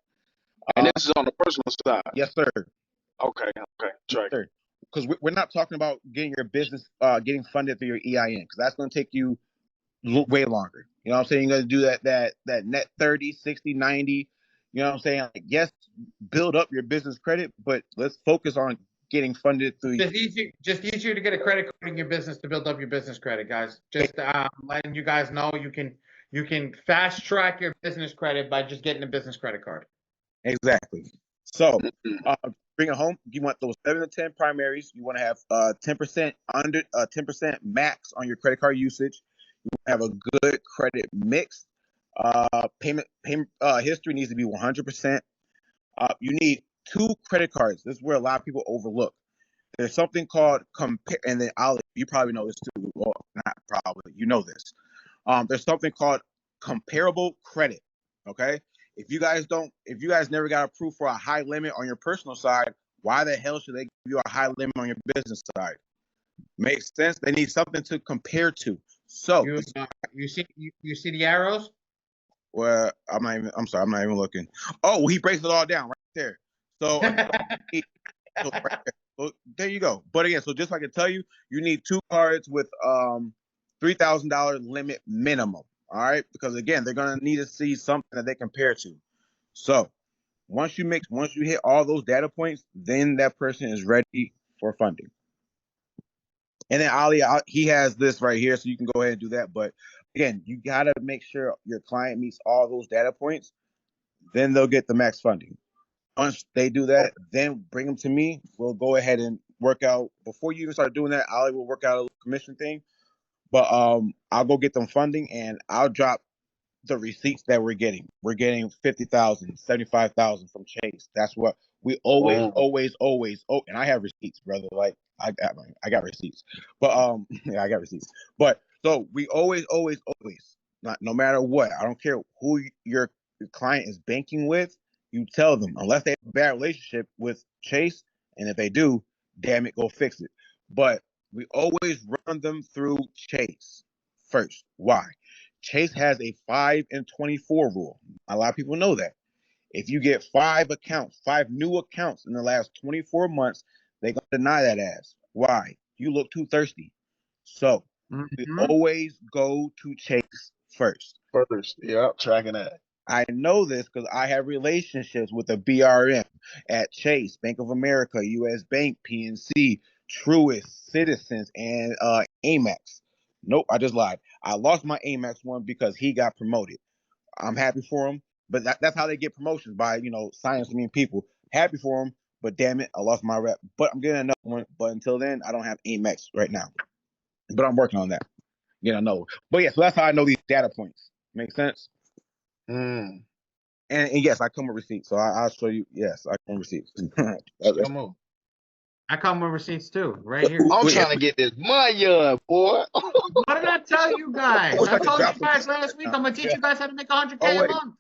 And this is on the personal side. Yes, sir. Okay. Yes, Track. sir. Because we're not talking about getting your business getting funded through your EIN, because that's going to take you way longer. You know what I'm saying? You're going to do that net 30, 60, 90. You know what I'm saying? Like, yes, build up your business credit, but let's focus on getting funded through. just easier to get a credit card in your business to build up your business credit, guys. Just letting you guys know you can fast track your business credit by just getting a business credit card. Exactly. So, Mm, bring it home. You want those 7 to 10 primaries. You want to have 10% under 10% max on your credit card usage. You have a good credit mix. Payment history needs to be 100%. You need 2 credit cards. This is where a lot of people overlook. There's something called compare, and then you probably know this too. Well, not probably, you know this. There's something called comparable credit. Okay. If you guys never got approved for a high limit on your personal side, Why the hell should they give you a high limit on your business side? Makes sense. They need something to compare to. So, You see the arrows? well, I'm sorry, I'm not even looking. Oh, well, he breaks it all down right there. So, so right there. So there you go. But again, so just like I can tell you, you need 2 cards with $3,000 limit minimum. All right, because again, they're gonna need to see something that they compare to. So once you hit all those data points, then that person is ready for funding. And then Ali, he has this right here, so you can go ahead and do that. But again, you gotta make sure your client meets all those data points. Then they'll get the max funding. Once they do that, then bring them to me. We'll go ahead and work out. Before you even start doing that, Ali will work out a little commission thing. But I'll go get them funding, and I'll drop the receipts that we're getting. We're getting 50,000, 75,000 from Chase. That's what we always, Oh, always. Oh, and I have receipts, brother. Like I got receipts. But yeah, I got receipts. But so we always, not no matter what. I don't care who your client is banking with. You tell them unless they have a bad relationship with Chase, and if they do, damn it, go fix it. But we always run them through Chase first. Why? Chase has a 5 and 24 rule. A lot of people know that. If you get 5 new accounts in the last 24 months, they're going to deny that ass. Why? You look too thirsty. So we always go to Chase first. first. Yep, tracking that. I know this because I have relationships with the BRM at Chase, Bank of America, U.S. Bank, PNC, Truist, Citizens, and Amex. Nope, I just lied. I lost my Amex one because he got promoted. I'm happy for him, but that's how they get promotions, by signing so many people. Happy for him, but damn it, I lost my rep. But I'm getting another one. But until then, I don't have Amex right now. But I'm working on that. No. But yeah, so that's how I know these data points. Make sense? Mm. And yes, I come with receipts, so I'll show you. Yes, I come with receipts. Come on. I come with receipts too, right here. I'm trying to get this money up, boy. What did I tell you guys? wish I I could told drop you some guys right last week now. I'm gonna teach you guys how to make 100K Oh a wait. month.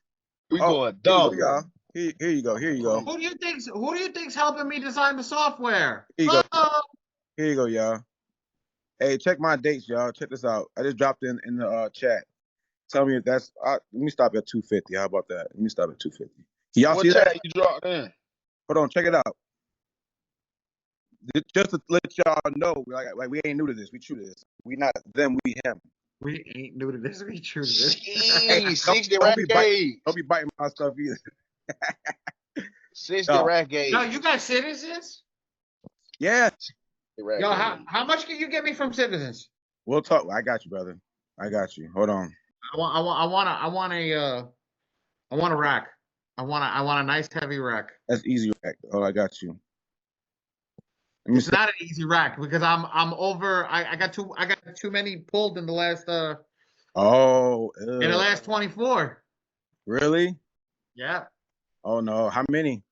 We Oh, going here you go, double. y'all. Here you go. Here you go. Who do you think's helping me design the software? Here you go. Oh, Here you go, y'all. Hey, check my dates, y'all. Check this out. I just dropped in the chat. Tell me if that's. Let me stop at 250. How about that? Let me stop at 250. Y'all What see that? chat you dropped in? Hold on, check it out. Just to let y'all know, like we ain't new to this. We true to this. We not them. We him. we ain't new to this. We true to this. Hey, Jeez, 60 don't rack be biting. gauge. Don't be biting my stuff either. 60 No. rack gauge. Yo, you guys citizens? Yeah, 60 rack Yo, gauge. how much can you get me from citizens? we'll talk. I got you, brother. I got you. Hold on. I want a rack. I want a nice heavy rack. That's easy. Oh, I got you. Let me It's see. not an easy rack because I'm over. I got too many pulled in the last Oh, in the last 24. really? Yeah, Oh no. How many?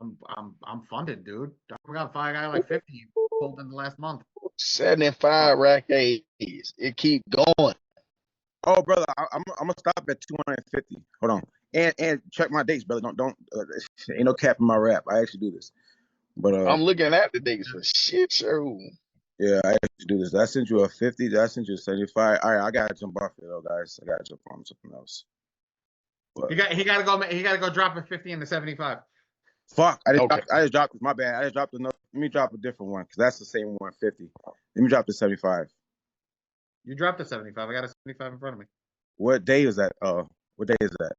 I'm funded, dude. I got like 50 pulled in the last month. 75 rack gauge. It keep going. Oh, brother, I'm gonna stop at 250. Hold on, and check my dates, brother. Don't ain't no cap in my rap. I actually do this, but I'm looking at the dates for shit show. yeah, I actually do this. I sent you a 50. I sent you a 75. All right, I gotta jump off it though, guys. I gotta jump on something else. But He gotta go drop a 50 and the 75. fuck, Okay. I just dropped. My bad. I just dropped another. Let me drop a different one because that's the same 150. Let me drop the 75. You dropped a 75. I got a 75 in front of me. What day is that? What day is that?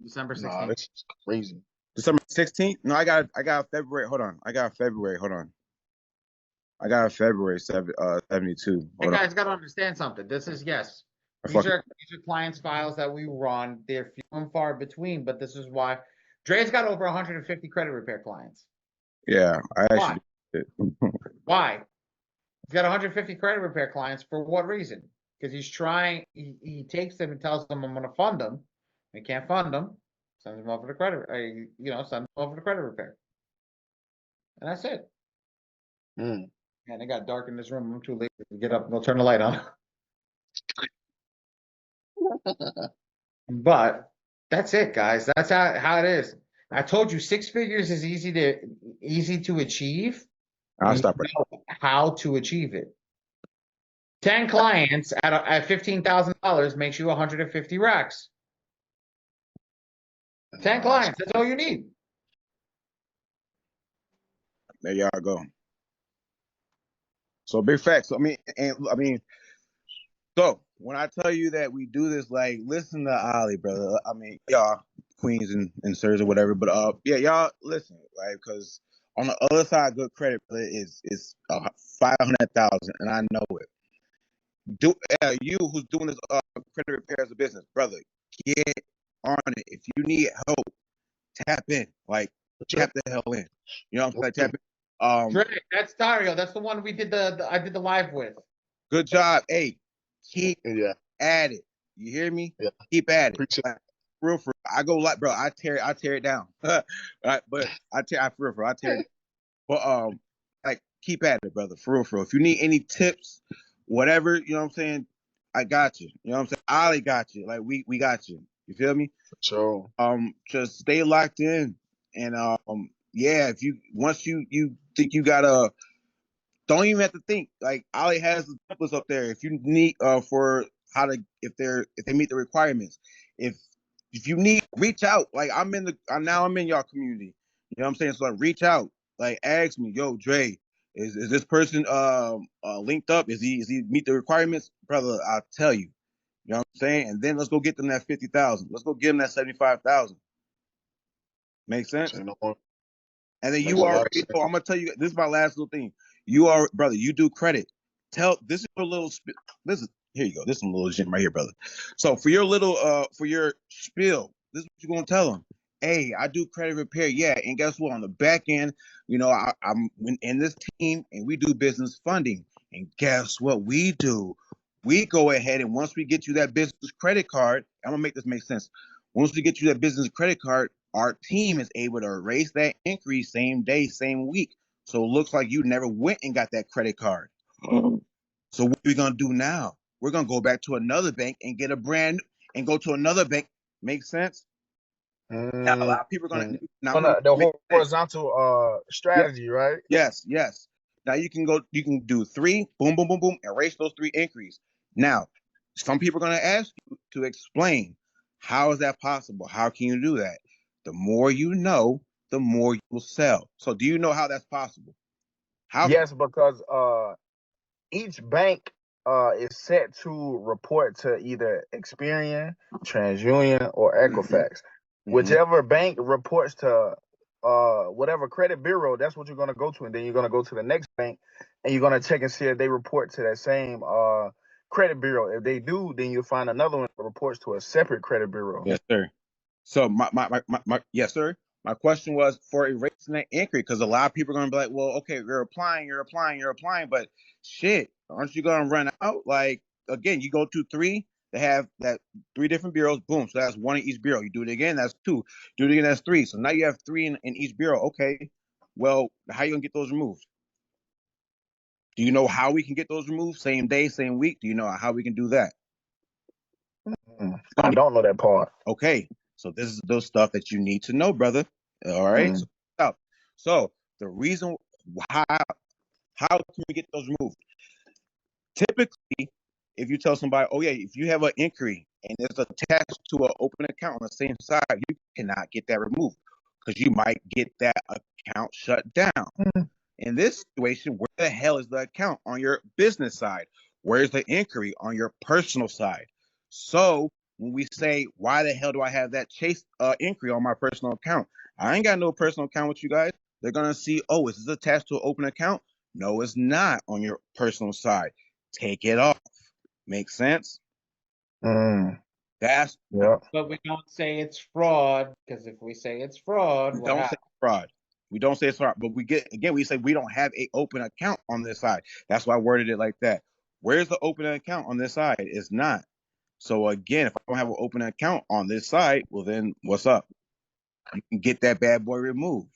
December Nah, 16th. this is crazy. December 16th? No, I got February. Hold on. I got February. Hold on. I got February 72. Hey Hold on. guys, gotta understand something. This is yes. I These fucking, are clients' files that we run. They're few and far between, but this is why Dre's got over 150 credit repair clients. yeah, I Why? actually did it. Why? He's got 150 credit repair clients for what reason? Because he's trying. He takes them and tells them I'm going to fund them. He can't fund them. Sends them over to credit. Send them over to credit repair, and that's it. Mm. Man, it got dark in this room. I'm too late to get up and go turn the light on. But that's it, guys. That's how it is. I told you 6 figures is easy to achieve. I'll And you stop right. know how to achieve it. 10 clients at $15,000 makes you 150 racks. 10 clients, that's all you need. There y'all go. So big facts. I mean, so when I tell you that we do this, like, listen to Ali, brother. I mean, y'all, queens and sirs or whatever. But yeah, y'all listen, right? Because on the other side, good credit is 500,000, and I know it. You who's doing this credit repair as a business, brother, get on it. If you need help, tap in. Like, tap the hell in. You know what I'm saying? Tap in. Dre, that's Dario. That's the one we did I did the live with. Good job. Hey, keep Yeah. at it. You hear me? Yeah. Keep at it. Appreciate Like, for real. I go like, bro. I tear it down. Right, but I tear it down. But like, keep at it, brother. For real. If you need any tips, whatever, you know what I'm saying, I got you. You know what I'm saying? Ali got you. Like, we got you. You feel me? So Just stay locked in, and yeah. If you once you think you gotta. Don't even have to think. Like, Ali has the templates up there. If you need for how to if they meet the requirements. If you need, reach out. Like, I'm in y'all community. You know what I'm saying? So, like, reach out. Like, ask me, yo, Dre, is this person linked up? Is he meet the requirements? Brother, I'll tell you. You know what I'm saying? And then let's go get them that 50,000. Let's go get them that 75,000. Make sense? you know, And then makes you a lot of already sense. know, I'm gonna tell you, this is my last little thing. You are, brother, you do credit. This is a little, here you go. This is a little gem right here, brother. So for your little, for your spiel, this is what you're gonna tell them. Hey, I do credit repair. Yeah. And guess what? On the back end, you know, I'm in this team and we do business funding. And guess what we do? We go ahead and once we get you that business credit card, I'm gonna make this make sense. Once we get you that business credit card, our team is able to erase that increase same day, same week. So it looks like you never went and got that credit card. So what are we gonna do now? We're gonna go back to another bank and get a brand and go to another bank. Make sense? Now a lot of people are gonna now On the make sense. horizontal Yes, strategy, right? yes. Now you can do 3, boom, boom, boom, boom, erase those 3 increase. Now, some people are gonna ask you to explain how is that possible? How can you do that? The more you know, the more you will sell. So do you know how that's possible? How Yes, because each bank is set to report to either Experian, TransUnion, or Equifax. Whichever bank reports to whatever credit bureau, that's what you're gonna go to, and then you're gonna go to the next bank and you're gonna check and see if they report to that same credit bureau. If they do, then you'll find another one that reports to a separate credit bureau. Yes, sir. So my yes, sir. My question was for erasing that increase because a lot of people are gonna be like, well, okay, you're applying, but shit, aren't you gonna run out? Like, again, you go to 3, they have that 3 different bureaus, boom. So that's 1 in each bureau. You do it again, that's 2. Do it again, that's 3. So now you have 3 in each bureau. Okay. Well, how you gonna get those removed? Do you know how we can get those removed? Same day, same week? Do you know how we can do that? I don't know that part. Okay, so this is those stuff that you need to know, brother. All right. So the reason how can we get those removed? Typically, if you tell somebody, oh yeah, if you have an inquiry and it's attached to an open account on the same side, you cannot get that removed because you might get that account shut down. In this situation, where the hell is the account on your business side? Where's the inquiry on your personal side? So when we say, why the hell do I have that chase inquiry on my personal account? I ain't got no personal account with you guys. They're gonna see, oh, is this attached to an open account? No, it's not on your personal side. Take it off. Make sense? That's Yeah. But we don't say it's fraud because if we say it's fraud, we what don't say happens? fraud. We don't say it's fraud, but we say we don't have a open account on this side. That's why I worded it like that. Where's the open account on this side? It's not. So again, if I don't have an open account on this side, well then what's up? You can get that bad boy removed.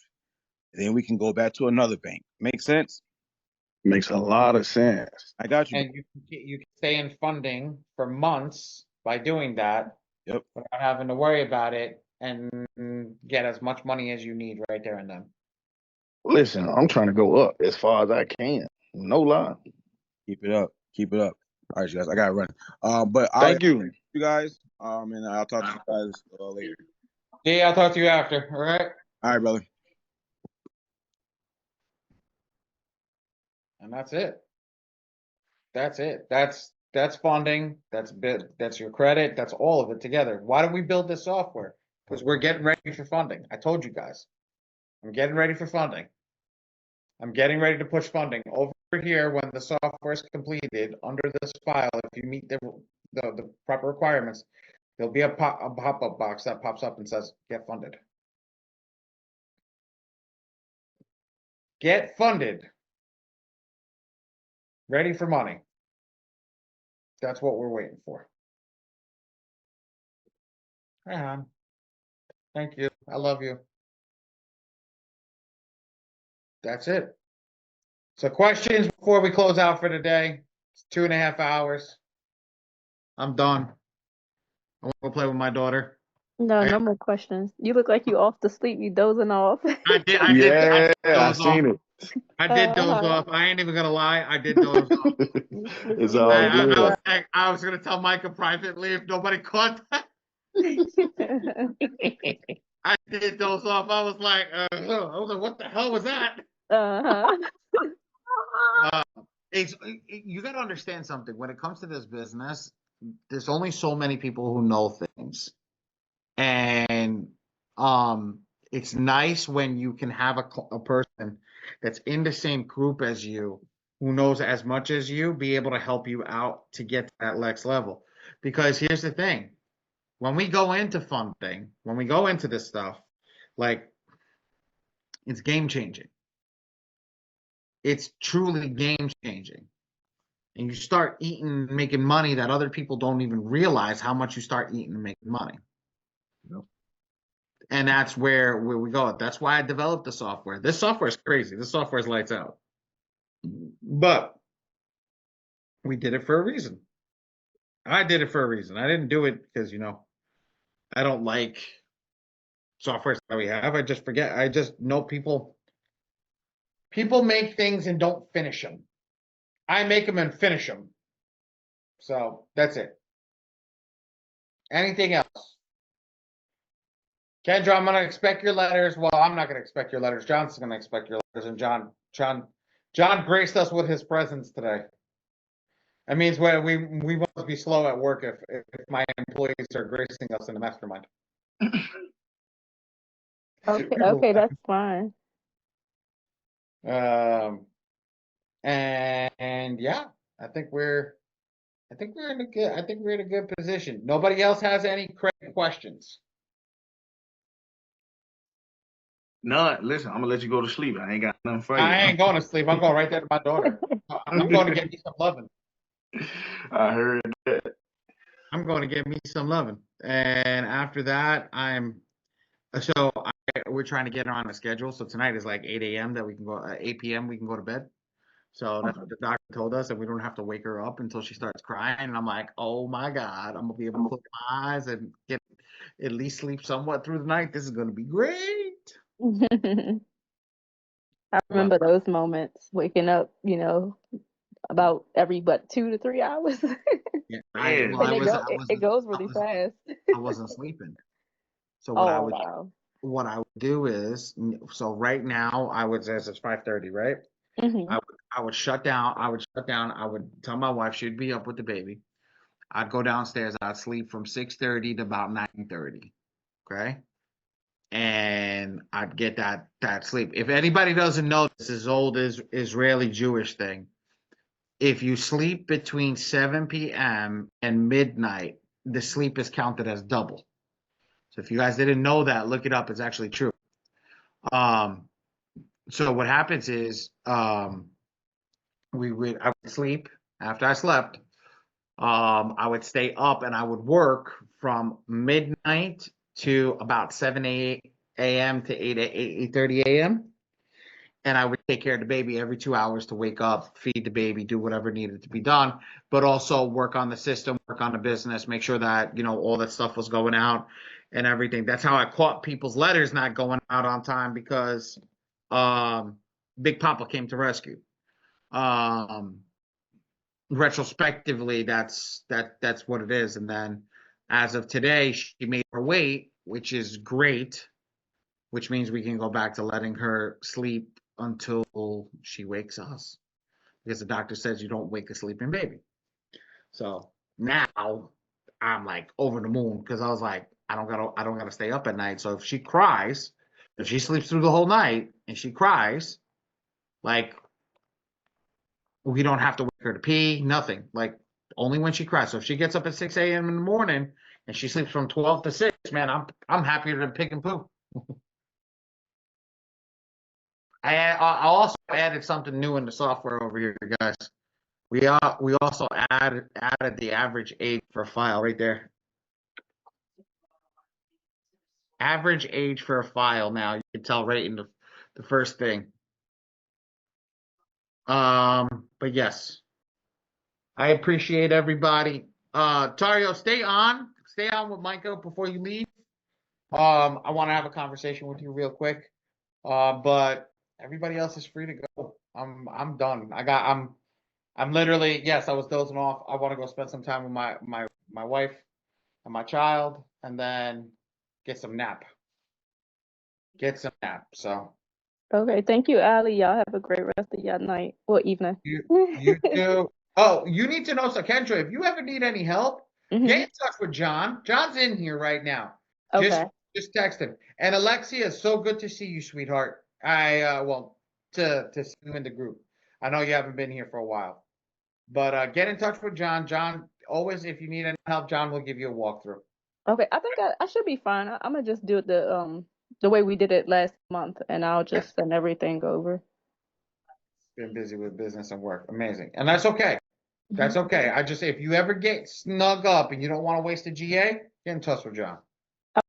Then we can go back to another bank. Make sense? Makes a lot of sense. I got you. And you can stay in funding for months by doing that Yep. without having to worry about it. and get as much money as you need right there and then. Listen, I'm trying to go up as far as I can. No lie. Keep it up. Keep it up. All right, you guys. I gotta run. But Thank you. you guys. And I'll talk to you guys later. Yeah, I'll talk to you after. All right. All right, brother. And that's it. That's it. That's funding. That's your credit. That's all of it together. Why do we build this software? Because we're getting ready for funding. I told you guys. I'm getting ready for funding. I'm getting ready to push funding over here when the software is completed under this file. If you meet the proper requirements, there'll be a pop-up box that pops up and says, get funded. Get funded. Ready for money. That's what we're waiting for. Hi, hon. Thank you. I love you. That's it. So questions before we close out for today. It's 2.5 hours. I'm done. I want to play with my daughter. No, no more questions. You look like you off to sleep. You dozing off. I did Yeah, I doze off. seen it. I did doze Uh-huh. off. I ain't even gonna lie. I did doze off. You It's you all were good. I was gonna tell Micah privately if nobody caught that. I did doze off. I was like, what the hell was that? Uh-huh. It's you got to understand something. When it comes to this business, there's only so many people who know things, and it's nice when you can have a person that's in the same group as you, who knows as much as you, be able to help you out to get to that next level. Because here's the thing: when we go into funding, when we go into this stuff, like it's game changing. It's truly game changing. And you start eating, making money that other people don't even realize how much you start eating and making money. Yep. And that's where we go. That's why I developed the software. This software is crazy. This software is lights out. But we did it for a reason. I did it for a reason. I didn't do it because, I don't like software that we have. I just forget. I just know people make things and don't finish them. I make them and finish them. So that's it. Anything else? Kendra, I'm gonna expect your letters. Well, I'm not gonna expect your letters. John's gonna expect your letters, and John graced us with his presence today. That means we must be slow at work if my employees are gracing us in the mastermind. Okay, that's fine. And yeah, I think we're in a good position. Nobody else has any credit questions. None. Listen, I'm gonna let you go to sleep. I ain't got nothing for you. I ain't going to sleep. I'm going right there to my daughter. I'm going to get me some loving. I heard that. I'm going to get me some loving. And after that, we're trying to get her on a schedule. So tonight is like 8 a.m. that we can go, 8 p.m. we can go to bed. So that's what the doctor told us, and we don't have to wake her up until she starts crying. And I'm like, oh my God, I'm gonna be able to close my eyes and get at least sleep somewhat through the night. This is gonna be great. I remember those moments, waking up, about every 2 to 3 hours. Yeah, And it goes really fast. I wasn't sleeping. So Oh, wow. what I would do is, so right now I would say it's 5:30, right? Hmm. I would shut down. I would tell my wife she'd be up with the baby. I'd go downstairs. I'd sleep from 6:30 to about 9:30. Okay. And I'd get that sleep. If anybody doesn't know, this is old Israeli Jewish thing. If you sleep between 7 p.m. and midnight, the sleep is counted as double. So if you guys didn't know that, look it up. It's actually true. So what happens is, I would sleep after I slept. I would stay up and I would work from midnight to about 7 a.m. to 8:30 a.m. And I would take care of the baby every 2 hours to wake up, feed the baby, do whatever needed to be done, but also work on the system, work on the business, make sure that, all that stuff was going out. and everything. That's how I caught people's letters not going out on time because Big Papa came to rescue. Retrospectively, that's what it is. And then as of today, she made her weight, which is great, which means we can go back to letting her sleep until she wakes us. Because the doctor says you don't wake a sleeping baby. So now I'm like over the moon because I was like, I don't gotta stay up at night. So if she cries, if she sleeps through the whole night and she cries, like we don't have to wake her to pee, nothing. Like only when she cries. So if she gets up at 6 a.m. in the morning and she sleeps from 12 to 6, man, I'm happier than pig and poo. I also added something new in the software over here, guys. We also added the average age for a file right there. Average age for a file now. You can tell right in the first thing. But yes, I appreciate everybody. Tario, stay on with Micah before you leave. I want to have a conversation with you real quick. But everybody else is free to go. I'm done. I'm literally, yes, I was dozing off. I want to go spend some time with my wife and my child, and then get some nap. So Okay, thank you, Allie. Y'all have a great rest of your night or evening. you do. Oh, you need to know, so Kendra, if you ever need any help, Hmm. get in touch with John. John's in here right now. Okay. Just text him. And Alexia, so good to see you, sweetheart. To see you in the group. I know you haven't been here for a while. But get in touch with John. John, always, if you need any help, John will give you a walkthrough. Okay, I think I should be fine. I'm gonna just do it the way we did it last month, and I'll just send everything over. Been busy with business and work. Amazing. And that's okay. That's okay. I just say if you ever get snug up and you don't want to waste a GA, get in touch with John.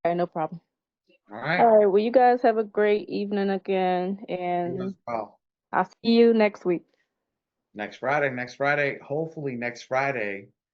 Okay, no problem. All right. All right, well, you guys have a great evening again, You as and well. I'll see you next week. Next Friday. Hopefully next Friday